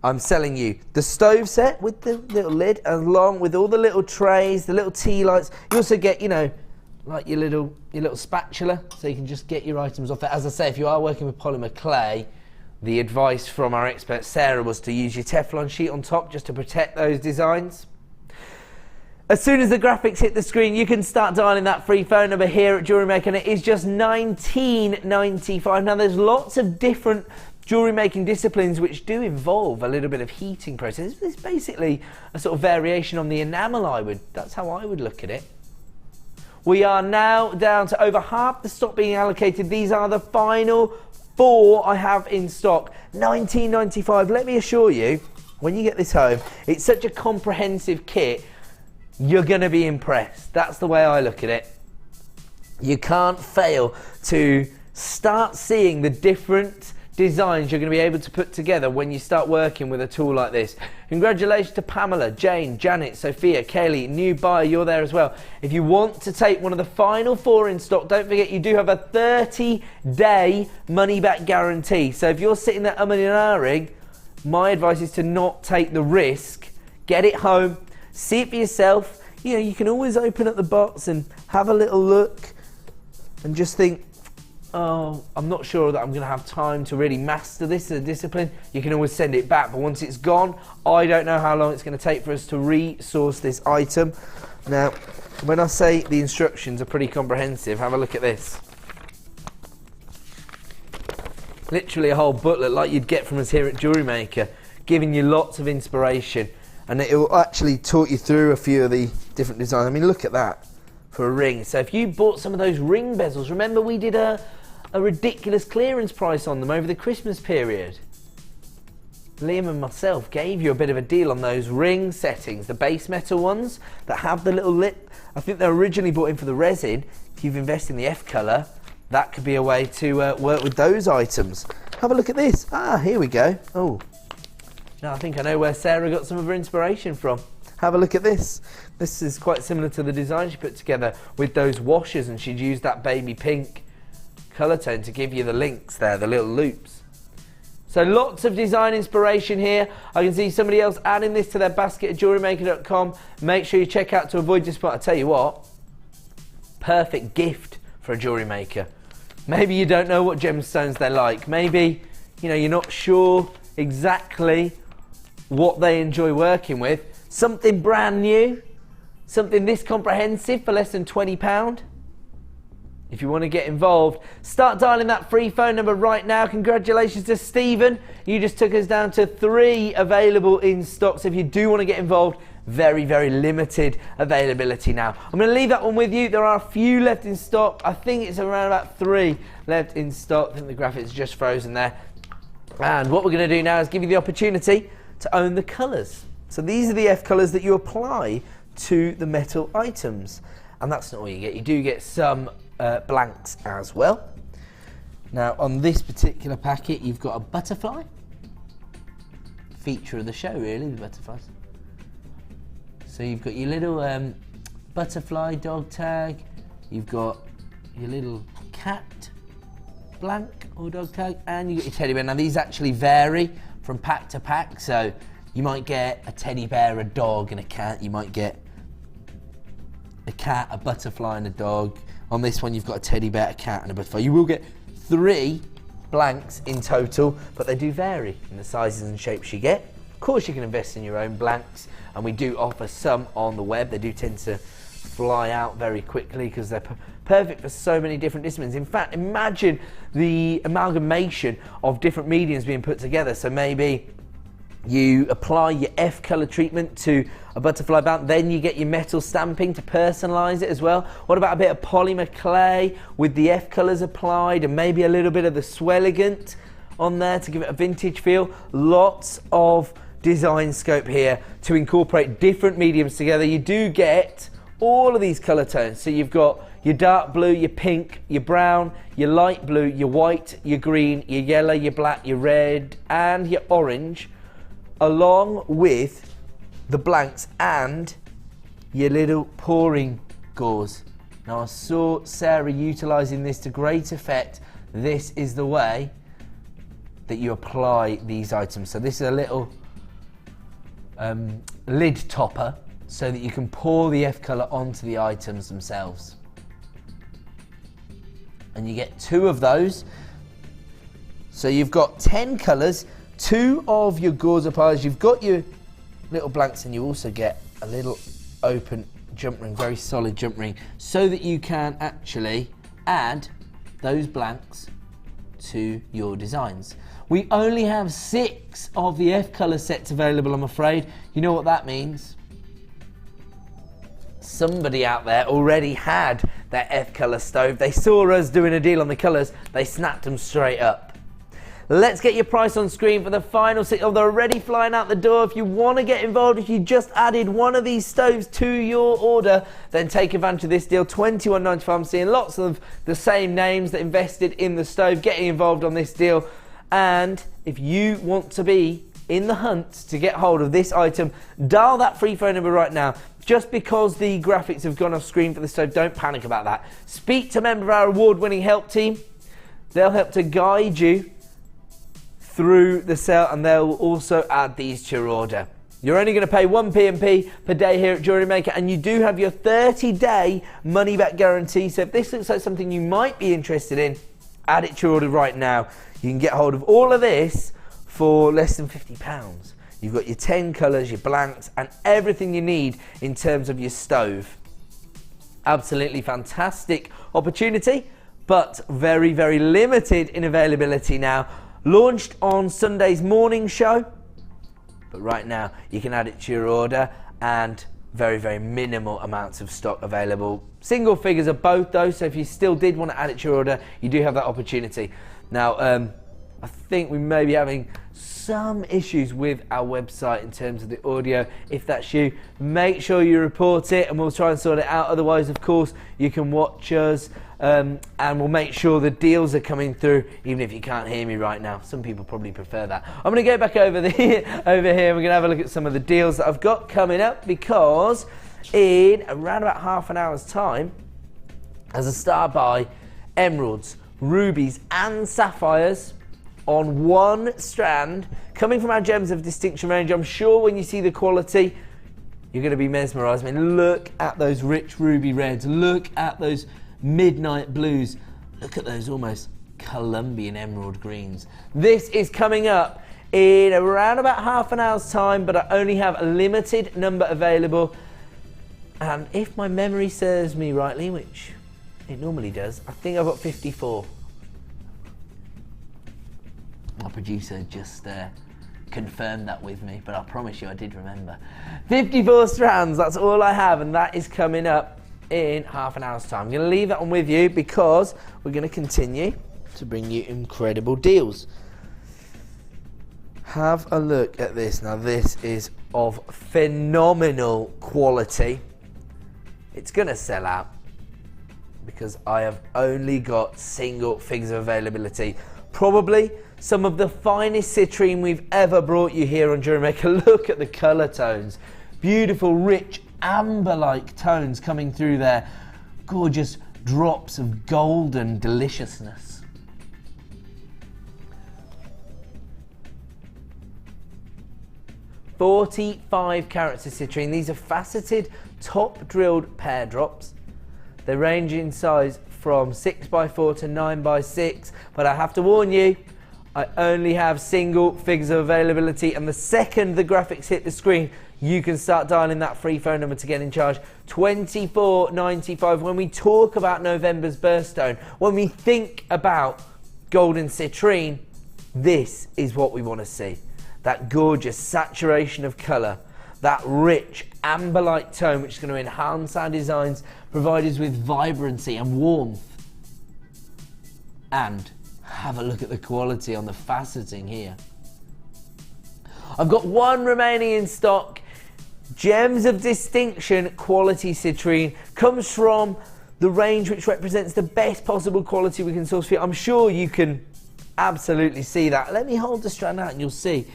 I'm selling you the stove set with the little lid, along with all the little trays, the little tea lights. You also get, you know, like your little spatula, so you can just get your items off there. As I say, if you are working with polymer clay, the advice from our expert Sarah was to use your Teflon sheet on top just to protect those designs. As soon as the graphics hit the screen, you can start dialing that free phone number here at JewelleryMaker, and it is just $19.95. Now, there's lots of different jewellery making disciplines which do involve a little bit of heating process. It's basically a sort of variation on the enamel, that's how I would look at it. We are now down to over half the stock being allocated. These are the final 4 I have in stock. $19.95. Let me assure you, when you get this home, it's such a comprehensive kit, you're going to be impressed. That's the way I look at it. You can't fail to start seeing the different designs you're going to be able to put together when you start working with a tool like this. Congratulations to Pamela, Jane, Janet, Sophia, Kaylee, new buyer, you're there as well. If you want to take one of the final 4 in stock, don't forget you do have a 30-day money-back guarantee. So if you're sitting there umming and ahhing, my advice is to not take the risk. Get it home, see it for yourself. You know, you can always open up the box and have a little look and just think, oh, I'm not sure that I'm going to have time to really master this as a discipline. You can always send it back, but once it's gone, I don't know how long it's going to take for us to resource this item. Now, when I say the instructions are pretty comprehensive, have a look at this. Literally a whole booklet like you'd get from us here at JewelleryMaker, giving you lots of inspiration, and it will actually talk you through a few of the different designs. I mean, look at that. for a ring. So if you bought some of those ring bezels, remember we did a ridiculous clearance price on them over the Christmas period. Liam and myself gave you a bit of a deal on those ring settings, the base metal ones that have the little lip. I think they're originally bought in for the resin. If you've invested in the F colour, that could be a way to work with those items. Have a look at this. Ah, here we go. Oh, now I think I know where Sarah got some of her inspiration from. Have a look at this. This is quite similar to the design she put together with those washers, and she'd used that baby pink colour tone to give you the links there, the little loops. So lots of design inspiration here. I can see somebody else adding this to their basket at JewelleryMaker.com. Make sure you check out to avoid your spot. I tell you what, perfect gift for a jewellery maker. Maybe you don't know what gemstones they're like. Maybe, you know, you're not sure exactly what they enjoy working with. Something brand new, something this comprehensive for less than £20. If you want to get involved, start dialing that free phone number right now. Congratulations to Stephen. You just took us down to 3 available in stock. So if you do want to get involved, very, very limited availability now. I'm going to leave that one with you. There are a few left in stock. I think it's around about 3 left in stock. I think the graphics just frozen there. And what we're going to do now is give you the opportunity to own the colours. So these are the F colours that you apply to the metal items. And that's not all you get. You do get some blanks as well. Now on this particular packet you've got a butterfly, feature of the show really, the butterflies. So you've got your little butterfly dog tag, you've got your little cat blank or dog tag, and you got your teddy bear. Now these actually vary from pack to pack, so you might get a teddy bear, a dog and a cat. You might get a cat, a butterfly and a dog. On this one you've got a teddy bear, a cat and a butterfly. You will get 3 blanks in total, but they do vary in the sizes and shapes you get. Of course you can invest in your own blanks, and we do offer some on the web. They do tend to fly out very quickly because they're perfect for so many different disciplines. In fact, imagine the amalgamation of different mediums being put together. So maybe you apply your F colour treatment to a butterfly band, then you get your metal stamping to personalise it as well. What about a bit of polymer clay with the F colours applied, and maybe a little bit of the Swelligant on there to give it a vintage feel? Lots of design scope here to incorporate different mediums together. You do get all of these colour tones. So you've got your dark blue, your pink, your brown, your light blue, your white, your green, your yellow, your black, your red and your orange, along with the blanks and your little pouring gauze. Now I saw Sarah utilising this to great effect. This is the way that you apply these items. So this is a little lid topper so that you can pour the F colour onto the items themselves. And you get 2 of those. So you've got 10 colours, 2 of your gauze appliers, you've got your little blanks, and you also get a little open jump ring, very solid jump ring, so that you can actually add those blanks to your designs. We only have 6 of the F colour sets available, I'm afraid. You know what that means? Somebody out there already had their F colour stove. They saw us doing a deal on the colours, they snapped them straight up. Let's get your price on screen for the final 6. Oh, they're already flying out the door. If you want to get involved, if you just added one of these stoves to your order, then take advantage of this deal, $21.95. I'm seeing lots of the same names that invested in the stove getting involved on this deal. And if you want to be in the hunt to get hold of this item, dial that free phone number right now. Just because the graphics have gone off screen for the stove, don't panic about that. Speak to a member of our award-winning help team. They'll help to guide you through the sale, and they'll also add these to your order. You're only going to pay 1 P&P per day here at JewelleryMaker, and you do have your 30-day money-back guarantee. So if this looks like something you might be interested in, add it to your order right now. You can get hold of all of this for less than £50. You've got your 10 colours, your blanks, and everything you need in terms of your stove. Absolutely fantastic opportunity, but very, very limited in availability now. Launched on Sunday's morning show, but right now you can add it to your order, and very, very minimal amounts of stock available. Single figures of both though, so if you still did want to add it to your order, you do have that opportunity. Now, I think we may be having some issues with our website in terms of the audio. If that's you, make sure you report it and we'll try and sort it out. Otherwise, of course, you can watch us and we'll make sure the deals are coming through, even if you can't hear me right now. Some people probably prefer that. I'm going to go back over here. We're going to have a look at some of the deals that I've got coming up, because in around about half an hour's time, as a start by, emeralds, rubies and sapphires on one strand, coming from our Gems of Distinction range. I'm sure when you see the quality, you're going to be mesmerised. I mean, look at those rich ruby reds, look at those midnight blues, look at those almost Colombian emerald greens. This is coming up in around about half an hour's time, but I only have a limited number available. And if my memory serves me rightly, which it normally does, I think I've got 54. My producer just confirmed that with me, but I promise you I did remember. 54 strands, that's all I have, and that is coming up in half an hour's time. I'm going to leave that on with you because we're going to continue to bring you incredible deals. Have a look at this. Now, this is of phenomenal quality. It's going to sell out because I have only got single figures of availability. Probably some of the finest citrine we've ever brought you here on JewelleryMaker. Look at the colour tones. Beautiful, rich, amber-like tones coming through there. Gorgeous drops of golden deliciousness. "45 carats of citrine. These are faceted, top-drilled pear drops. They range in size from 6x4 to 9x6, but I have to warn you, I only have single figures of availability, and the second the graphics hit the screen, you can start dialing that free phone number to get in charge. $24.95. When we talk about November's birthstone, when we think about golden citrine, this is what we want to see. That gorgeous saturation of colour, that rich amber-like tone which is going to enhance our designs, provide us with vibrancy and warmth. And have a look at the quality on the faceting here. I've got one remaining in stock. Gems of Distinction quality citrine. Comes from the range which represents the best possible quality we can source for you. I'm sure you can absolutely see that. Let me hold the strand out and you'll see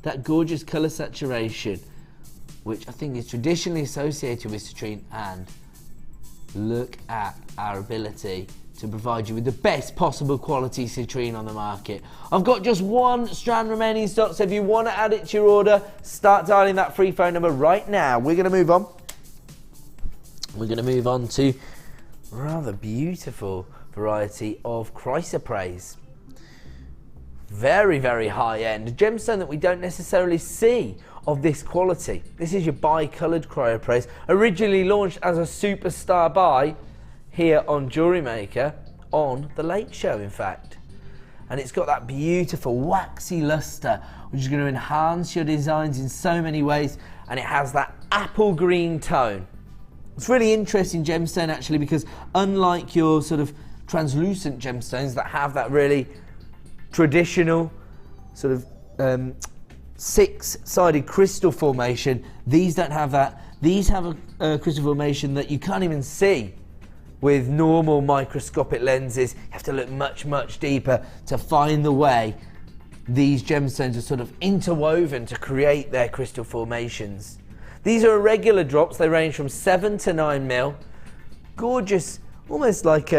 that gorgeous colour saturation, which I think is traditionally associated with citrine. And look at our ability to provide you with the best possible quality citrine on the market. I've got just one strand remaining in stock, so if you want to add it to your order, start dialing that free phone number right now. We're going to move on. We're going to move on to a rather beautiful variety of chrysoprase. Very, very high end. A gemstone that we don't necessarily see of this quality. This is your bi-coloured chrysoprase, originally launched as a superstar buy here on JewelleryMaker, on the Late Show in fact. And it's got that beautiful waxy lustre which is going to enhance your designs in so many ways, and it has that apple green tone. It's really interesting gemstone actually, because unlike your sort of translucent gemstones that have that really traditional sort of six-sided crystal formation, these don't have that. These have a crystal formation that you can't even see with normal microscopic lenses. You have to look much, much deeper to find the way these gemstones are sort of interwoven to create their crystal formations. These are irregular drops. They range from 7 to 9 mil. Gorgeous, almost like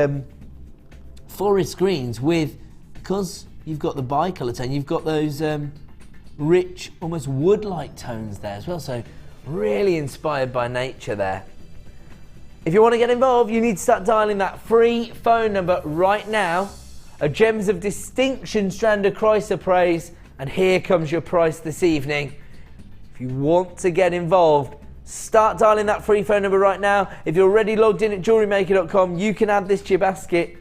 forest greens with, because you've got the bi-colour tone, you've got those rich, almost wood-like tones there as well. So really inspired by nature there. If you want to get involved, you need to start dialing that free phone number right now. A Gems of Distinction strand of chrysoprase, and here comes your price this evening. If you want to get involved, start dialing that free phone number right now. If you're already logged in at jewellerymaker.com, you can add this to your basket.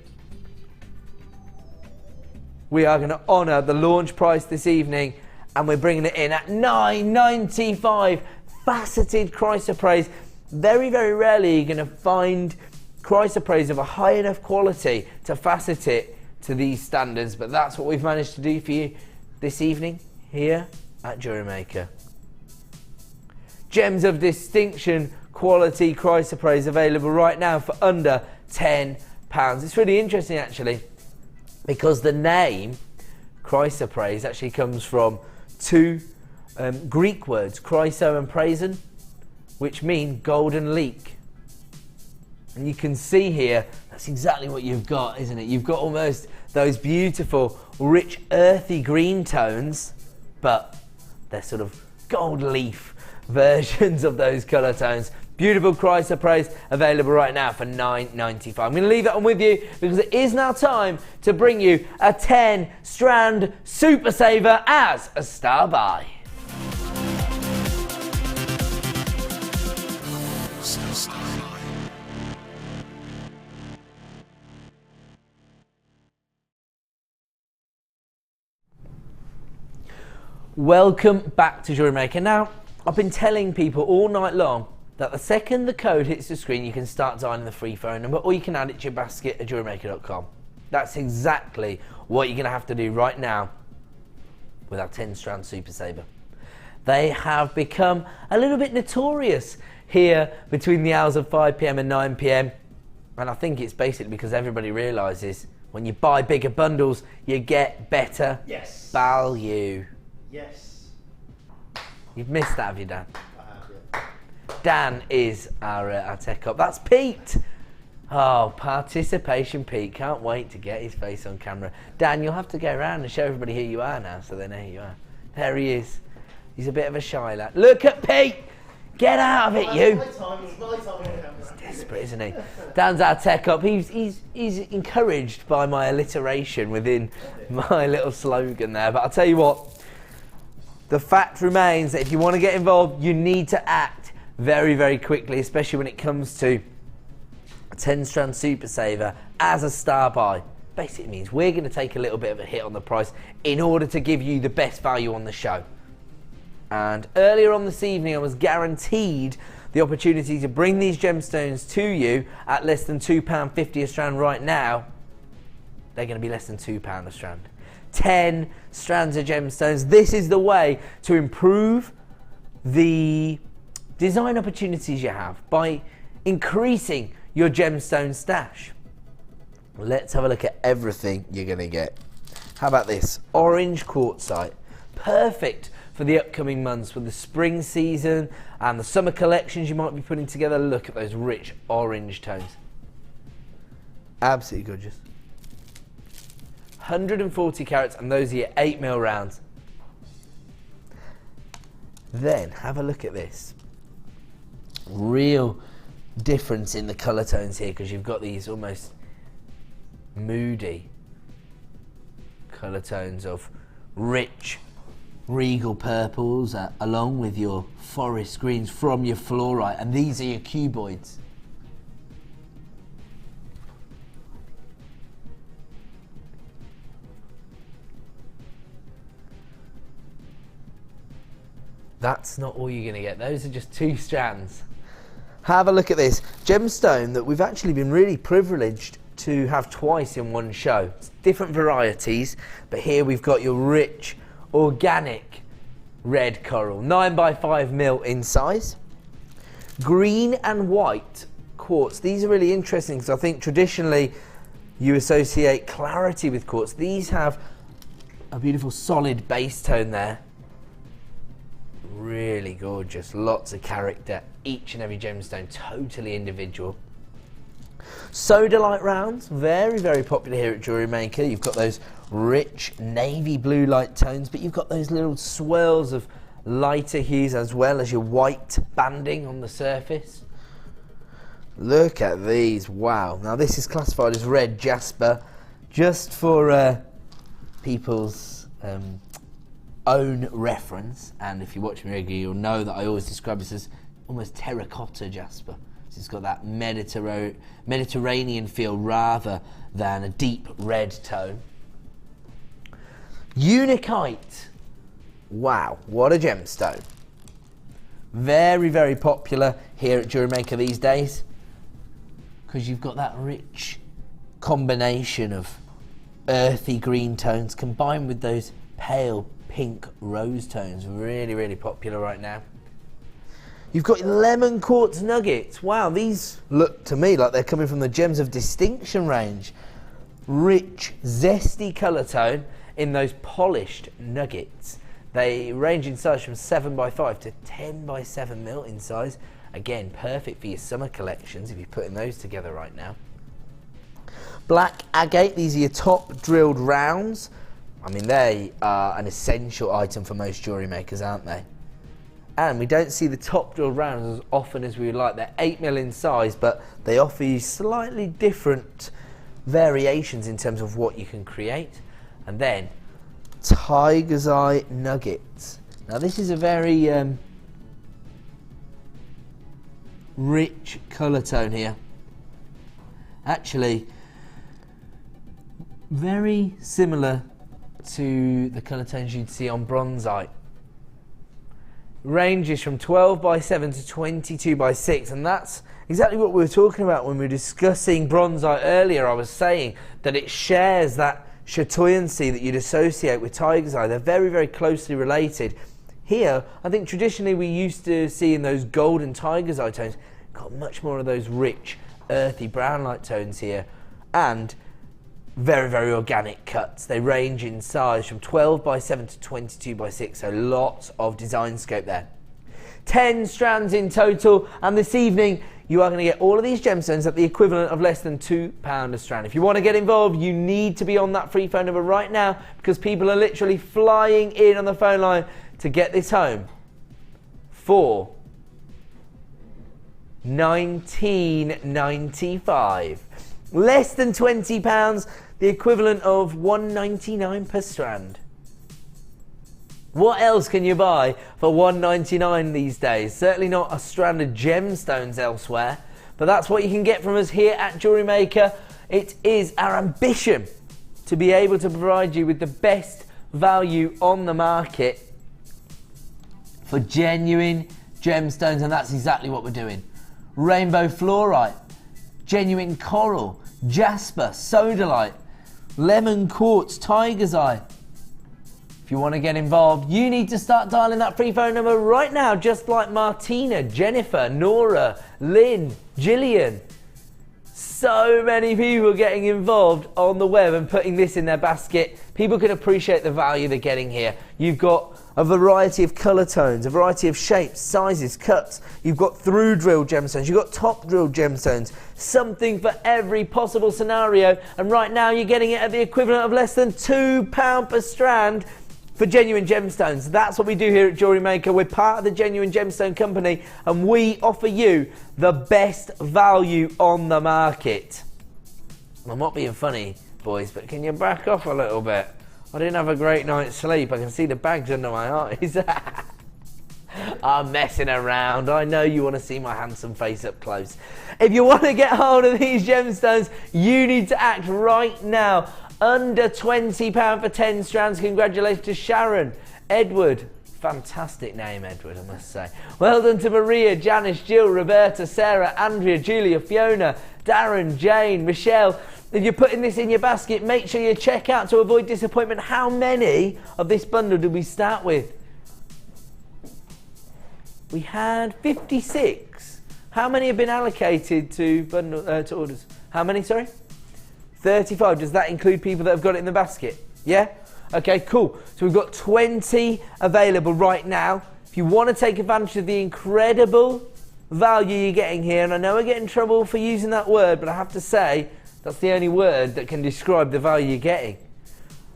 We are going to honour the launch price this evening, and we're bringing it in at $9.95. faceted chrysoprase. Very, very rarely you're going to find chrysoprase of a high enough quality to facet it to these standards, but that's what we've managed to do for you this evening here at JewelleryMaker. Gems of distinction, quality chrysoprase available right now for under £10. It's really interesting actually, because the name chrysoprase actually comes from two Greek words, chryso and praison, which mean golden leek. And you can see here, that's exactly what you've got, isn't it? You've got almost those beautiful, rich, earthy green tones, but they're sort of gold leaf versions of those colour tones. Beautiful chrysoprase available right now for $9.95. I'm going to leave that one with you because it is now time to bring you a 10 strand super saver as a star buy. Welcome back to JewelleryMaker. Now, I've been telling people all night long that the second the code hits the screen, you can start dialing the free phone number, or you can add it to your basket at jewellerymaker.com. That's exactly what you're going to have to do right now with our 10 strand super saver. They have become a little bit notorious here between the hours of 5 PM and 9 PM, and I think it's basically because everybody realises when you buy bigger bundles, you get better value. Yes. You've missed that, have you, Dan? I have, yeah. Dan is our tech op. That's Pete. Oh, participation Pete. Can't wait to get his face on camera. Dan, you'll have to go around and show everybody who you are now so they know who you are. There he is. He's a bit of a shy lad. Look at Pete. Get out of it, you. It's my time. He's desperate, isn't he? Dan's our tech op. He's encouraged by my alliteration within my little slogan there. But I'll tell you what. The fact remains that if you want to get involved, you need to act very, very quickly, especially when it comes to a 10 strand super saver as a star buy. Basically means we're going to take a little bit of a hit on the price in order to give you the best value on the show. And earlier on this evening, I was guaranteed the opportunity to bring these gemstones to you at less than £2.50 a strand. Right now, they're going to be less than £2 a strand. 10 strands of gemstones. This is the way to improve the design opportunities you have by increasing your gemstone stash. Let's have a look at everything you're going to get. How about this? Orange quartzite. Perfect for the upcoming months with the spring season and the summer collections you might be putting together. Look at those rich orange tones. Absolutely gorgeous. 140 carats, and those are your 8mm rounds. Then have a look at this. Real difference in the colour tones here, because you've got these almost moody colour tones of rich regal purples along with your forest greens from your fluorite, and these are your cuboids. That's not all you're going to get. Those are just 2 strands. Have a look at this gemstone that we've actually been really privileged to have twice in one show. It's different varieties, but here we've got your rich, organic red coral, 9x5mm in size. Green and white quartz. These are really interesting because I think traditionally you associate clarity with quartz. These have a beautiful solid base tone there. Really gorgeous, lots of character, each and every gemstone totally individual. Sodalite rounds, very, very popular here at JewelleryMaker. You've got those rich navy blue light tones, but you've got those little swirls of lighter hues as well as your white banding on the surface. Look at these, wow. Now this is classified as red jasper, just for people's own reference, and if you watch me regularly you'll know that I always describe this as almost terracotta jasper. So it's got that Mediterranean feel rather than a deep red tone. Unikite. Wow, what a gemstone. Very, very popular here at Jewellery Maker these days, because you've got that rich combination of earthy green tones combined with those pale pink rose tones. Really, really popular right now. You've got lemon quartz nuggets. Wow, these look to me like they're coming from the Gems of Distinction range. Rich, zesty colour tone in those polished nuggets. They range in size from 7x5 to 10x7 in size. Again, perfect for your summer collections if you're putting those together right now. Black agate, these are your top drilled rounds. I mean, they are an essential item for most jewellery makers, aren't they? And we don't see the top drilled rounds as often as we would like. They're 8mm in size, but they offer you slightly different variations in terms of what you can create. And then tiger's eye nuggets. Now this is a very rich colour tone here. Actually, very similar to the colour tones you'd see on bronzite. Ranges from 12x7 to 22x6, and that's exactly what we were talking about when we were discussing bronzite earlier. I was saying that it shares that chatoyancy that you'd associate with tiger's eye. They're very, very closely related. Here, I think traditionally we used to see in those golden tiger's eye tones, got much more of those rich, earthy brown light tones here, and very, very organic cuts. They range in size from 12x7 to 22x6, so lots of design scope there. 10 strands in total, and this evening you are going to get all of these gemstones at the equivalent of less than £2 a strand. If you want to get involved, you need to be on that free phone number right now, because people are literally flying in on the phone line to get this home for £19.95. Less than £20, the equivalent of £1.99 per strand. What else can you buy for £1.99 these days? Certainly not a strand of gemstones elsewhere, but that's what you can get from us here at Jewellery Maker. It is our ambition to be able to provide you with the best value on the market for genuine gemstones, and that's exactly what we're doing. Rainbow fluorite, genuine coral, jasper, sodalite, lemon quartz, tiger's eye. If you want to get involved, you need to start dialing that free phone number right now, just like Martina, Jennifer, Nora, Lynn, Gillian. So many people getting involved on the web and putting this in their basket. People can appreciate the value they're getting here. You've got a variety of colour tones, a variety of shapes, sizes, cuts. You've got through drilled gemstones, you've got top drilled gemstones, something for every possible scenario. And right now you're getting it at the equivalent of less than £2 per strand for genuine gemstones. That's what we do here at Jewellery Maker. We're part of the Genuine Gemstone Company, and we offer you the best value on the market. I'm not being funny, boys, but can you back off a little bit? I didn't have a great night's sleep. I can see the bags under my eyes. I'm messing around. I know you want to see my handsome face up close. If you want to get hold of these gemstones, you need to act right now. Under £20 for 10 strands. Congratulations to Sharon, Edward. Fantastic name, Edward, I must say. Well done to Maria, Janice, Jill, Roberta, Sarah, Andrea, Julia, Fiona, Darren, Jane, Michelle. If you're putting this in your basket, make sure you check out to avoid disappointment. How many of this bundle did we start with? We had 56. How many have been allocated to to orders? How many, sorry? 35. Does that include people that have got it in the basket? Yeah? Okay, cool. So we've got 20 available right now. If you want to take advantage of the incredible value you're getting here, and I know I get in trouble for using that word, but I have to say that's the only word that can describe the value you're getting.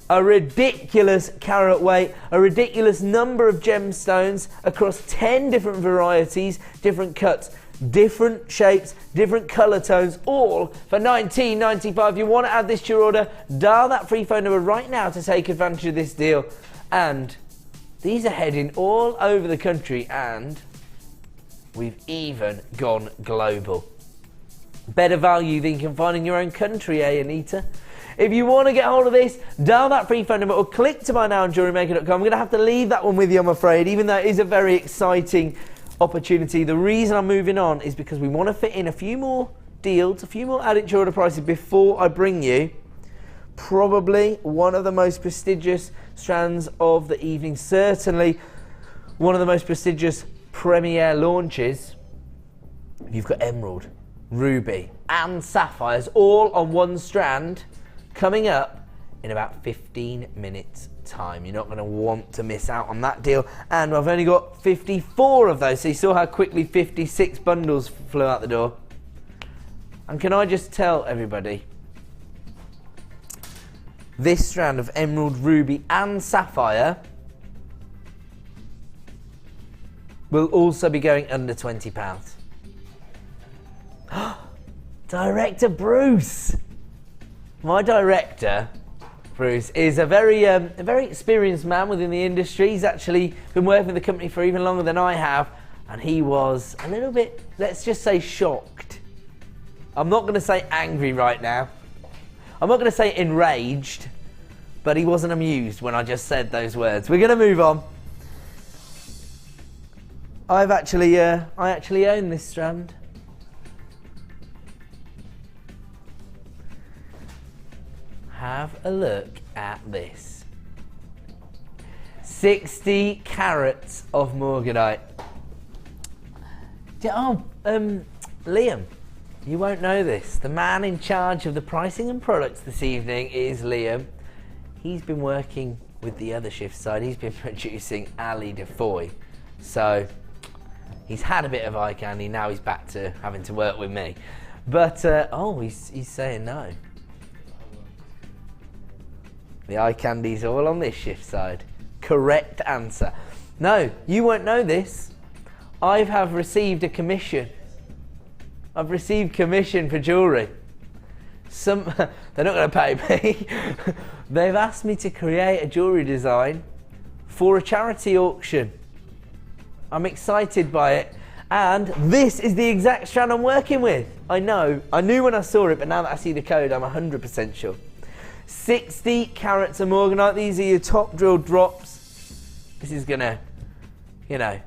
A ridiculous carat weight, a ridiculous number of gemstones across 10 different varieties, different cuts, different shapes, different colour tones, all for £19.95. If you want to add this to your order, dial that free phone number right now to take advantage of this deal. And these are heading all over the country, and we've even gone global. Better value than you can find in your own country, eh, Anita? If you want to get hold of this, dial that free phone number or click to buy now on jewellerymaker.com. I'm going to have to leave that one with you, I'm afraid, even though it is a very exciting opportunity. The reason I'm moving on is because we want to fit in a few more deals, a few more added to order prices before I bring you probably one of the most prestigious strands of the evening, certainly one of the most prestigious premiere launches. You've got emerald, ruby and sapphires all on one strand coming up in about 15 minutes time. You're not going to want to miss out on that deal, and I've only got 54 of those, so you saw how quickly 56 bundles flew out the door. And can I just tell everybody, this strand of emerald, ruby and sapphire will also be going under £20. Director Bruce! My director, Bruce, is a very experienced man within the industry. He's actually been working with the company for even longer than I have, and he was a little bit, let's just say, shocked. I'm not going to say angry right now. I'm not going to say enraged, but he wasn't amused when I just said those words. We're going to move on. I actually own this strand. Have a look at this. 60 carats of morganite. Liam, you won't know this. The man in charge of the pricing and products this evening is Liam. He's been working with the other shift side. He's been producing Ali DeFoy. So he's had a bit of eye candy. Now he's back to having to work with me. But, he's saying no. The eye candy's all on this shift side. Correct answer. No, you won't know this. I have received a commission. I've received commission for jewellery. They're not going to pay me. They've asked me to create a jewellery design for a charity auction. I'm excited by it. And this is the exact strand I'm working with. I know. I knew when I saw it, but now that I see the code, I'm 100% sure. 60 carats of morganite. These are your top drill drops. This is gonna, this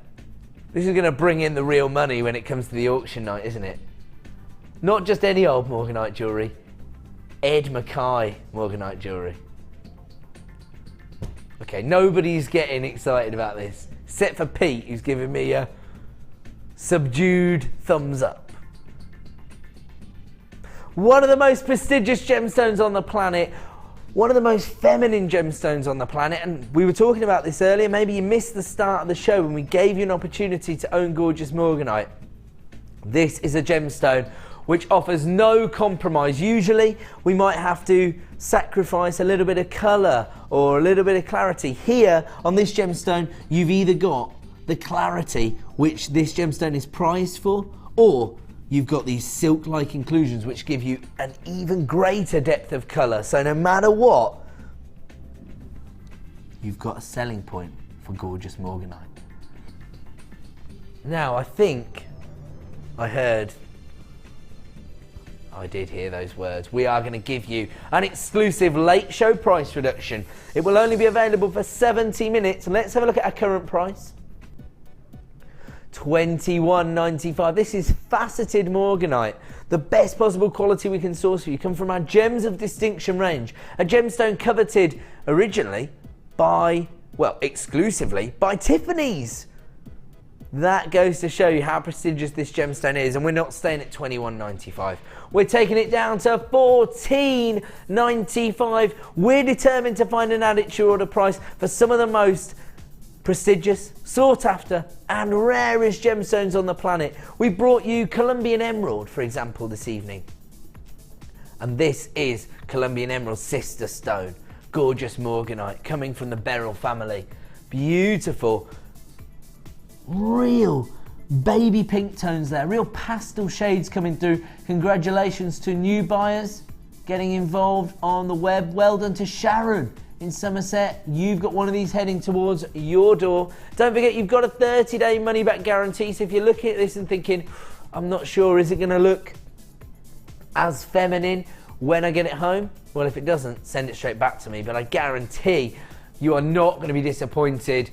is gonna bring in the real money when it comes to the auction night, isn't it? Not just any old morganite jewellery. Ed Mackay morganite jewellery. Okay, nobody's getting excited about this, except for Pete, who's giving me a subdued thumbs up. One of the most prestigious gemstones on the planet. One of the most feminine gemstones on the planet, and we were talking about this earlier. Maybe you missed the start of the show when we gave you an opportunity to own gorgeous morganite. This is a gemstone which offers no compromise. Usually we might have to sacrifice a little bit of colour or a little bit of clarity. Here on this gemstone, you've either got the clarity which this gemstone is prized for, or you've got these silk-like inclusions which give you an even greater depth of colour. So no matter what, you've got a selling point for gorgeous morganite. Now, I think I did hear those words. We are going to give you an exclusive late show price reduction. It will only be available for 70 minutes. Let's have a look at our current price. $21.95. This is faceted morganite, the best possible quality we can source for you. Come from our Gems of Distinction range, a gemstone coveted originally by, well, exclusively by Tiffany's. That goes to show you how prestigious this gemstone is, and we're not staying at $21.95. We're taking it down to $14.95. We're determined to find an added to order price for some of the most prestigious, sought after and rarest gemstones on the planet. We brought you Colombian emerald, for example, this evening. And this is Colombian emerald's sister stone, gorgeous morganite, coming from the beryl family. Beautiful, real baby pink tones there, real pastel shades coming through. Congratulations to new buyers getting involved on the web. Well done to Sharon in Somerset. You've got one of these heading towards your door. Don't forget, you've got a 30-day money-back guarantee, so if you're looking at this and thinking, I'm not sure, is it going to look as feminine when I get it home? Well, if it doesn't, send it straight back to me, but I guarantee you are not going to be disappointed.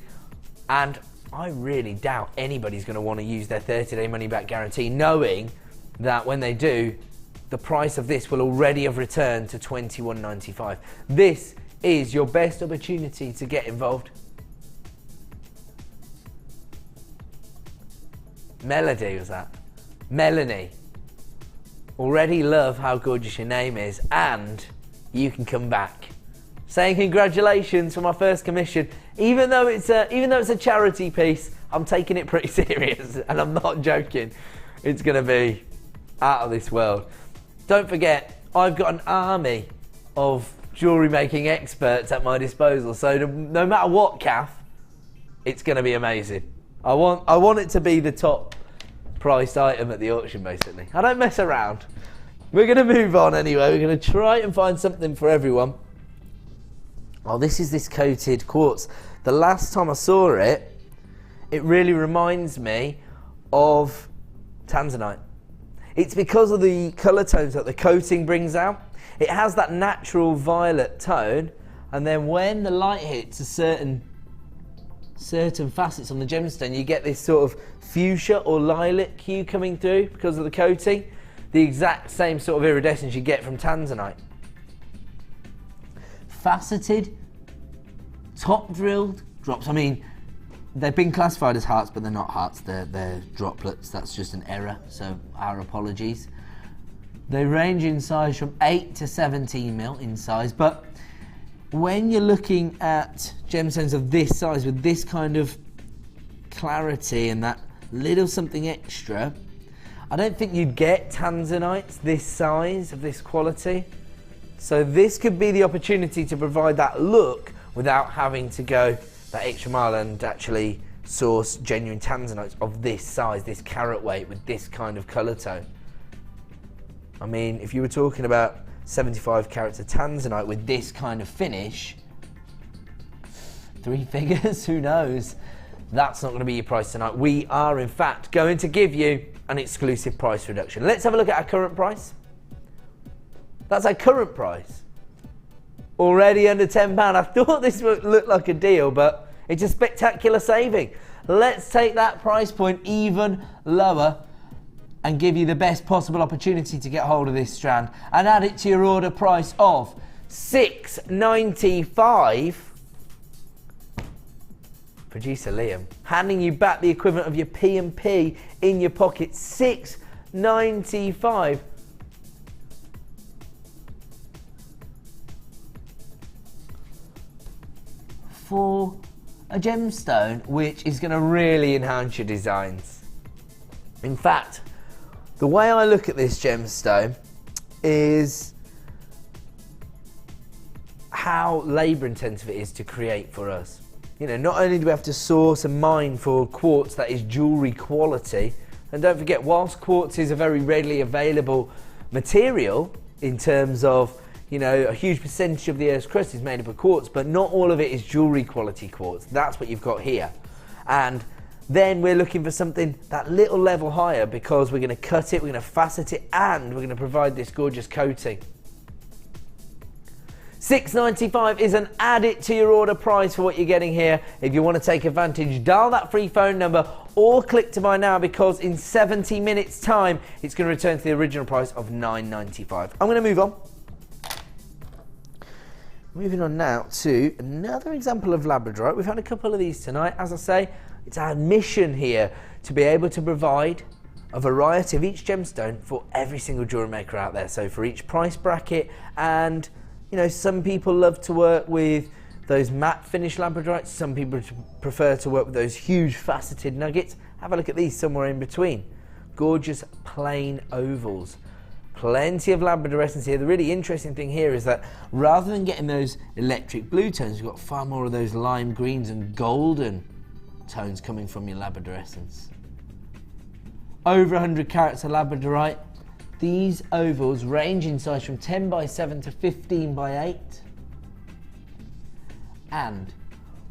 And I really doubt anybody's going to want to use their 30-day money-back guarantee, knowing that when they do, the price of this will already have returned to $21.95. This is your best opportunity to get involved. Melody was that? Melanie. Already love how gorgeous your name is, and you can come back. Saying congratulations for my first commission. Even though it's a charity piece, I'm taking it pretty serious, and I'm not joking. It's going to be out of this world. Don't forget, I've got an army of jewellery making experts at my disposal, so no matter what, Kath, it's going to be amazing. I want it to be the top priced item at the auction, basically. I don't mess around. We're going to move on anyway. We're going to try and find something for everyone. Oh, this is this coated quartz. The last time I saw it, it really reminds me of tanzanite. It's because of the colour tones that the coating brings out. It has that natural violet tone, and then when the light hits a certain facets on the gemstone, you get this sort of fuchsia or lilac hue coming through because of the coating. The exact same sort of iridescence you get from tanzanite. Faceted, top drilled drops. I mean, they've been classified as hearts, but they're not hearts, they're droplets. That's just an error, so our apologies. They range in size from 8 to 17 mil in size, but when you're looking at gemstones of this size with this kind of clarity and that little something extra, I don't think you'd get tanzanites this size of this quality. So this could be the opportunity to provide that look without having to go that extra mile and actually source genuine tanzanites of this size, this carat weight with this kind of colour tone. I mean, if you were talking about 75 carats of tanzanite with this kind of finish, 3 figures, who knows? That's not going to be your price tonight. We are, in fact, going to give you an exclusive price reduction. Let's have a look at our current price. That's our current price. Already under £10. I thought this would look like a deal, but it's a spectacular saving. Let's take that price point even lower and give you the best possible opportunity to get hold of this strand and add it to your order price of $6.95. Producer Liam handing you back the equivalent of your P&P in your pocket. $6.95. For a gemstone which is going to really enhance your designs. In fact, the way I look at this gemstone is how labour intensive it is to create for us. You know, not only do we have to source and mine for quartz that is jewellery quality, and don't forget, whilst quartz is a very readily available material in terms of, you know, a huge percentage of the Earth's crust is made up of quartz, but not all of it is jewellery quality quartz. That's what you've got here. And then we're looking for something that little level higher because we're going to cut it, we're going to facet it, and we're going to provide this gorgeous coating. $6.95 is an add it to your order price for what you're getting here. If you want to take advantage, dial that free phone number or click to buy now, because in 70 minutes time it's going to return to the original price of $9.95. I'm going to move on. Moving on now to another example of labradorite. We've had a couple of these tonight. As I say, it's our mission here to be able to provide a variety of each gemstone for every single jewellery maker out there. So for each price bracket, and you know, some people love to work with those matte finish labradorites. Some people prefer to work with those huge faceted nuggets. Have a look at these somewhere in between. Gorgeous plain ovals. Plenty of labradorescence here. The really interesting thing here is that rather than getting those electric blue tones, you've got far more of those lime greens and golden tones coming from your labradorescence. Over 100 carats of labradorite. These ovals range in size from 10 by 7 to 15 by 8. And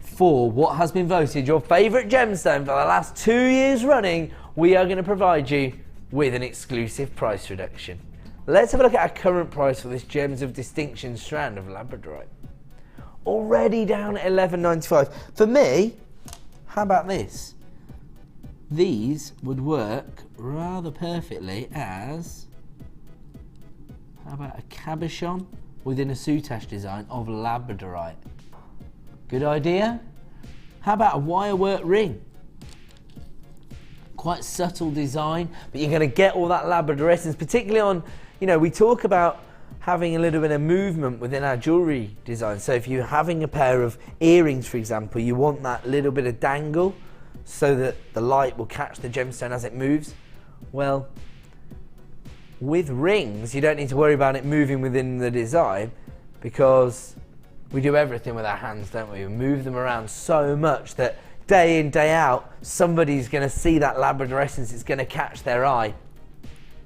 for what has been voted your favourite gemstone for the last 2 years running, we are going to provide you with an exclusive price reduction. Let's have a look at our current price for this Gems of Distinction strand of labradorite. Already down at $11.95. For me, how about this? These would work rather perfectly as, how about a cabochon within a soutache design of labradorite? Good idea? How about a wirework ring? Quite subtle design, but you're going to get all that labrador essence, particularly on, you know, we talk about having a little bit of movement within our jewellery design. So if you're having a pair of earrings, for example, you want that little bit of dangle so that the light will catch the gemstone as it moves. Well, with rings, you don't need to worry about it moving within the design, because we do everything with our hands, don't we? We move them around so much that day in, day out, somebody's going to see that labrador essence. It's going to catch their eye.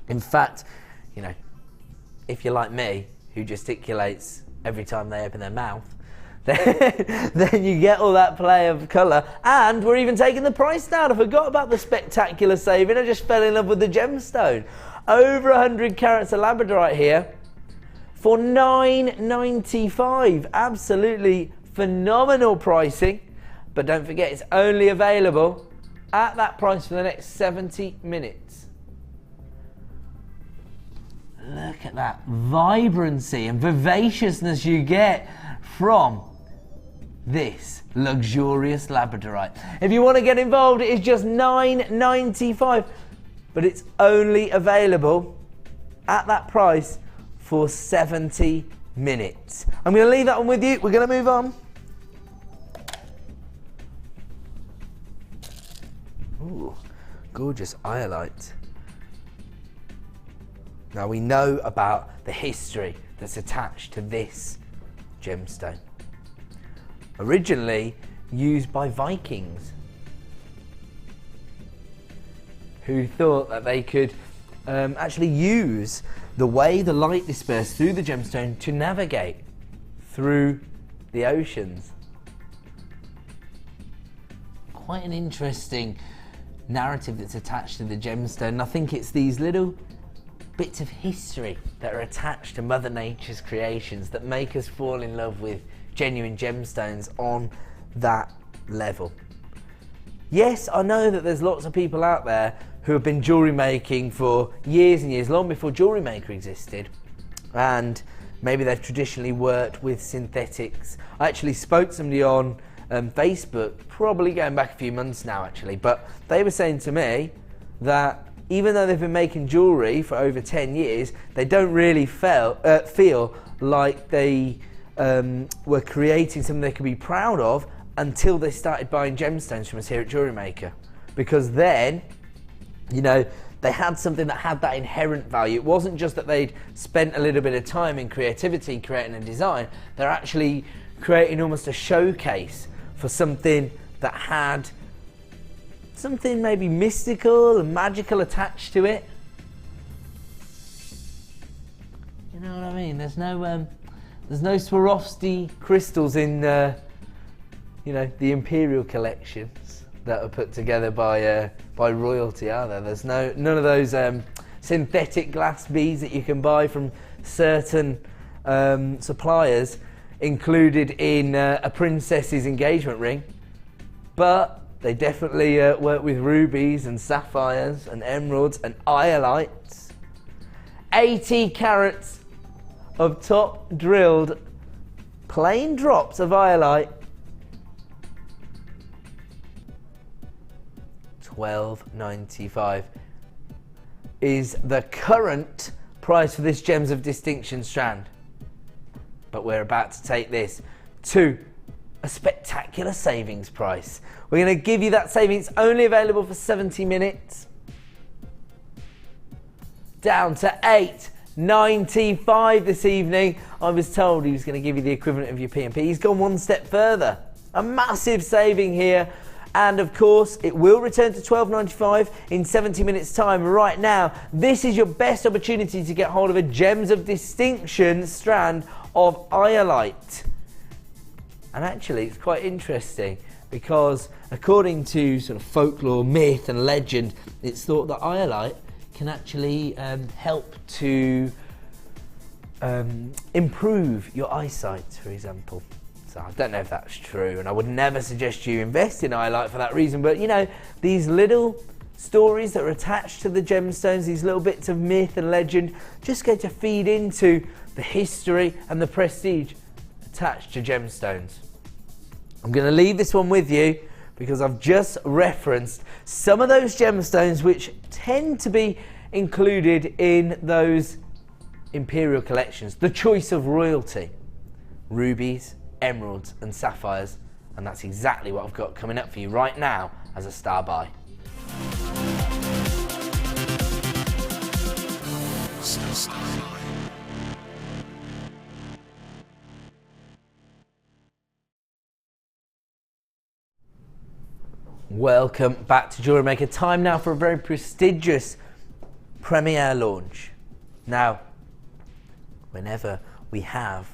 In fact, you know, if you're like me, who gesticulates every time they open their mouth, then you get all that play of colour. And we're even taking the price down. I forgot about the spectacular saving. I just fell in love with the gemstone. Over 100 carats of labradorite here for $9.95. Absolutely phenomenal pricing. But don't forget, it's only available at that price for the next 70 minutes. Look at that vibrancy and vivaciousness you get from this luxurious labradorite. If you want to get involved, it is just $9.95, but it's only available at that price for 70 minutes. I'm going to leave that one with you. We're going to move on. Ooh, gorgeous iolite. Now we know about the history that's attached to this gemstone. Originally used by Vikings, who thought that they could actually use the way the light dispersed through the gemstone to navigate through the oceans. Quite an interesting narrative that's attached to the gemstone. I think it's these little bits of history that are attached to Mother Nature's creations that make us fall in love with genuine gemstones on that level. Yes, I know that there's lots of people out there who have been jewellery making for years and years, long before JewelleryMaker existed, and maybe they've traditionally worked with synthetics. I actually spoke to somebody on Facebook, probably going back a few months now actually, but they were saying to me that even though they've been making jewellery for over 10 years, they don't really feel like they were creating something they could be proud of until they started buying gemstones from us here at JewelleryMaker. Because then, you know, they had something that had that inherent value. It wasn't just that they'd spent a little bit of time in creativity creating a design, they're actually creating almost a showcase for something that had something maybe mystical and magical attached to it. You know what I mean? There's no Swarovski crystals in you know, the Imperial collections that are put together by royalty, are there? There's none of those synthetic glass beads that you can buy from certain suppliers included in a princess's engagement ring, but they definitely work with rubies and sapphires and emeralds and iolites. 80 carats of top drilled plain drops of iolite. $12.95 is the current price for this Gems of Distinction strand. But we're about to take this to a spectacular savings price. We're going to give you that savings, only available for 70 minutes. Down to $8.95 this evening. I was told he was going to give you the equivalent of your P&P. He's gone one step further. A massive saving here. And of course, it will return to $12.95 in 70 minutes time. Right now, this is your best opportunity to get hold of a Gems of Distinction strand of iolite. And actually, it's quite interesting because according to sort of folklore, myth and legend, it's thought that iolite can actually help to improve your eyesight, for example. So I don't know if that's true, and I would never suggest you invest in iolite for that reason, but you know, these little stories that are attached to the gemstones, these little bits of myth and legend, just going to feed into the history and the prestige attached to gemstones. I'm going to leave this one with you because I've just referenced some of those gemstones which tend to be included in those imperial collections, the choice of royalty: rubies, emeralds and sapphires, and that's exactly what I've got coming up for you right now as a star buy. Welcome back to JewelleryMaker. Time now for a very prestigious premiere launch. Now, whenever we have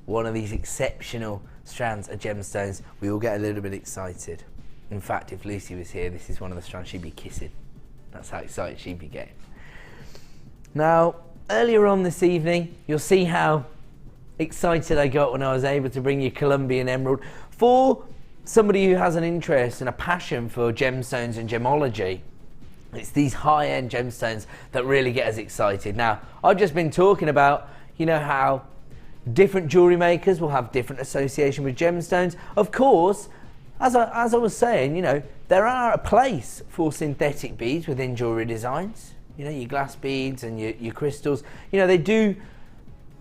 one of these exceptional strands of gemstones, we all get a little bit excited. In fact, if Lucy was here, this is one of the strands she'd be kissing. That's how excited she'd be getting. Now, earlier on this evening, you'll see how excited I got when I was able to bring you Colombian emerald. For somebody who has an interest and a passion for gemstones and gemology, it's these high-end gemstones that really get us excited. Now, I've just been talking about, you know, how different jewellery makers will have different association with gemstones. Of course, as I was saying, you know, there are a place for synthetic beads within jewellery designs. You know, your glass beads and your crystals, you know, they do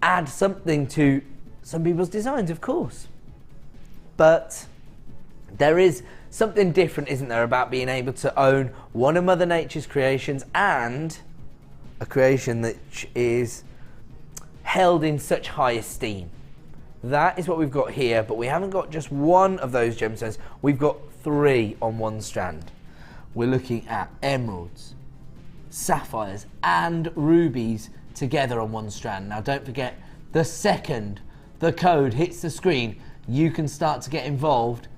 add something to some people's designs, of course. But there is something different, isn't there, about being able to own one of Mother Nature's creations and a creation that is held in such high esteem. That is what we've got here, but we haven't got just one of those gemstones. We've got 3 on one strand. We're looking at emeralds, sapphires and rubies together on one strand. Now don't forget, the second the code hits the screen, you can start to get involved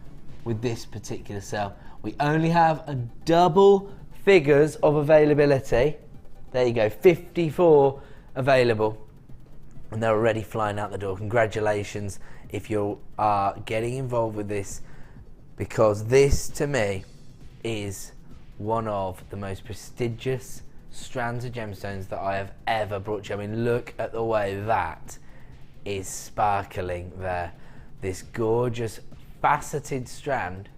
with this particular sale. We only have a double figures of availability. There you go, 54 available, and they're already flying out the door. Congratulations if you are getting involved with this, because this to me is one of the most prestigious strands of gemstones that I have ever brought you. I mean, look at the way that is sparkling there. This gorgeous faceted strand.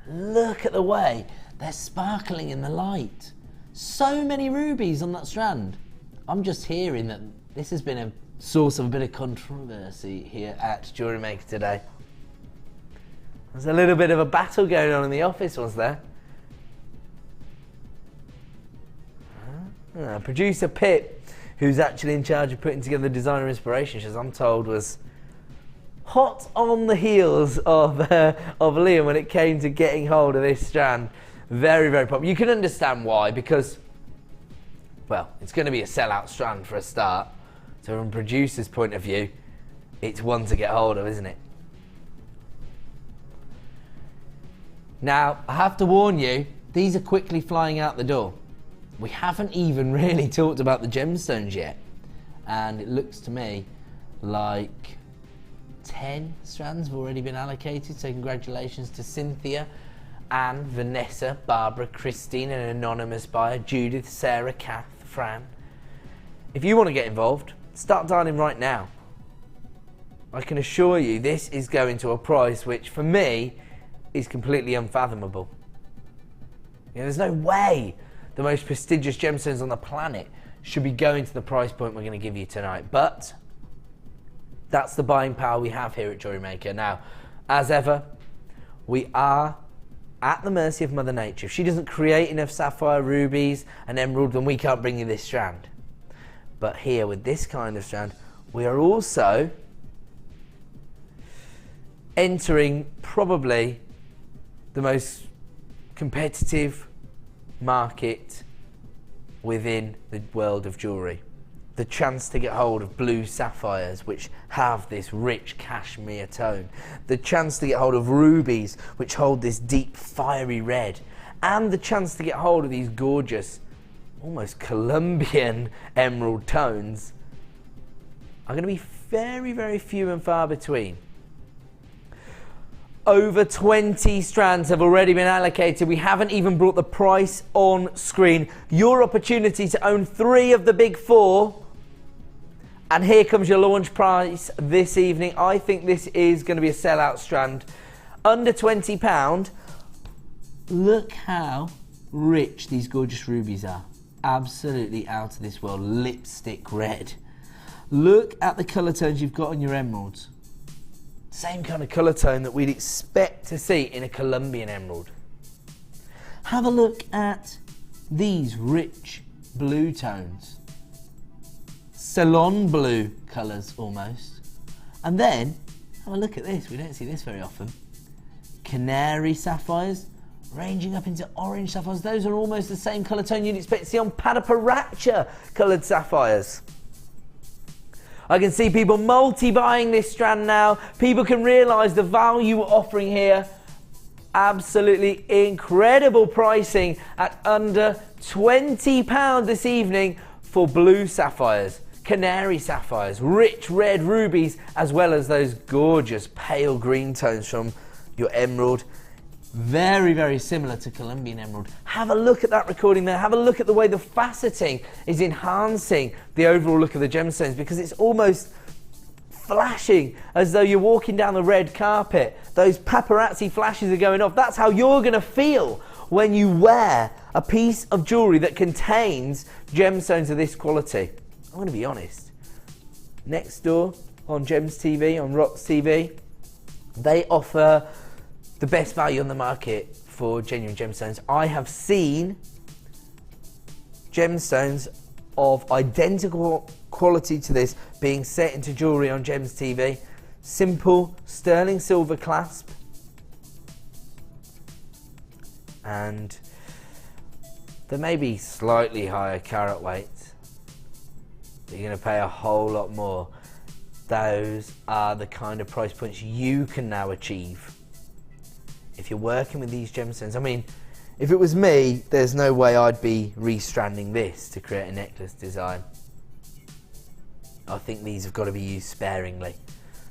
Look at the way they're sparkling in the light. So many rubies on that strand. I'm just hearing that this has been a source of a bit of controversy here at JewelleryMaker today. There's a little bit of a battle going on in the office, was there? Producer Pip, who's actually in charge of putting together the designer inspirations, as I'm told, was hot on the heels of Liam when it came to getting hold of this strand. Very, very popular. You can understand why, because, well, it's going to be a sellout strand for a start. So from a producer's point of view, it's one to get hold of, isn't it? Now, I have to warn you, these are quickly flying out the door. We haven't even really talked about the gemstones yet. And it looks to me like 10 strands have already been allocated. So congratulations to Cynthia, Anne, Vanessa, Barbara, Christine, an anonymous buyer, Judith, Sarah, Kath, Fran. If you want to get involved, start dialing right now. I can assure you this is going to a price which for me is completely unfathomable. You know, there's no way the most prestigious gemstones on the planet should be going to the price point we're going to give you tonight. But that's the buying power we have here at JewelleryMaker. Now, as ever, we are at the mercy of Mother Nature. If she doesn't create enough sapphire, rubies and emerald, then we can't bring you this strand. But here with this kind of strand, we are also entering probably the most competitive market within the world of jewellery. The chance to get hold of blue sapphires, which have this rich cashmere tone. The chance to get hold of rubies, which hold this deep fiery red. And the chance to get hold of these gorgeous, almost Colombian emerald tones are going to be very, very few and far between. Over 20 strands have already been allocated. We haven't even brought the price on screen. Your opportunity to own 3 of the big 4. And here comes your launch price this evening. I think this is going to be a sellout strand. Under £20. Look how rich these gorgeous rubies are. Absolutely out of this world. Lipstick red. Look at the colour tones you've got on your emeralds. Same kind of colour tone that we'd expect to see in a Colombian emerald. Have a look at these rich blue tones. Ceylon blue colours almost. And then, have a look at this. We don't see this very often. Canary sapphires, ranging up into orange sapphires. Those are almost the same colour tone you'd expect to see on Padaparacha coloured sapphires. I can see people multi-buying this strand now. People can realise the value we're offering here. Absolutely incredible pricing at under £20 this evening for blue sapphires, canary sapphires, rich red rubies, as well as those gorgeous pale green tones from your emerald. Very, very similar to Colombian emerald. Have a look at that recording there. Have a look at the way the faceting is enhancing the overall look of the gemstones, because it's almost flashing as though you're walking down the red carpet. Those paparazzi flashes are going off. That's how you're going to feel when you wear a piece of jewellery that contains gemstones of this quality. I'm going to be honest. Next door on Gems TV, on Rocks TV, they offer the best value on the market for genuine gemstones. I have seen gemstones of identical quality to this being set into jewellery on Gems TV. Simple sterling silver clasp, and there may be slightly higher carat weight, but you're going to pay a whole lot more. Those are the kind of price points you can now achieve if you're working with these gemstones. I mean, if it was me, there's no way I'd be restranding this to create a necklace design. I think these have got to be used sparingly.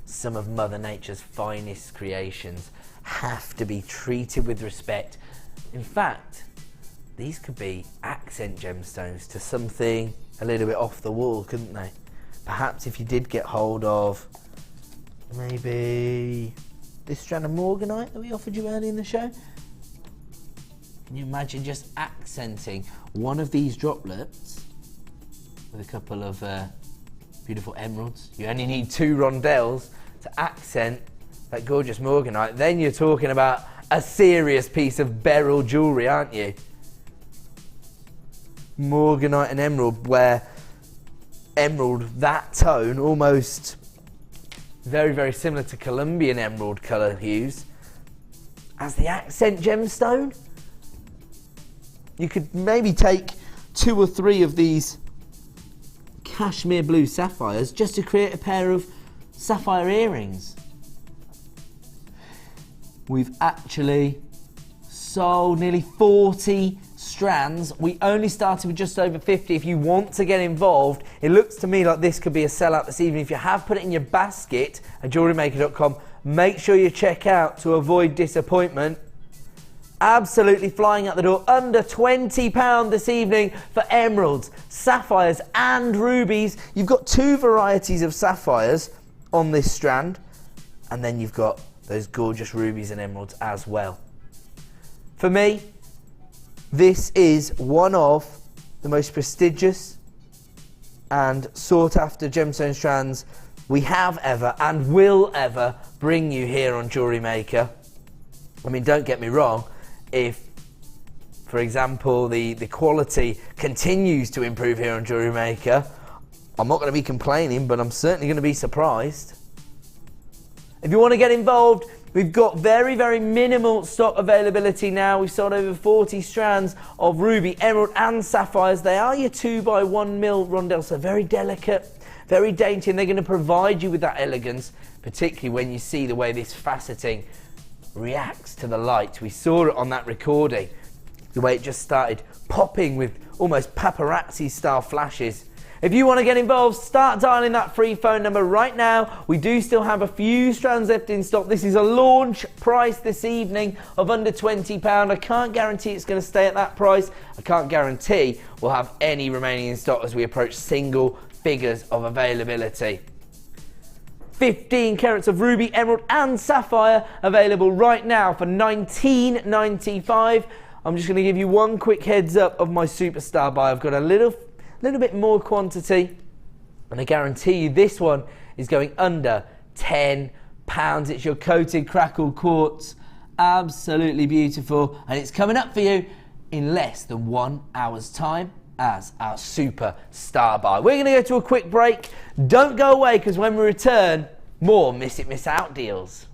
Some of Mother Nature's finest creations have to be treated with respect. In fact, these could be accent gemstones to something a little bit off the wall, couldn't they? Perhaps if you did get hold of maybe this strand of morganite that we offered you earlier in the show. Can you imagine just accenting one of these droplets with a couple of beautiful emeralds? You only need 2 rondelles to accent that gorgeous morganite. Then you're talking about a serious piece of beryl jewellery, aren't you? Morganite and emerald, where emerald, that tone, almost very, very similar to Colombian emerald colour hues, as the accent gemstone. You could maybe take 2 or 3 of these cashmere blue sapphires just to create a pair of sapphire earrings. We've actually sold nearly 40 strands. We only started with just over 50. If you want to get involved, it looks to me like this could be a sellout this evening. If you have put it in your basket at jewellerymaker.com, make sure you check out to avoid disappointment. Absolutely flying out the door. Under £20 this evening for emeralds, sapphires and rubies. You've got 2 varieties of sapphires on this strand, and then you've got those gorgeous rubies and emeralds as well. For me, this is one of the most prestigious and sought after gemstone strands we have ever and will ever bring you here on Jewellery Maker. I mean, don't get me wrong, if, for example, the quality continues to improve here on Jewellery Maker, I'm not going to be complaining, but I'm certainly going to be surprised. If you want to get involved, we've got very, very minimal stock availability now. We've sold over 40 strands of ruby, emerald and sapphires. They are your 2x1mm rondelles, so very delicate, very dainty, and they're going to provide you with that elegance, particularly when you see the way this faceting reacts to the light. We saw it on that recording, the way it just started popping with almost paparazzi style flashes. If you want to get involved, start dialing that free phone number right now. We do still have a few strands left in stock. This is a launch price this evening of under £20. I can't guarantee it's going to stay at that price. I can't guarantee we'll have any remaining in stock as we approach single figures of availability. 15 carats of ruby, emerald and sapphire available right now for $19.95. I'm just going to give you one quick heads up of my superstar buy. I've got a little bit more quantity, and I guarantee you this one is going under £10. It's your coated crackled quartz, absolutely beautiful, and it's coming up for you in less than 1 hour's time as our superstar buy. We're going to go to a quick break. Don't go away, because when we return, more miss it miss out deals.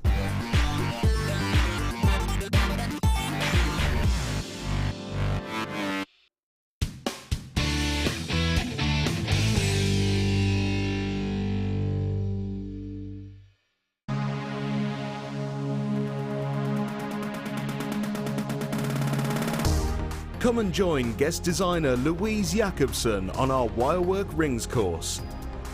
Come and join guest designer Louise Jacobson on our Wirework Rings course.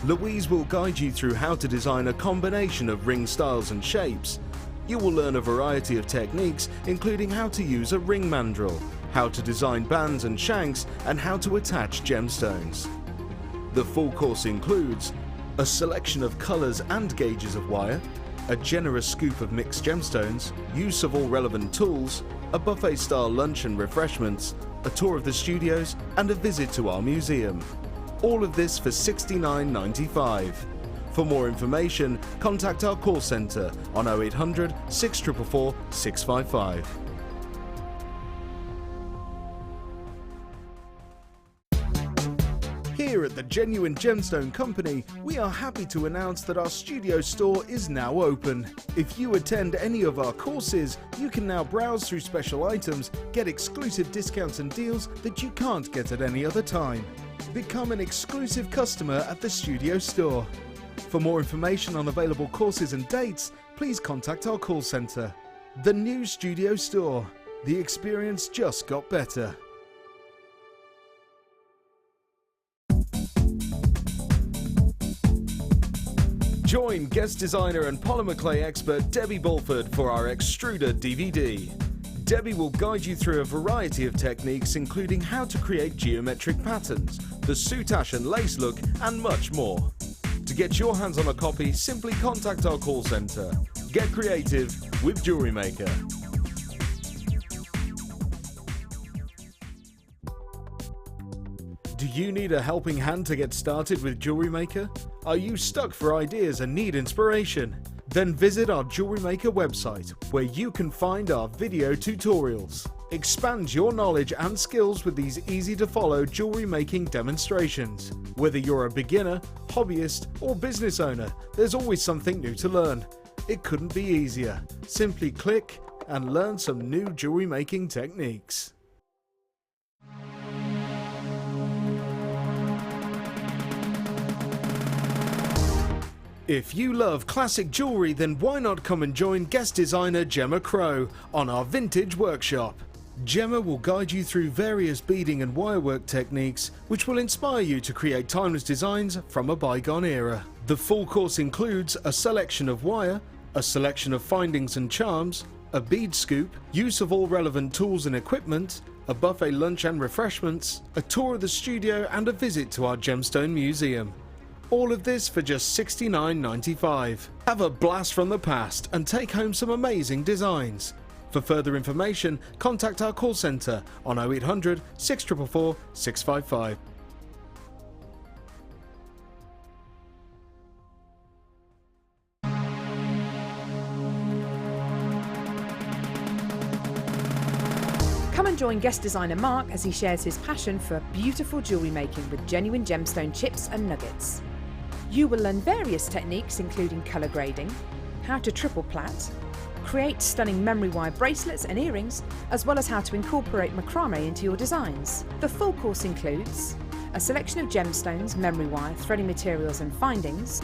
Louise will guide you through how to design a combination of ring styles and shapes. You will learn a variety of techniques, including how to use a ring mandrel, how to design bands and shanks, and how to attach gemstones. The full course includes a selection of colours and gauges of wire, a generous scoop of mixed gemstones, use of all relevant tools, a buffet-style lunch and refreshments, a tour of the studios, and a visit to our museum. All of this for $69.95. For more information, contact our call centre on 0800 644 655. Here at the Genuine Gemstone Company, we are happy to announce that our studio store is now open. If you attend any of our courses, you can now browse through special items, get exclusive discounts and deals that you can't get at any other time. Become an exclusive customer at the studio store. For more information on available courses and dates, please contact our call centre. The new studio store. The experience just got better. Join guest designer and polymer clay expert Debbie Bulford for our Extruder DVD. Debbie will guide you through a variety of techniques, including how to create geometric patterns, the soutache and lace look, and much more. To get your hands on a copy, simply contact our call centre. Get creative with JewelleryMaker. Do you need a helping hand to get started with JewelleryMaker? Are you stuck for ideas and need inspiration? Then visit our JewelleryMaker website, where you can find our video tutorials. Expand your knowledge and skills with these easy-to-follow jewellery making demonstrations. Whether you're a beginner, hobbyist, or business owner, there's always something new to learn. It couldn't be easier. Simply click and learn some new jewellery making techniques. If you love classic jewellery, then why not come and join guest designer Gemma Crow on our vintage workshop. Gemma will guide you through various beading and wirework techniques which will inspire you to create timeless designs from a bygone era. The full course includes a selection of wire, a selection of findings and charms, a bead scoop, use of all relevant tools and equipment, a buffet lunch and refreshments, a tour of the studio, and a visit to our gemstone museum. All of this for just $69.95. Have a blast from the past and take home some amazing designs. For further information, contact our call centre on 0800 644 655. Come and join guest designer Mark as he shares his passion for beautiful jewellery making with genuine gemstone chips and nuggets. You will learn various techniques including colour grading, how to triple plait, create stunning memory wire bracelets and earrings, as well as how to incorporate macrame into your designs. The full course includes a selection of gemstones, memory wire, threading materials and findings,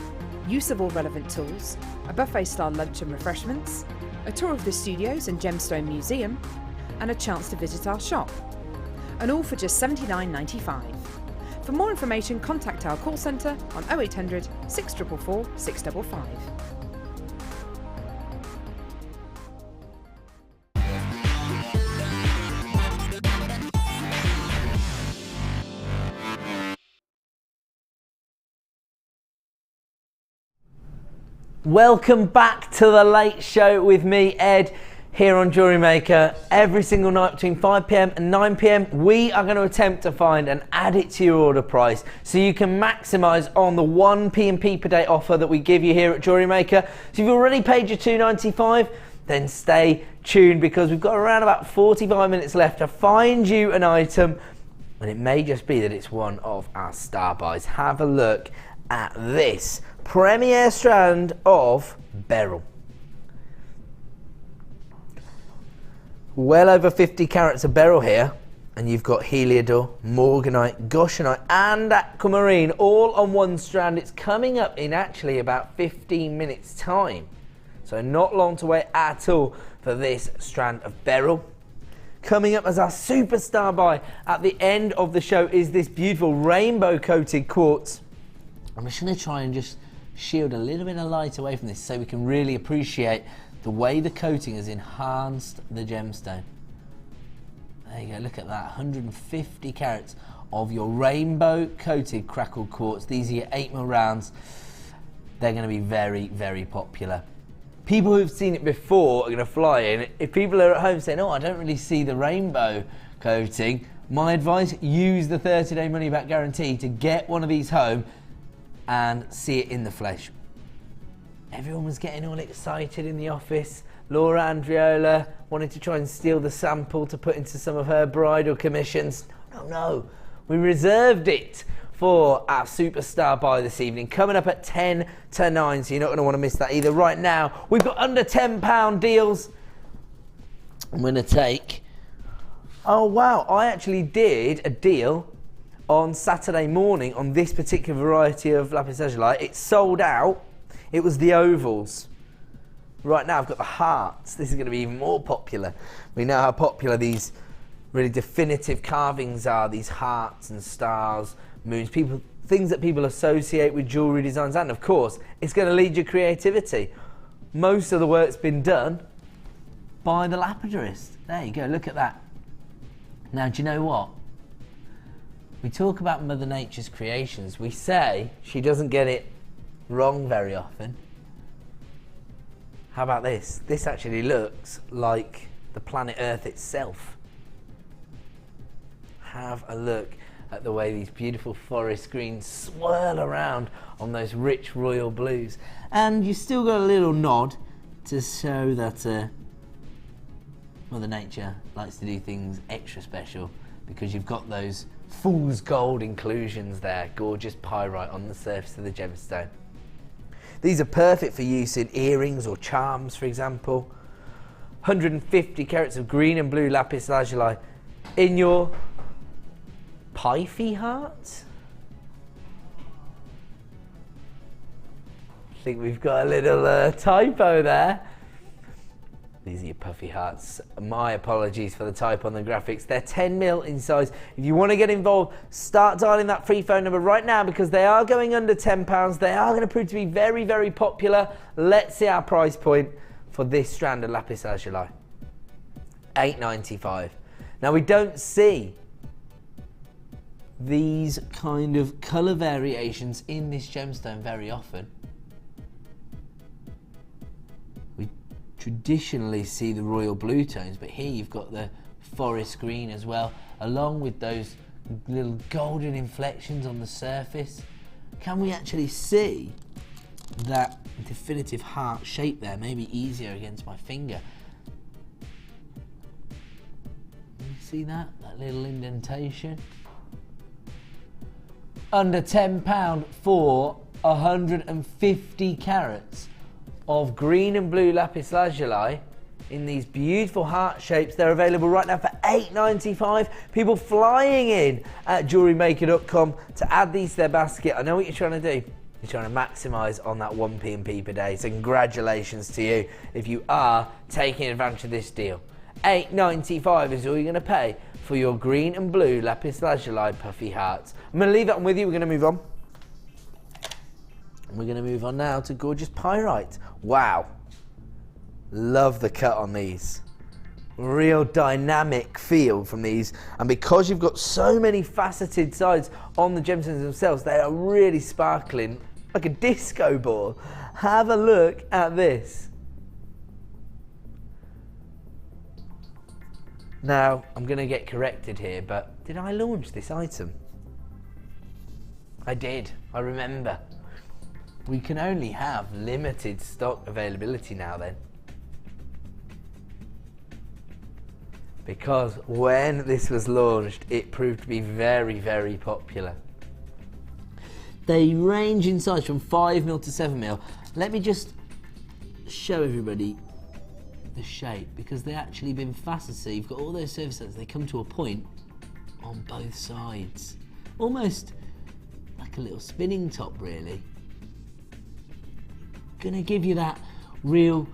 use of all relevant tools, a buffet style lunch and refreshments, a tour of the studios and gemstone museum, and a chance to visit our shop. And all for just $79.95. For more information, contact our call centre on 0800 644 655. Welcome back to the Late Show with me, Ed, here on JewelleryMaker. Every single night between 5 p.m. and 9 p.m, we are going to attempt to find and add it to your order price so you can maximise on the 1 P&P per day offer that we give you here at JewelleryMaker. So if you've already paid your $2.95, then stay tuned because we've got around about 45 minutes left to find you an item, and it may just be that it's one of our star buys. Have a look at this premier strand of beryl. Well over 50 carats of beryl here, and you've got heliodor, morganite, goshenite and aquamarine all on one strand. It's coming up in actually about 15 minutes time, so not long to wait at all for this strand of beryl. Coming up as our superstar buy at the end of the show is this beautiful rainbow coated quartz. I'm just going to try and just shield a little bit of light away from this so we can really appreciate the way the coating has enhanced the gemstone. There you go, look at that, 150 carats of your rainbow coated crackled quartz. These are your 8mm rounds. They're going to be very, very popular. People who've seen it before are going to fly in. If people are at home saying, oh, I don't really see the rainbow coating, my advice, use the 30-day money-back guarantee to get one of these home and see it in the flesh. Everyone was getting all excited in the office. Laura Andriola wanted to try and steal the sample to put into some of her bridal commissions. No, we reserved it for our superstar buy this evening, coming up at 10 to 9, so you're not going to want to miss that either. Right now, we've got under £10 deals. I'm going to take, oh wow, I actually did a deal on Saturday morning on this particular variety of lapis lazuli. It sold out. It was the ovals. Right now I've got the hearts. This is going to be even more popular. We know how popular these really definitive carvings are, these hearts and stars, moons, things that people associate with jewellery designs, and of course it's going to lead your creativity. Most of the work's been done by the lapidarist. There you go, look at that. Now do you know what? We talk about Mother Nature's creations. We say she doesn't get it wrong very often. How about this? This actually looks like the planet Earth itself. Have a look at the way these beautiful forest greens swirl around on those rich royal blues. And you still got a little nod to show that Mother Nature likes to do things extra special, because you've got those fool's gold inclusions there, gorgeous pyrite on the surface of the gemstone. These are perfect for use in earrings or charms, for example. 150 carats of green and blue lapis lazuli in your Pythie heart. I think we've got a little typo there. These are your puffy hearts. My apologies for the type on the graphics. They're 10mm in size. If you want to get involved, start dialing that free phone number right now, because they are going under £10. They are going to prove to be very, very popular. Let's see our price point for this strand of lapis lazuli. $8.95. Now we don't see these kind of colour variations in this gemstone very often. Traditionally see the royal blue tones, but here you've got the forest green as well, along with those little golden inflections on the surface. Can we actually see that definitive heart shape there? Maybe easier against my finger. You see that little indentation? Under £10 for 150 carats of green and blue lapis lazuli in these beautiful heart shapes. They're available right now for $8.95. People flying in at jewellerymaker.com to add these to their basket. I know what you're trying to do. You're trying to maximise on that 1 P&P per day. So congratulations to you if you are taking advantage of this deal. $8.95 is all you're going to pay for your green and blue lapis lazuli puffy hearts. I'm going to leave that one with you. We're going to move on. We're going to move on now to gorgeous pyrite. Wow. Love the cut on these. Real dynamic feel from these, and because you've got so many faceted sides on the gemstones themselves, they are really sparkling like a disco ball. Have a look at this. Now, I'm going to get corrected here, but did I launch this item? I did, I remember. We can only have limited stock availability now then. Because when this was launched, it proved to be very, very popular. They range in size from 5mm to 7mm. Let me just show everybody the shape, because they actually been faceted. So you've got all those surfaces, they come to a point on both sides. Almost like a little spinning top, really. Gonna give you that real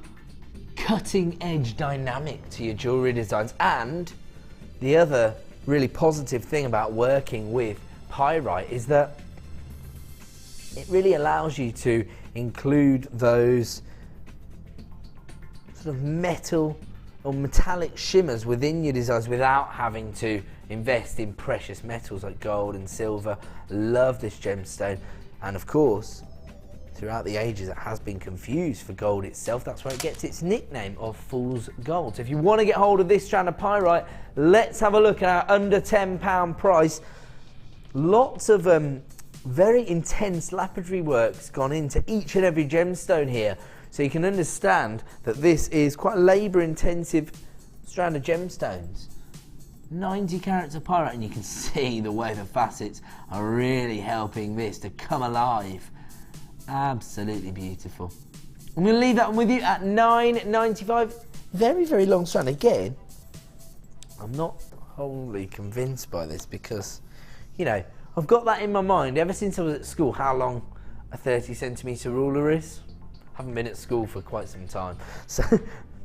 cutting edge dynamic to your jewellery designs. And the other really positive thing about working with pyrite is that it really allows you to include those sort of metal or metallic shimmers within your designs without having to invest in precious metals like gold and silver. Love this gemstone, and of course throughout the ages it has been confused for gold itself. That's where it gets its nickname of fool's gold. So if you want to get hold of this strand of pyrite, let's have a look at our under £10 price. Lots of very intense lapidary work's gone into each and every gemstone here, so you can understand that this is quite a labour intensive strand of gemstones. 90 carats of pyrite, and you can see the way the facets are really helping this to come alive. Absolutely beautiful. I'm going to leave that one with you at $9.95. Very, very long strand. Again, I'm not wholly convinced by this because, you know, I've got that in my mind ever since I was at school, how long a 30cm ruler is. I haven't been at school for quite some time, so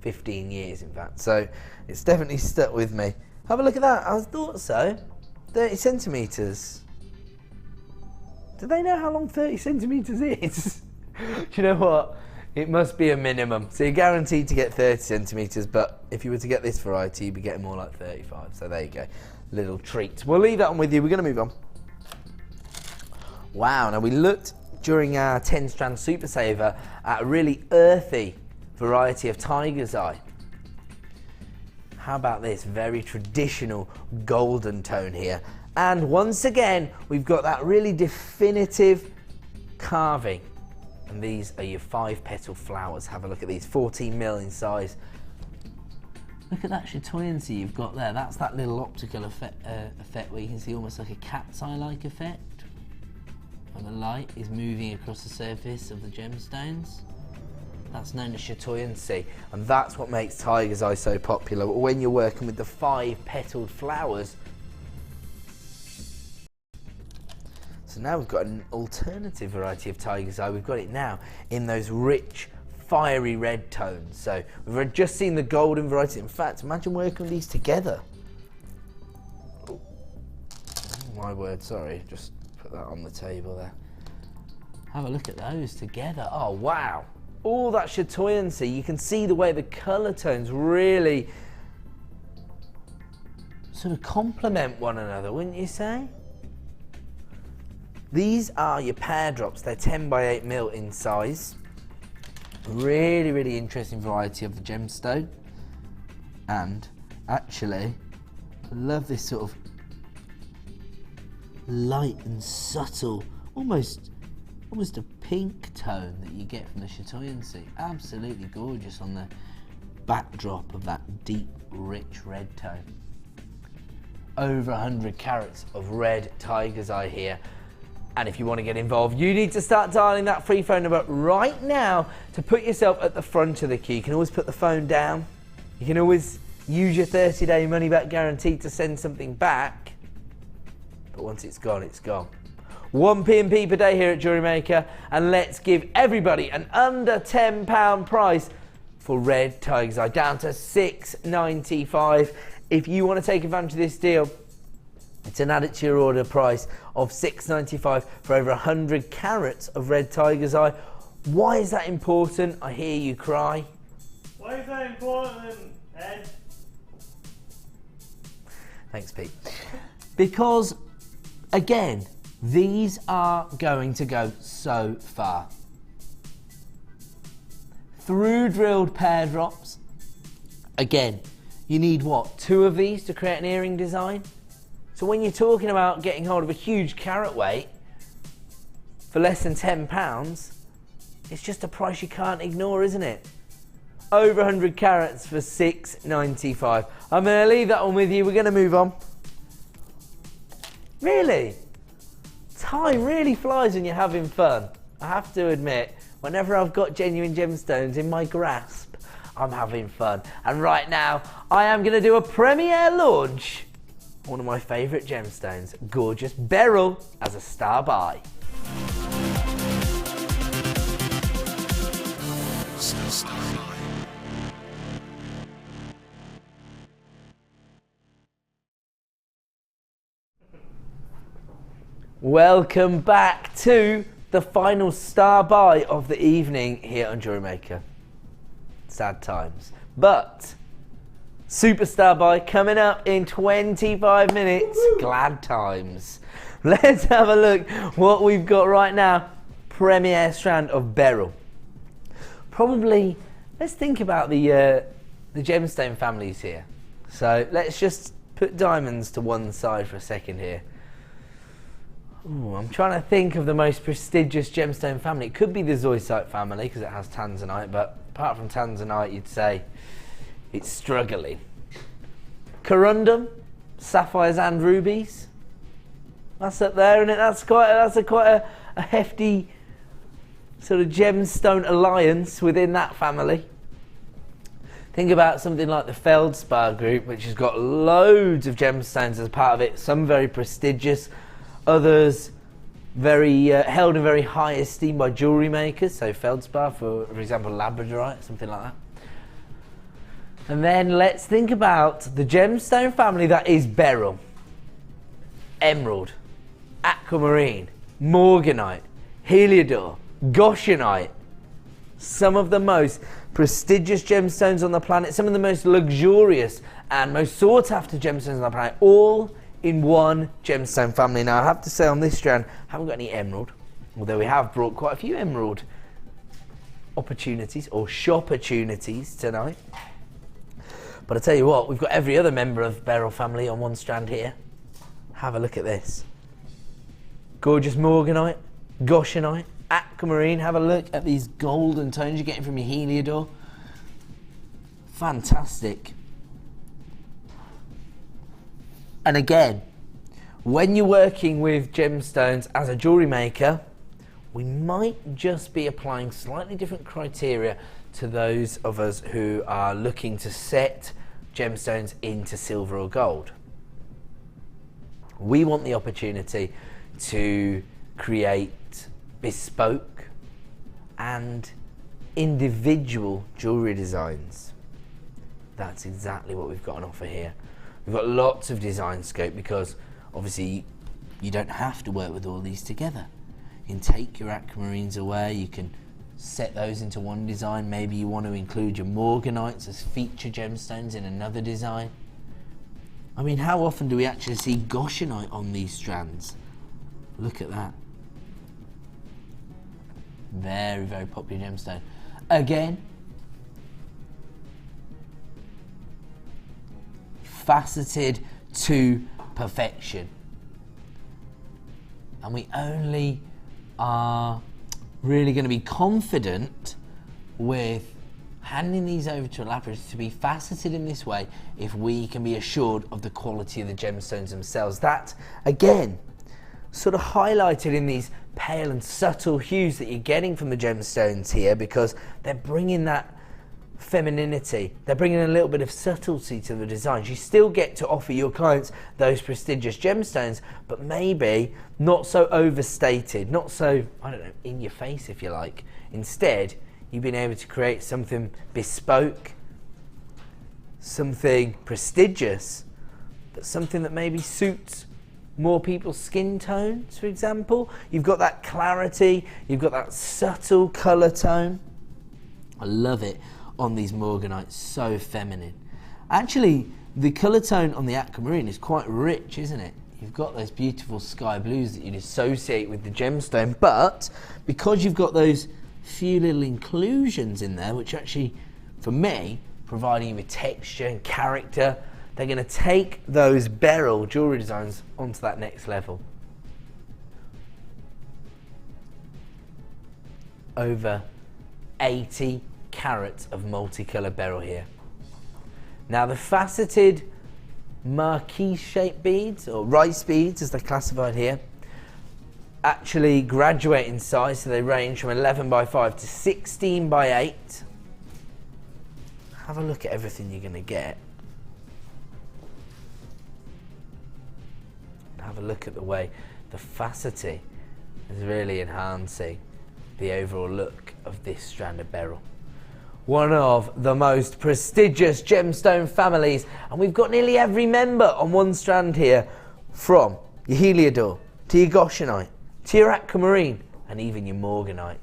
15 years in fact, so it's definitely stuck with me. Have a look at that. I thought so. 30 centimetres. Do they know how long 30 centimetres is? Do you know what? It must be a minimum. So you're guaranteed to get 30 centimetres, but if you were to get this variety, you'd be getting more like 35. So there you go. Little treat. We'll leave that one with you. We're going to move on. Wow, now we looked during our 10 strand super saver at a really earthy variety of tiger's eye. How about this very traditional golden tone here? And once again, we've got that really definitive carving. And these are your 5-petal flowers. Have a look at these, 14mm in size. Look at that chatoyancy you've got there. That's that little optical effect where you can see almost like a cat's eye-like effect. And the light is moving across the surface of the gemstones. That's known as chatoyancy, and that's what makes tiger's eye so popular. When you're working with the 5-petaled flowers. So now we've got an alternative variety of tiger's eye. We've got it now in those rich, fiery red tones. So we've just seen the golden variety. In fact, imagine working with these together. Oh, my word, sorry, just put that on the table there. Have a look at those together. Oh, wow. All that chatoyancy, you can see the way the colour tones really sort of complement one another, wouldn't you say? These are your pear drops. They're 10 by 8mm in size. Really, really interesting variety of the gemstone. And actually, I love this sort of light and subtle, almost a pink tone that you get from the chatoyancy. Absolutely gorgeous on the backdrop of that deep, rich red tone. Over 100 carats of red tiger's eye here. And if you want to get involved, you need to start dialing that free phone number right now to put yourself at the front of the queue. You can always put the phone down. You can always use your 30-day money-back guarantee to send something back. But once it's gone, it's gone. 1 P&P per day here at JewelleryMaker, and let's give everybody an under £10 price for red tiger's eye, down to $6.95. If you want to take advantage of this deal, it's an add it to your order price of $6.95 for over 100 carats of red tiger's eye. Why is that important? I hear you cry. Why is that important, Ed? Thanks, Pete. Because, again, these are going to go so far. Through drilled pear drops. Again, you need what? 2 of these to create an earring design? So when you're talking about getting hold of a huge carat weight for less than £10, it's just a price you can't ignore, isn't it? Over 100 carats for $6.95. I'm going to leave that one with you. We're going to move on. Really? Time really flies when you're having fun. I have to admit, whenever I've got genuine gemstones in my grasp, I'm having fun. And right now, I am going to do a premiere launch. One of my favourite gemstones, gorgeous beryl as a star buy. Welcome back to the final star buy of the evening here on JewelleryMaker. Sad times. But superstar buy coming up in 25 minutes. Glad times. Let's have a look what we've got right now. Premier strand of beryl. Probably, let's think about the gemstone families here. So let's just put diamonds to one side for a second here. Ooh, I'm trying to think of the most prestigious gemstone family. It could be the zoisite family because it has tanzanite, but apart from tanzanite, you'd say it's struggling. Corundum, sapphires and rubies. That's up there, isn't it? That's quite a hefty sort of gemstone alliance within that family. Think about something like the Feldspar group, which has got loads of gemstones as part of it. Some very prestigious, others very held in very high esteem by jewellery makers. So Feldspar, for example, labradorite, something like that. And then let's think about the gemstone family that is beryl, emerald, aquamarine, morganite, heliodor, goshenite. Some of the most prestigious gemstones on the planet, some of the most luxurious and most sought after gemstones on the planet, all in one gemstone family. Now I have to say on this strand, I haven't got any emerald, although we have brought quite a few emerald opportunities or shop-opportunities tonight. But I tell you what, we've got every other member of beryl family on one strand here. Have a look at this. Gorgeous morganite, goshenite, aquamarine. Have a look at these golden tones you're getting from your heliodor. Fantastic. And again, when you're working with gemstones as a jewellery maker, we might just be applying slightly different criteria to those of us who are looking to set gemstones into silver or gold. We want the opportunity to create bespoke and individual jewellery designs. That's exactly what we've got on offer here. We've got lots of design scope because obviously you don't have to work with all these together. You can take your aquamarines away, you can set those into one design. Maybe you want to include your morganites as feature gemstones in another design. I mean, how often do we actually see goshenite on these strands? Look at that. Very, very popular gemstone. Again, faceted to perfection. And we only are really going to be confident with handing these over to a laboratory to be faceted in this way if we can be assured of the quality of the gemstones themselves. That, again, sort of highlighted in these pale and subtle hues that you're getting from the gemstones here, because they're bringing that femininity, they're bringing a little bit of subtlety to the designs. You still get to offer your clients those prestigious gemstones, but maybe not so overstated, not so, I don't know, in your face if you like. Instead, you've been able to create something bespoke, something prestigious, but something that maybe suits more people's skin tones, for example. You've got that clarity, you've got that subtle colour tone. I love it on these morganites, so feminine. Actually, the colour tone on the aquamarine is quite rich, isn't it? You've got those beautiful sky blues that you'd associate with the gemstone, but because you've got those few little inclusions in there, which actually, for me, providing you with texture and character, they're going to take those beryl jewellery designs onto that next level. Over 80 carats of multicoloured beryl here. Now the faceted marquise shaped beads, or rice beads as they're classified here, actually graduate in size, so they range from 11 by 5 to 16 by 8. Have a look at everything you're going to get. Have a look at the way the facety is really enhancing the overall look of this strand of beryl. One of the most prestigious gemstone families, and we've got nearly every member on one strand here, from your heliodor to your goshenite to your aquamarine and even your morganite.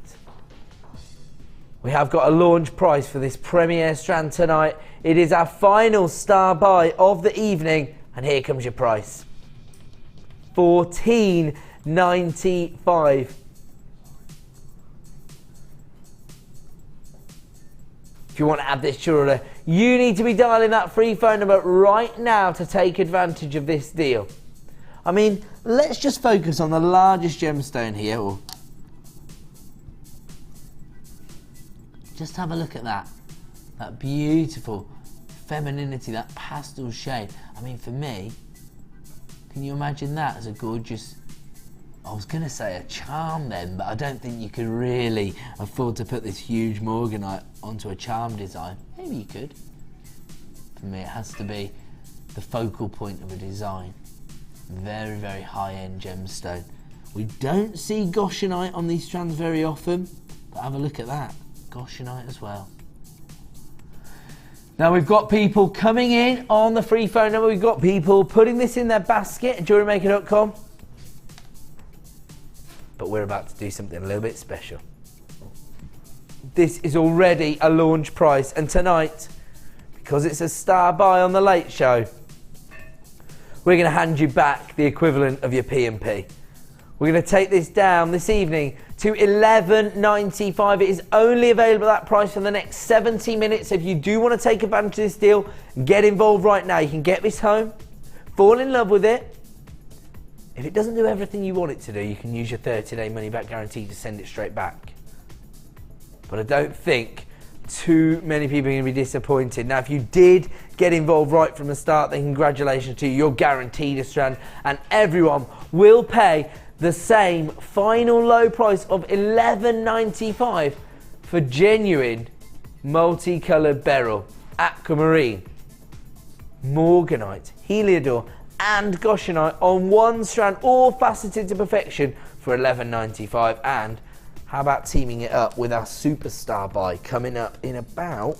We have got a launch price for this premiere strand tonight. It is our final star buy of the evening, and here comes your price. $14.95. If you want to add this jewellery, you need to be dialing that free phone number right now to take advantage of this deal. I mean, let's just focus on the largest gemstone here. Or just have a look at that. That beautiful femininity, that pastel shade. I mean, for me, can you imagine that as a gorgeous, I was going to say a charm then, but I don't think you could really afford to put this huge morganite onto a charm design. Maybe you could. For me, it has to be the focal point of a design. Very, very high-end gemstone. We don't see goshenite on these strands very often, but have a look at that. Goshenite as well. Now we've got people coming in on the free phone number. We've got people putting this in their basket at JewelleryMaker.com. But we're about to do something a little bit special. This is already a launch price, and tonight, because it's a star buy on the Late Show, we're going to hand you back the equivalent of your P&P. We're going to take this down this evening to $11.95. It is only available at that price for the next 70 minutes. If you do want to take advantage of this deal, get involved right now. You can get this home, fall in love with it. If it doesn't do everything you want it to do, you can use your 30-day money-back guarantee to send it straight back. But I don't think too many people are going to be disappointed. Now, if you did get involved right from the start, then congratulations to you. You're guaranteed a strand, and everyone will pay the same final low price of $11.95 for genuine multicoloured beryl, aquamarine, morganite, heliodor and goshenite on one strand, all faceted to perfection for $11.95. And how about teaming it up with our superstar buy coming up in about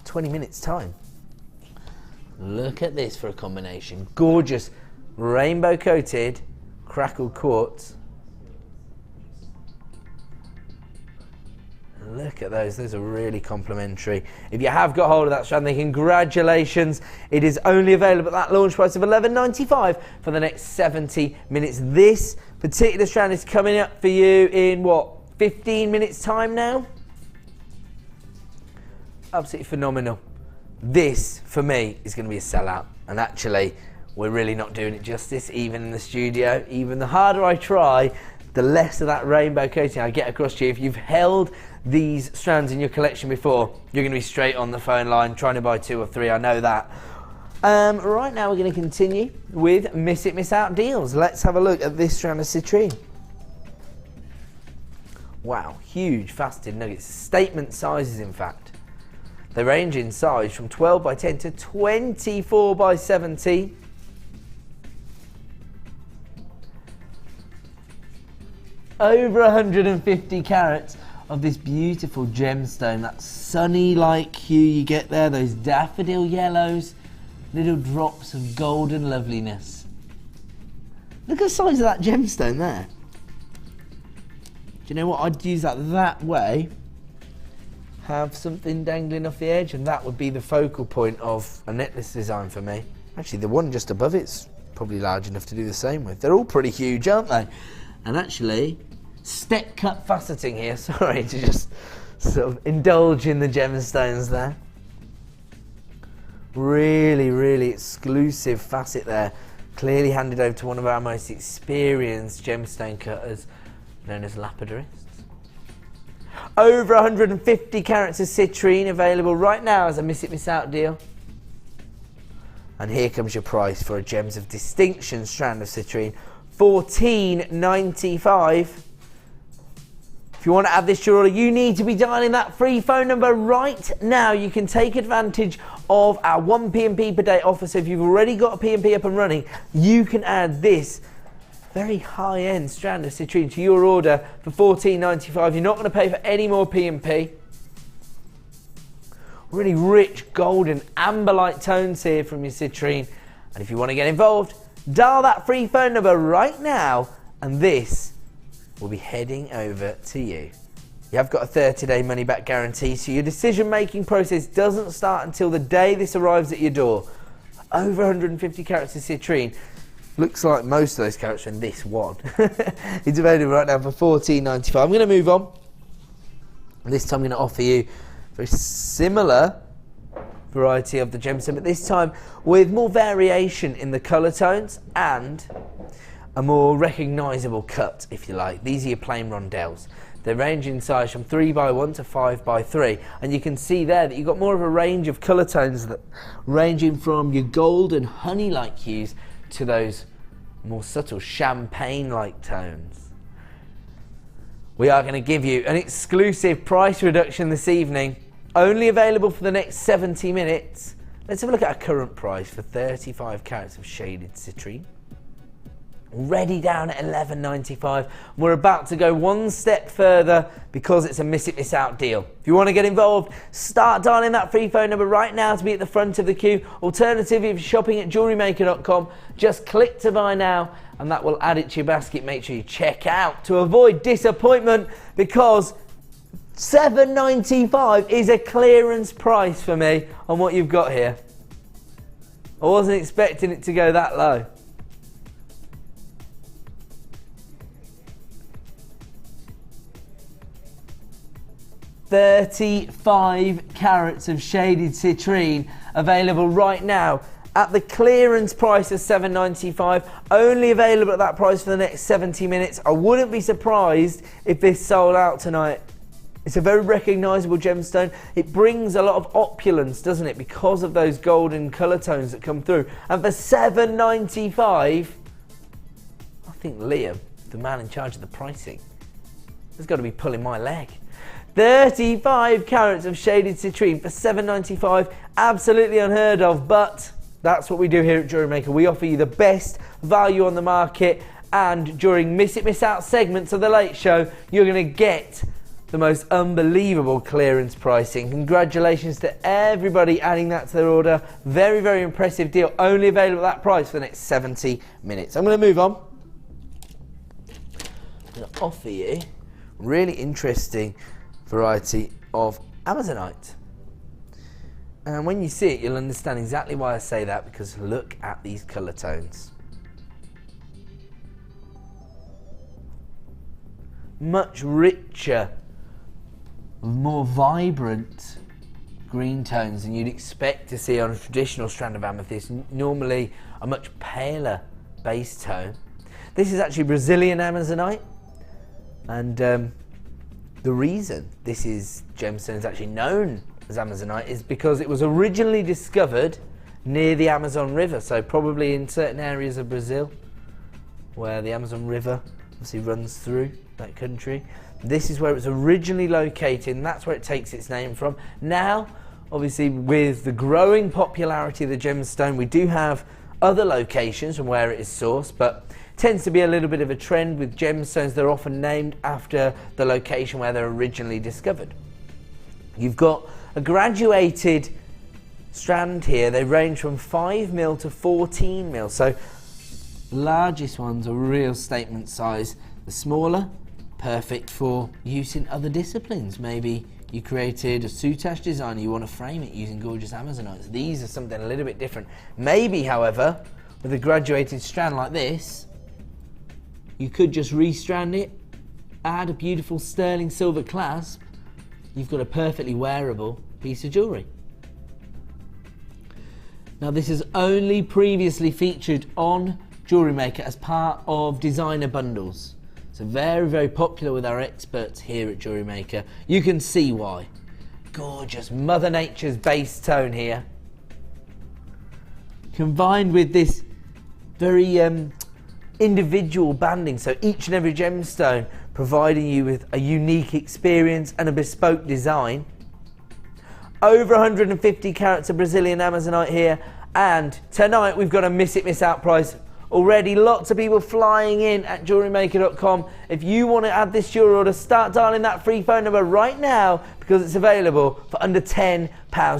20 minutes time. Look at this for a combination. Gorgeous rainbow coated crackled quartz. Look at those are really complimentary. If you have got hold of that strand, then congratulations. It is only available at that launch price of $11.95 for the next 70 minutes. This particular strand is coming up for you in what, 15 minutes time now? Absolutely phenomenal. This, for me, is going to be a sellout. And actually, we're really not doing it justice, even in the studio. Even the harder I try, the less of that rainbow coating I get across to you. If you've held these strands in your collection before, you're going to be straight on the phone line trying to buy 2 or 3, I know that. Right now we're going to continue with Miss It, Miss Out deals. Let's have a look at this strand of citrine. Wow, huge faceted nuggets, statement sizes in fact. They range in size from 12 by 10 to 24 by 17. Over 150 carats of this beautiful gemstone, that sunny light hue you get there, those daffodil yellows, little drops of golden loveliness. Look at the size of that gemstone there. Do you know what? I'd use that way, have something dangling off the edge, and that would be the focal point of a necklace design for me. Actually, the one just above it's probably large enough to do the same with. They're all pretty huge, aren't they? And actually, step cut faceting here, sorry to just sort of indulge in the gemstones there. Really, really exclusive facet there, clearly handed over to one of our most experienced gemstone cutters, known as lapidarists. Over 150 carats of citrine available right now as a miss it miss out deal. And here comes your price for a Gems of Distinction strand of citrine, $14.95. If you want to add this to your order, you need to be dialing that free phone number right now. You can take advantage of our 1 P&P per day offer. So if you've already got a P&P up and running, you can add this very high-end strand of citrine to your order for $14.95. You're not going to pay for any more P&P. Really rich golden amber-like tones here from your citrine. And if you want to get involved, dial that free phone number right now, and this will be heading over to you. You have got a 30-day money-back guarantee, so your decision-making process doesn't start until the day this arrives at your door. Over 150 carats of citrine. Looks like most of those carats are in this one. It's available right now for $14.95. I'm going to move on. This time I'm going to offer you a very similar variety of the gemstone, but this time with more variation in the colour tones and a more recognisable cut, if you like. These are your plain rondelles. They range in size from 3x1 to 5x3, and you can see there that you've got more of a range of colour tones that ranging from your gold and honey-like hues to those more subtle champagne-like tones. We are going to give you an exclusive price reduction this evening, only available for the next 70 minutes. Let's have a look at our current price for 35 carats of shaded citrine. Already down at $11.95. We're about to go one step further because it's a miss it miss out deal. If you want to get involved, start dialing that free phone number right now to be at the front of the queue. Alternatively, if you're shopping at JewelleryMaker.com, just click to buy now and that will add it to your basket. Make sure you check out to avoid disappointment, because $7.95 is a clearance price for me on what you've got here. I wasn't expecting it to go that low. $35 carats of shaded citrine available right now at the clearance price of $7.95. Only available at that price for the next 70 minutes. I wouldn't be surprised if this sold out tonight. It's a very recognisable gemstone. It brings a lot of opulence, doesn't it, because of those golden colour tones that come through. And for $7.95, I think Liam, the man in charge of the pricing, has got to be pulling my leg. 35 carats of shaded citrine for $7.95. Absolutely unheard of, but that's what we do here at JewelleryMaker. We offer you the best value on the market, and during miss it miss out segments of the late show, you're going to get the most unbelievable clearance pricing. Congratulations to everybody adding that to their order. Very, very impressive deal. Only available at that price for the next 70 minutes. I'm going to move on. I'm going to offer you a really interesting variety of Amazonite. And when you see it, you'll understand exactly why I say that, because look at these colour tones. Much richer, more vibrant green tones than you'd expect to see on a traditional strand of amethyst, normally a much paler base tone. This is actually Brazilian Amazonite, and the reason this gemstone is actually known as Amazonite is because it was originally discovered near the Amazon River, so probably in certain areas of Brazil where the Amazon River obviously runs through that country. This is where it was originally located, and that's where it takes its name from. Now, obviously, with the growing popularity of the gemstone, we do have other locations from where it is sourced, but Tends to be a little bit of a trend with gemstones. They're often named after the location where they're originally discovered. You've got a graduated strand here. They range from 5mm to 14mm. So the largest ones are real statement size. The smaller, perfect for use in other disciplines. Maybe you created a soutache design and you want to frame it using gorgeous amazonites. These are something a little bit different. Maybe, however, with a graduated strand like this, you could just restrand it, add a beautiful sterling silver clasp. You've got a perfectly wearable piece of jewellery. Now, this is only previously featured on JewelleryMaker as part of designer bundles. So very, very popular with our experts here at JewelleryMaker. You can see why. Gorgeous Mother Nature's base tone here, combined with this very individual banding. So each and every gemstone providing you with a unique experience and a bespoke design. Over 150 carats of Brazilian Amazonite here. And tonight we've got a miss it, miss out price. Already lots of people flying in at jewellerymaker.com. If you want to add this to your order, start dialing that free phone number right now because it's available for under £10.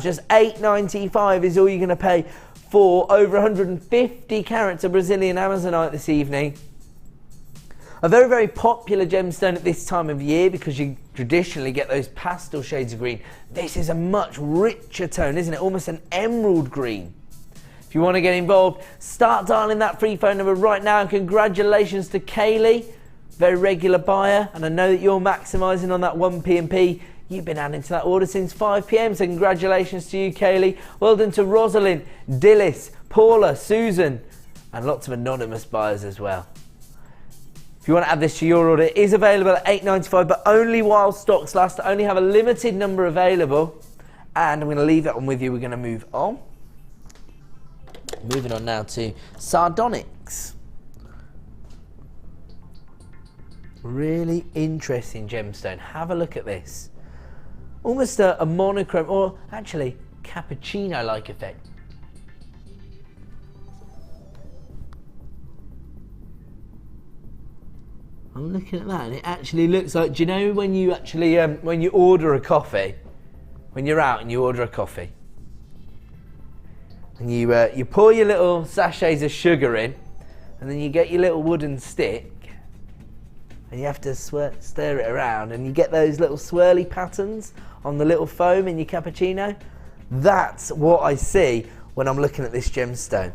Just $8.95 is all you're going to pay for over 150 carats of Brazilian Amazonite this evening. A very, very popular gemstone at this time of year because you traditionally get those pastel shades of green. This is a much richer tone, isn't it? Almost an emerald green. If you want to get involved, start dialing that free phone number right now. And congratulations to Kaylee, very regular buyer. And I know that you're maximising on that 1p&p. You've been adding to that order since 5 p.m. So congratulations to you, Kaylee. Well done to Rosalind, Dillis, Paula, Susan, and lots of anonymous buyers as well. If you want to add this to your order, it is available at $8.95, but only while stocks last. I only have a limited number available. And I'm going to leave that one with you. We're going to move on. Moving on now to sardonyx. Really interesting gemstone. Have a look at this. Almost a monochrome, or actually cappuccino-like effect. I'm looking at that and it actually looks like, do you know when you actually, when you order a coffee, when you're out and you order a coffee, and you pour your little sachets of sugar in, and then you get your little wooden stick, and you have to stir it around, and you get those little swirly patterns on the little foam in your cappuccino. That's what I see when I'm looking at this gemstone.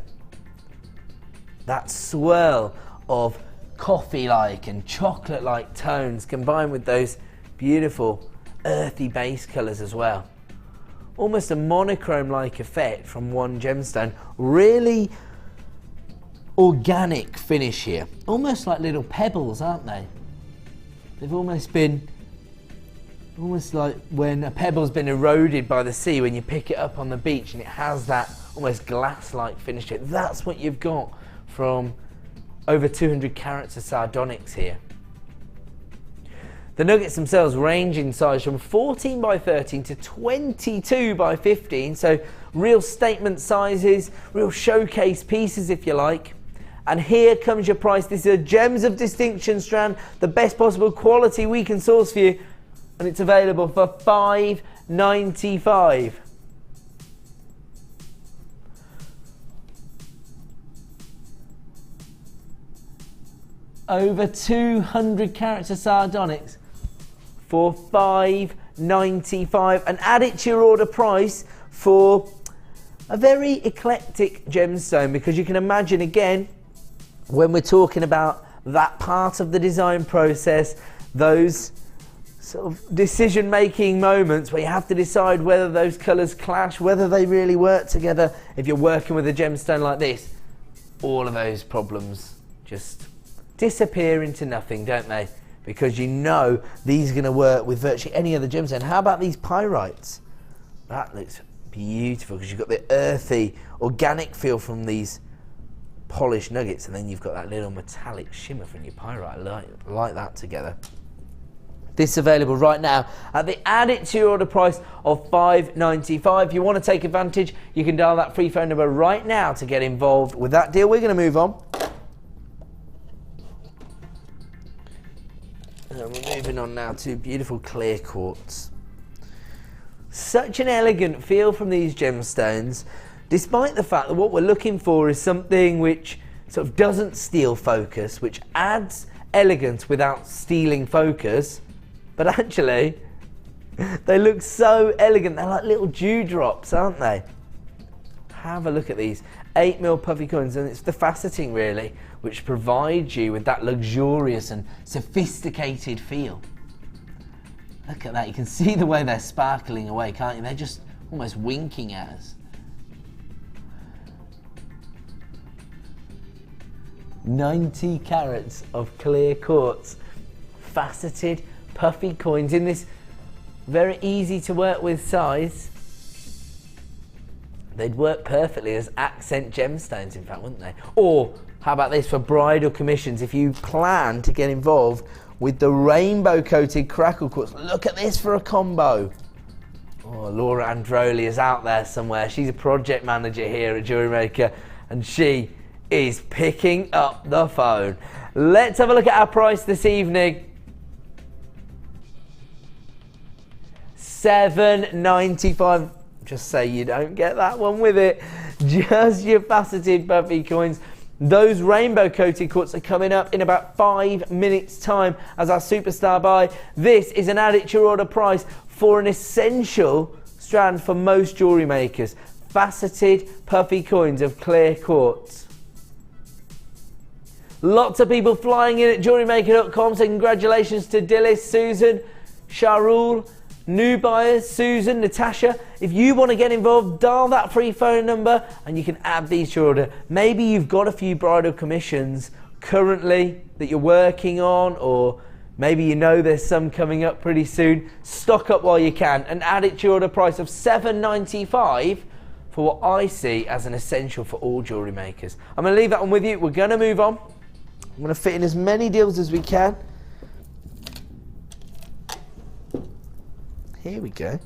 That swirl of coffee-like and chocolate-like tones combined with those beautiful earthy base colours as well. Almost a monochrome-like effect from one gemstone. Really organic finish here. Almost like little pebbles, aren't they? They've almost been, almost like when a pebble's been eroded by the sea when you pick it up on the beach and it has that almost glass-like finish to it. That's what you've got from over 200 carats of sardonyx here. The nuggets themselves range in size from 14 by 13 to 22 by 15, so real statement sizes, real showcase pieces if you like. And here comes your price. This is a Gems of Distinction strand, the best possible quality we can source for you, and it's available for $5.95. Over 200 carats of sardonyx for $5.95, and add it to your order price for a very eclectic gemstone, because you can imagine, again, when we're talking about that part of the design process, those sort of decision-making moments where you have to decide whether those colours clash, whether they really work together. If you're working with a gemstone like this, all of those problems just disappear into nothing, don't they? Because you know these are going to work with virtually any other gemstone. How about these pyrites? That looks beautiful because you've got the earthy, organic feel from these polished nuggets, and then you've got that little metallic shimmer from your pyrite. I like that together. This is available right now at the add it to your order price of $5.95. If you want to take advantage, you can dial that free phone number right now to get involved with that deal. We're going to move on. And we're moving on now to beautiful clear quartz. Such an elegant feel from these gemstones, despite the fact that what we're looking for is something which sort of doesn't steal focus, which adds elegance without stealing focus. But actually, they look so elegant. They're like little dewdrops, aren't they? Have a look at these 8mm puffy coins, and it's the faceting really which provides you with that luxurious and sophisticated feel. Look at that, you can see the way they're sparkling away, can't you? They're just almost winking at us. 90 carats of clear quartz, faceted puffy coins in this very easy to work with size. They'd work perfectly as accent gemstones, in fact, wouldn't they? Or how about this for bridal commissions? If you plan to get involved with the rainbow coated crackle quartz, look at this for a combo. Oh, Laura Androli is out there somewhere. She's a project manager here at JewelleryMaker, and she is picking up the phone. Let's have a look at our price this evening. $7.95. Just say you don't get that one with it. Just your faceted puffy coins. Those rainbow coated quartz are coming up in about 5 minutes time as our superstar buy. This is an add it to your order price for an essential strand for most jewellery makers. Faceted puffy coins of clear quartz. Lots of people flying in at jewellerymaker.com, so congratulations to Dillis, Susan, Sharul, new buyers, Susan, Natasha. If you want to get involved, dial that free phone number and you can add these to your order. Maybe you've got a few bridal commissions currently that you're working on, or maybe you know there's some coming up pretty soon. Stock up while you can and add it to your order price of $7.95 for what I see as an essential for all jewellery makers. I'm going to leave that one with you. We're going to move on. I'm going to fit in as many deals as we can. Here we go.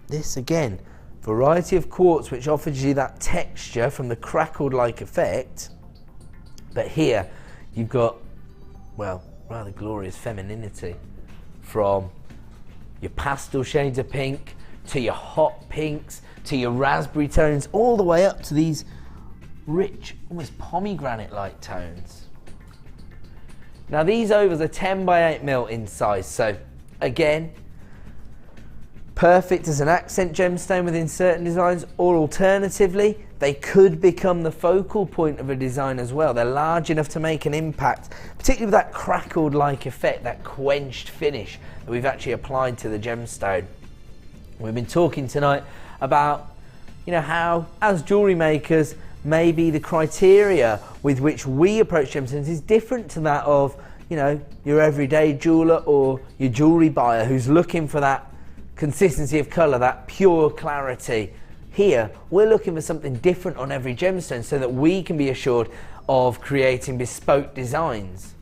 This again, variety of quartz which offers you that texture from the crackled like effect. But here you've got, well, rather glorious femininity, from your pastel shades of pink to your hot pinks to your raspberry tones, all the way up to these rich, almost pomegranate-like tones. Now these ovals are 10 by 8mm in size, so again, perfect as an accent gemstone within certain designs, or alternatively, they could become the focal point of a design as well. They're large enough to make an impact, particularly with that crackled-like effect, that quenched finish that we've actually applied to the gemstone. We've been talking tonight about, you know, how as jewellery makers, maybe the criteria with which we approach gemstones is different to that of, you know, your everyday jeweller or your jewellery buyer who's looking for that consistency of colour, that pure clarity. Here, we're looking for something different on every gemstone so that we can be assured of creating bespoke designs.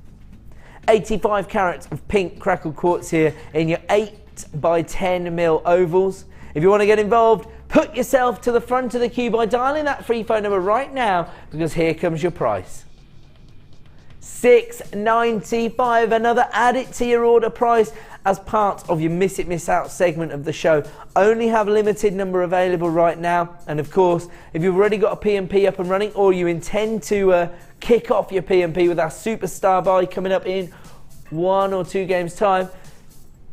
85 carats of pink crackled quartz here in your 8 by 10mm ovals. If you want to get involved, put yourself to the front of the queue by dialing that free phone number right now, because here comes your price. $6.95, another add it to your order price as part of your miss it miss out segment of the show. Only have a limited number available right now, and of course if you've already got a P&P up and running, or you intend to kick off your P&P with our superstar buy coming up in 1 or 2 games time,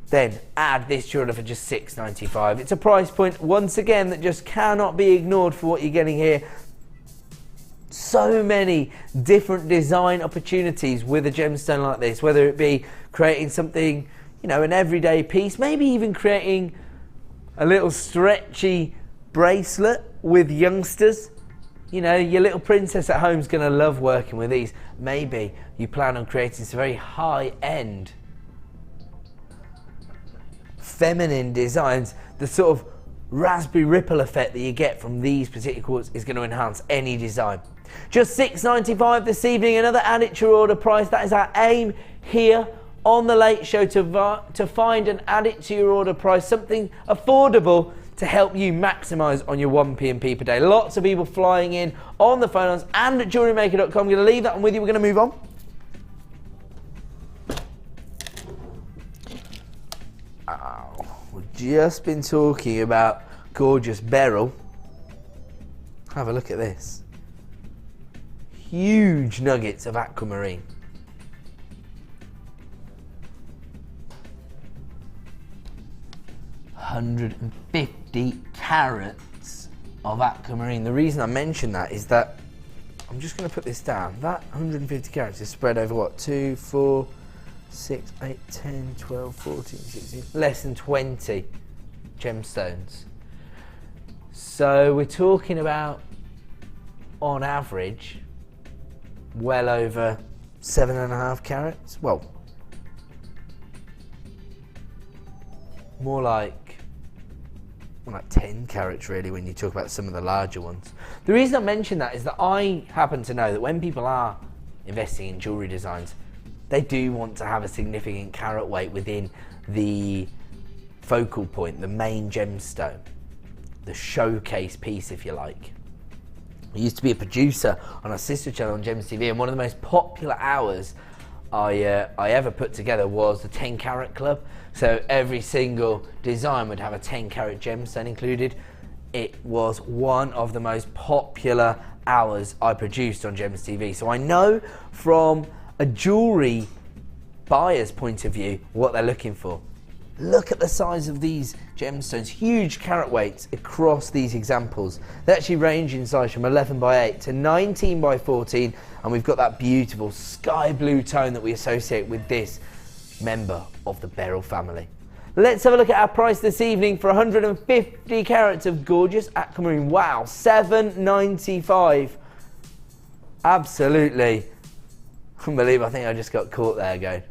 then add this to your order for just $6.95. It's a price point once again that just cannot be ignored for what you're getting here. So many different design opportunities with a gemstone like this, whether it be creating something, you know, an everyday piece, maybe even creating a little stretchy bracelet with youngsters. You know, your little princess at home is going to love working with these. Maybe you plan on creating some very high-end feminine designs. The sort of raspberry ripple effect that you get from these particular quartz is going to enhance any design. Just $6.95 this evening, another add it to your order price. That is our aim here on the Late Show, to find and add it to your order price, something affordable to help you maximise on your 1 P&P per day. Lots of people flying in on the phones and at jewellerymaker.com. I'm going to leave that one with you. We're going to move on. just been talking about gorgeous beryl, have a look at this. Huge nuggets of aquamarine. $150 carats of aquamarine. The reason I mention that is that, I'm just going to put this down, that 150 carats is spread over what, 2, 4, 6, 8, 10, 12, 14, 16, less than 20 gemstones. So we're talking about, on average, well over 7.5 carats. Well, more like 10 carats really when you talk about some of the larger ones. The reason I mention that is that I happen to know that when people are investing in jewellery designs, they do want to have a significant carat weight within the focal point, the main gemstone, the showcase piece if you like. I used to be a producer on our sister channel on Gems TV, and one of the most popular hours I ever put together was the 10 carat club. So every single design would have a 10 carat gemstone included. It was one of the most popular hours I produced on Gems TV. So I know from a jewellery buyer's point of view what they're looking for. Look at the size of these gemstones, huge carat weights across these examples. They actually range in size from 11 by 8 to 19 by 14, and we've got that beautiful sky blue tone that we associate with this member of the beryl family. Let's have a look at our price this evening for 150 carats of gorgeous aquamarine. Wow, $7.95. Absolutely unbelievable. I think I just got caught there going,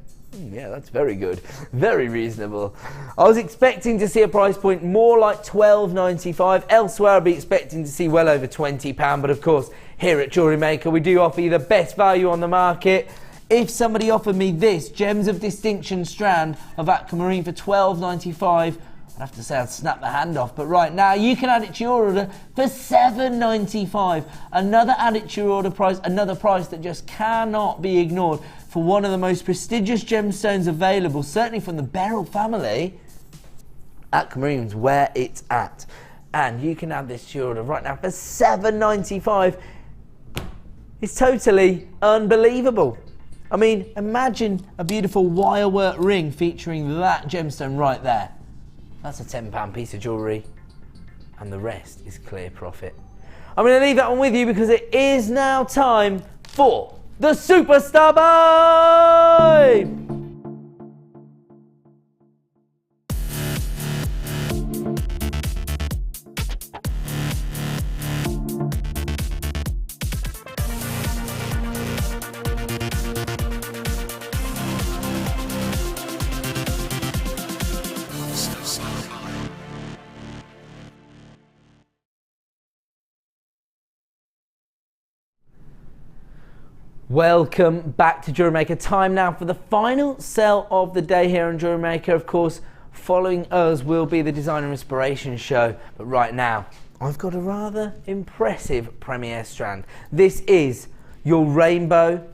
yeah, that's very good. Very reasonable. I was expecting to see a price point more like $12.95. Elsewhere, I'd be expecting to see well over £20. But of course, here at JewelleryMaker, we do offer you the best value on the market. If somebody offered me this Gems of Distinction strand of aquamarine for $12.95, I'd have to say I'd snap the hand off. But right now, you can add it to your order for $7.95. Another add it to your order price, another price that just cannot be ignored for one of the most prestigious gemstones available, certainly from the beryl family. Aquamarine's where it's at. And you can add this to your order right now for $7.95. It's totally unbelievable. I mean, imagine a beautiful wirework ring featuring that gemstone right there. That's a £10 piece of jewellery, and the rest is clear profit. I'm going to leave that one with you because it is now time for the Superstar Buy! Welcome back to JewelleryMaker. Time now for the final sell of the day here on JewelleryMaker. Of course, following us will be the Designer Inspiration Show. But right now, I've got a rather impressive premiere strand. This is your rainbow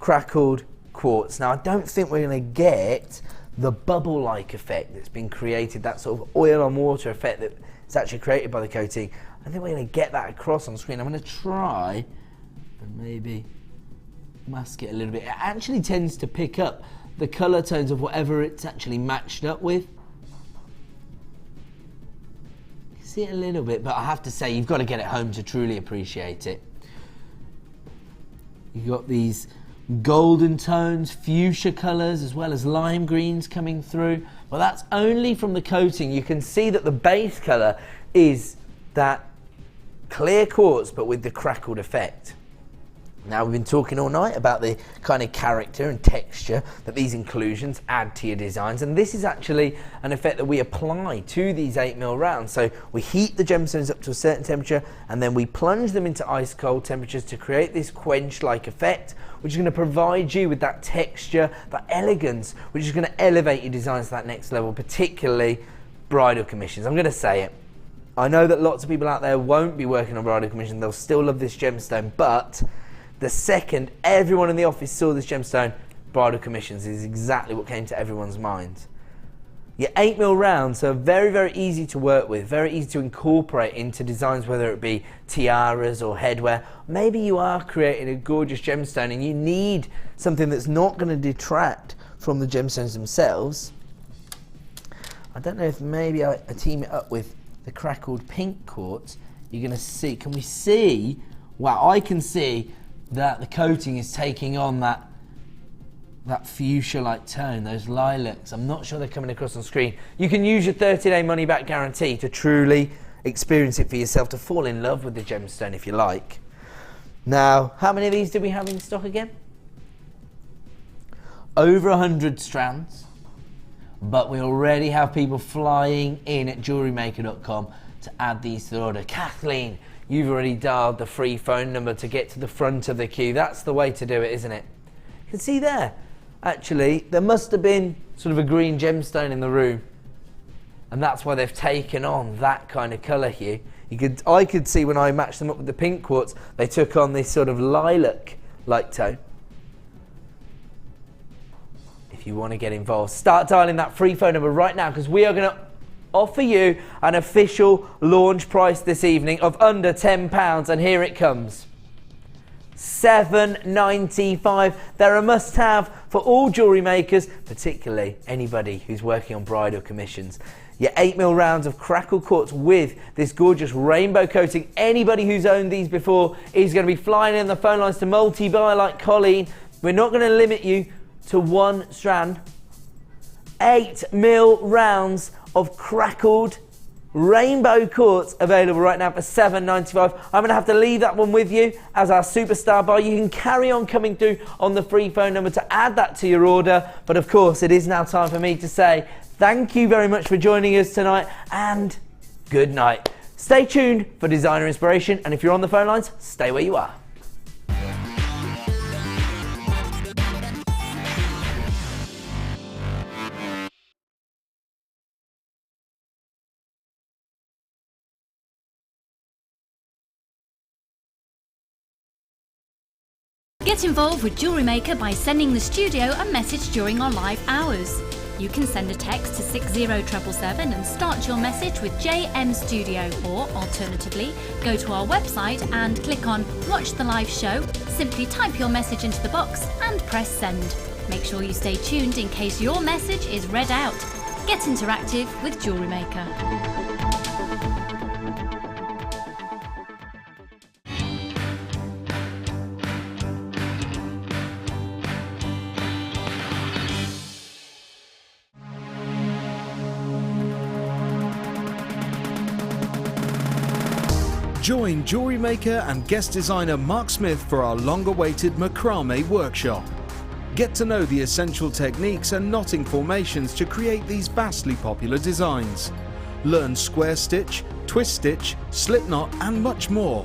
crackled quartz. Now, I don't think we're going to get the bubble-like effect that's been created, that sort of oil on water effect that's actually created by the coating. I think we're going to get that across on screen. I'm going to try and maybe mask it a little bit. It actually tends to pick up the colour tones of whatever it's actually matched up with. You see it a little bit, but I have to say you've got to get it home to truly appreciate it. You've got these golden tones, fuchsia colours, as well as lime greens coming through. Well, that's only from the coating. You can see that the base colour is that clear quartz, but with the crackled effect. Now, we've been talking all night about the kind of character and texture that these inclusions add to your designs, and this is actually an effect that we apply to these 8mm rounds. So we heat the gemstones up to a certain temperature, and then we plunge them into ice cold temperatures to create this quench-like effect, which is going to provide you with that texture, that elegance, which is going to elevate your designs to that next level, particularly bridal commissions. I'm going to say it. I know that lots of people out there won't be working on bridal commissions. They'll still love this gemstone, but the second everyone in the office saw this gemstone, bridal commissions is exactly what came to everyone's mind. Your 8mm rounds are very, very easy to work with, very easy to incorporate into designs, whether it be tiaras or headwear. Maybe you are creating a gorgeous gemstone and you need something that's not going to detract from the gemstones themselves. I don't know if maybe I team it up with the crackled pink quartz. You're going to see, can we see? Wow, I can see that the coating is taking on that fuchsia-like tone, those lilacs. I'm not sure they're coming across on screen. You can use your 30-day money-back guarantee to truly experience it for yourself, to fall in love with the gemstone if you like. Now, how many of these do we have in stock again? Over 100 strands, but we already have people flying in at JewelleryMaker.com to add these to the order. Kathleen, you've already dialed the free phone number to get to the front of the queue. That's the way to do it, isn't it? You can see there, actually, there must have been sort of a green gemstone in the room, and that's why they've taken on that kind of colour hue. I could see when I matched them up with the pink quartz, they took on this sort of lilac-like tone. If you want to get involved, start dialing that free phone number right now, because we are going to offer you an official launch price this evening of under £10, and here it comes. $7.95. They're a must-have for all jewellery makers, particularly anybody who's working on bridal commissions. Your 8mm rounds of crackled quartz with this gorgeous rainbow coating. Anybody who's owned these before is going to be flying in the phone lines to multi-buy like Colleen. We're not going to limit you to one strand. 8mm rounds of crackled rainbow quartz available right now for $7.95. I'm going to have to leave that one with you as our superstar buy. You can carry on coming through on the free phone number to add that to your order. But of course, it is now time for me to say thank you very much for joining us tonight, and good night. Stay tuned for designer inspiration, and if you're on the phone lines, stay where you are. Get involved with Jewellery Maker by sending the studio a message during our live hours. You can send a text to 60777 and start your message with JM Studio, or alternatively, go to our website and click on Watch the Live Show, simply type your message into the box and press send. Make sure you stay tuned in case your message is read out. Get interactive with Jewellery Maker. Join Jewellery Maker and guest designer Mark Smith for our long-awaited macrame workshop. Get to know the essential techniques and knotting formations to create these vastly popular designs. Learn square stitch, twist stitch, slip knot and much more.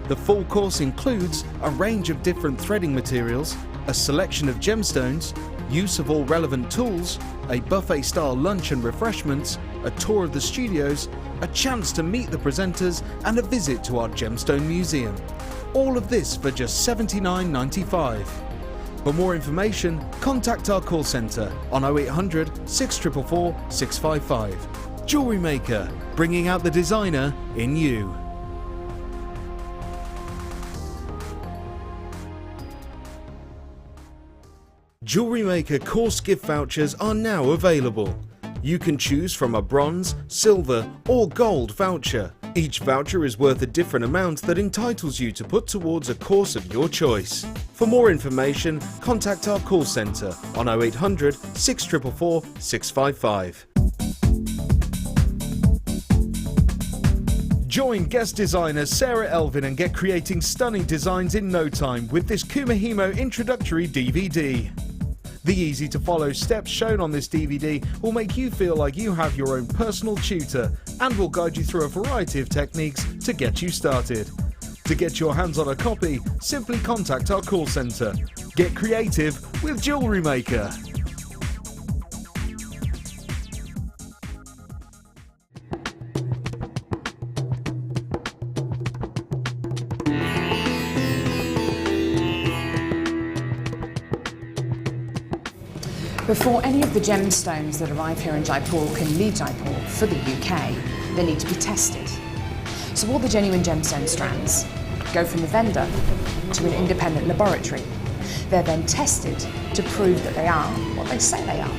The full course includes a range of different threading materials, a selection of gemstones, use of all relevant tools, a buffet-style lunch and refreshments, a tour of the studios, a chance to meet the presenters and a visit to our gemstone museum. All of this for just $79.95. For more information, contact our call centre on 0800 644 655. Jewellery Maker, bringing out the designer in you. Jewellery Maker course gift vouchers are now available. You can choose from a bronze, silver or gold voucher. Each voucher is worth a different amount that entitles you to put towards a course of your choice. For more information, contact our call centre on 0800 644 655. Join guest designer Sarah Elvin and get creating stunning designs in no time with this Kumihimo introductory DVD. The easy-to-follow steps shown on this DVD will make you feel like you have your own personal tutor and will guide you through a variety of techniques to get you started. To get your hands on a copy, simply contact our call centre. Get creative with Jewellery Maker. Before any of the gemstones that arrive here in Jaipur can leave Jaipur for the UK, they need to be tested. So all the genuine gemstone strands go from the vendor to an independent laboratory. They're then tested to prove that they are what they say they are.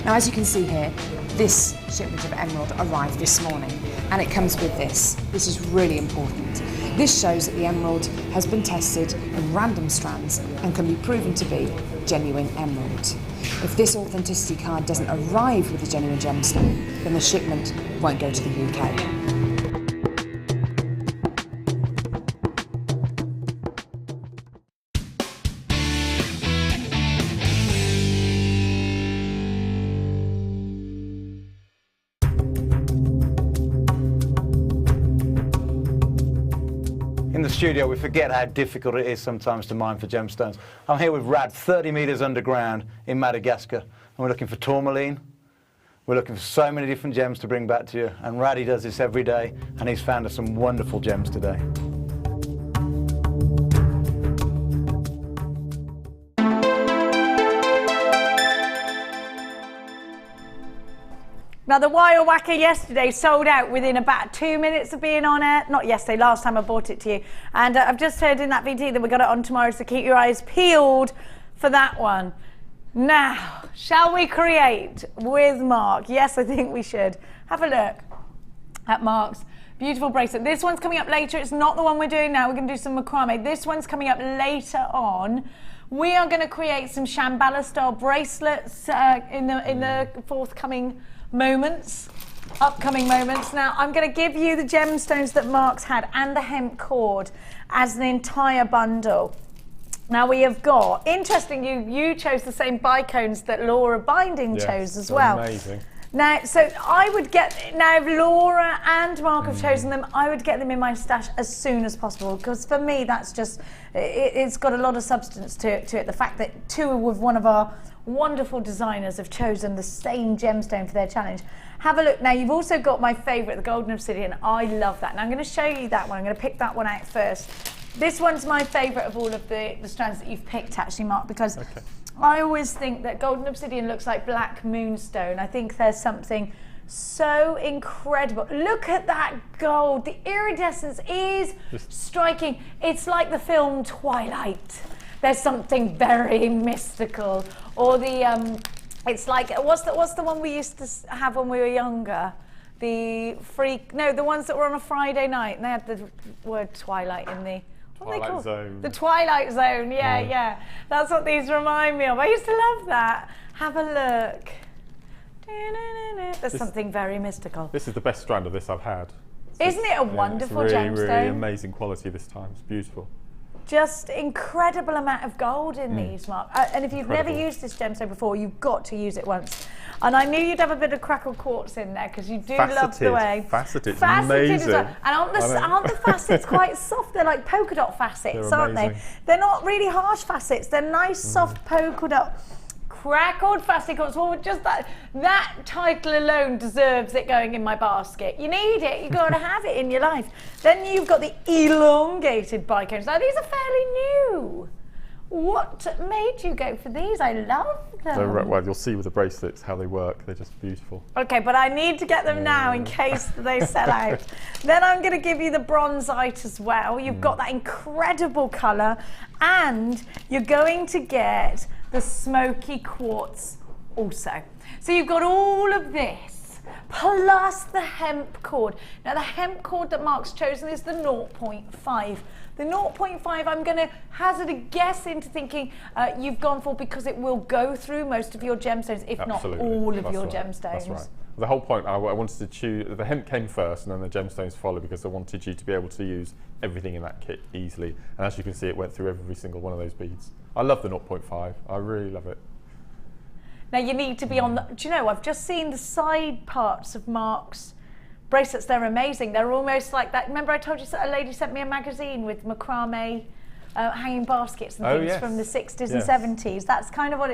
Now, as you can see here, this shipment of emerald arrived this morning, and it comes with this. This is really important. This shows that the emerald has been tested in random strands and can be proven to be genuine emerald. If this authenticity card doesn't arrive with a genuine gemstone, then the shipment won't go to the UK. In the studio, we forget how difficult it is sometimes to mine for gemstones. I'm here with Rad, 30 metres underground in Madagascar, and we're looking for tourmaline. We're looking for so many different gems to bring back to you, and Raddy does this every day, and he's found us some wonderful gems today. Now, the wire whacker yesterday sold out within about 2 minutes of being on air. Not yesterday, last time I bought it to you. And I've just heard in that VT that we got it on tomorrow, so keep your eyes peeled for that one. Now, shall we create with Mark? Yes, I think we should. Have a look at Mark's beautiful bracelet. This one's coming up later. It's not the one we're doing now. We're going to do some macrame. This one's coming up later on. We are going to create some Shambhala style bracelets in the forthcoming upcoming moments. Now, I'm going to give you the gemstones that Mark's had and the hemp cord as an entire bundle. Now, we have got, interesting, you chose the same bicones that Laura Binding chose as well. Amazing. Now, so I would get, now if Laura and Mark have chosen them, I would get them in my stash as soon as possible, because for me that's just, it's got a lot of substance to it. The fact that two of one of our wonderful designers have chosen the same gemstone for their challenge. Have a look. Now, you've also got my favourite, the golden obsidian. I love that. Now, I'm going to show you that one. I'm going to pick that one out first. This one's my favourite of all of the strands that you've picked, actually, Mark, because I always think that golden obsidian looks like black moonstone. I think there's something so incredible. Look at that gold. The iridescence is striking. It's like the film Twilight. There's something very mystical. Or the, it's like, what's the one we used to have when we were younger? The ones that were on a Friday night, and they had the word Twilight in the, Twilight Zone. The Twilight Zone, yeah. That's what these remind me of. I used to love that. Have a look. There's something very mystical. This is the best strand of this I've had. Isn't it a wonderful gemstone? Really amazing quality this time. It's beautiful. Just incredible amount of gold in these, Mark. And if you've never used this gemstone before, you've got to use it once. And I knew you'd have a bit of crackled quartz in there because you do love the way. Faceted, amazing. As well. And aren't the facets quite soft? They're like polka dot facets, aren't they? They're not really harsh facets. They're nice, soft polka dot. Crackled facet quartz. Well, just that title alone deserves it going in my basket. You need it. You've got to have it in your life. Then you've got the elongated bicones. Now, these are fairly new. What made you go for these? I love them. Well, you'll see with the bracelets how they work. They're just beautiful. Okay, but I need to get them now in case they sell out. Then I'm going to give you the bronzite as well. You've got that incredible colour, and you're going to get the smoky quartz also. So you've got all of this, plus the hemp cord. Now, the hemp cord that Mark's chosen is the 0.5. The 0.5, I'm going to hazard a guess into thinking you've gone for because it will go through most of your gemstones, if not all of your gemstones. That's right. The whole point, I wanted to choose, the hemp came first and then the gemstones follow because I wanted you to be able to use everything in that kit easily. And as you can see, it went through every single one of those beads. I love the 0.5. I really love it. Now, you need to be on the, do you know, I've just seen the side parts of Mark's bracelets. They're amazing. They're almost like that. Remember I told you a lady sent me a magazine with macrame hanging baskets and things from the 60s and 70s. That's kind of what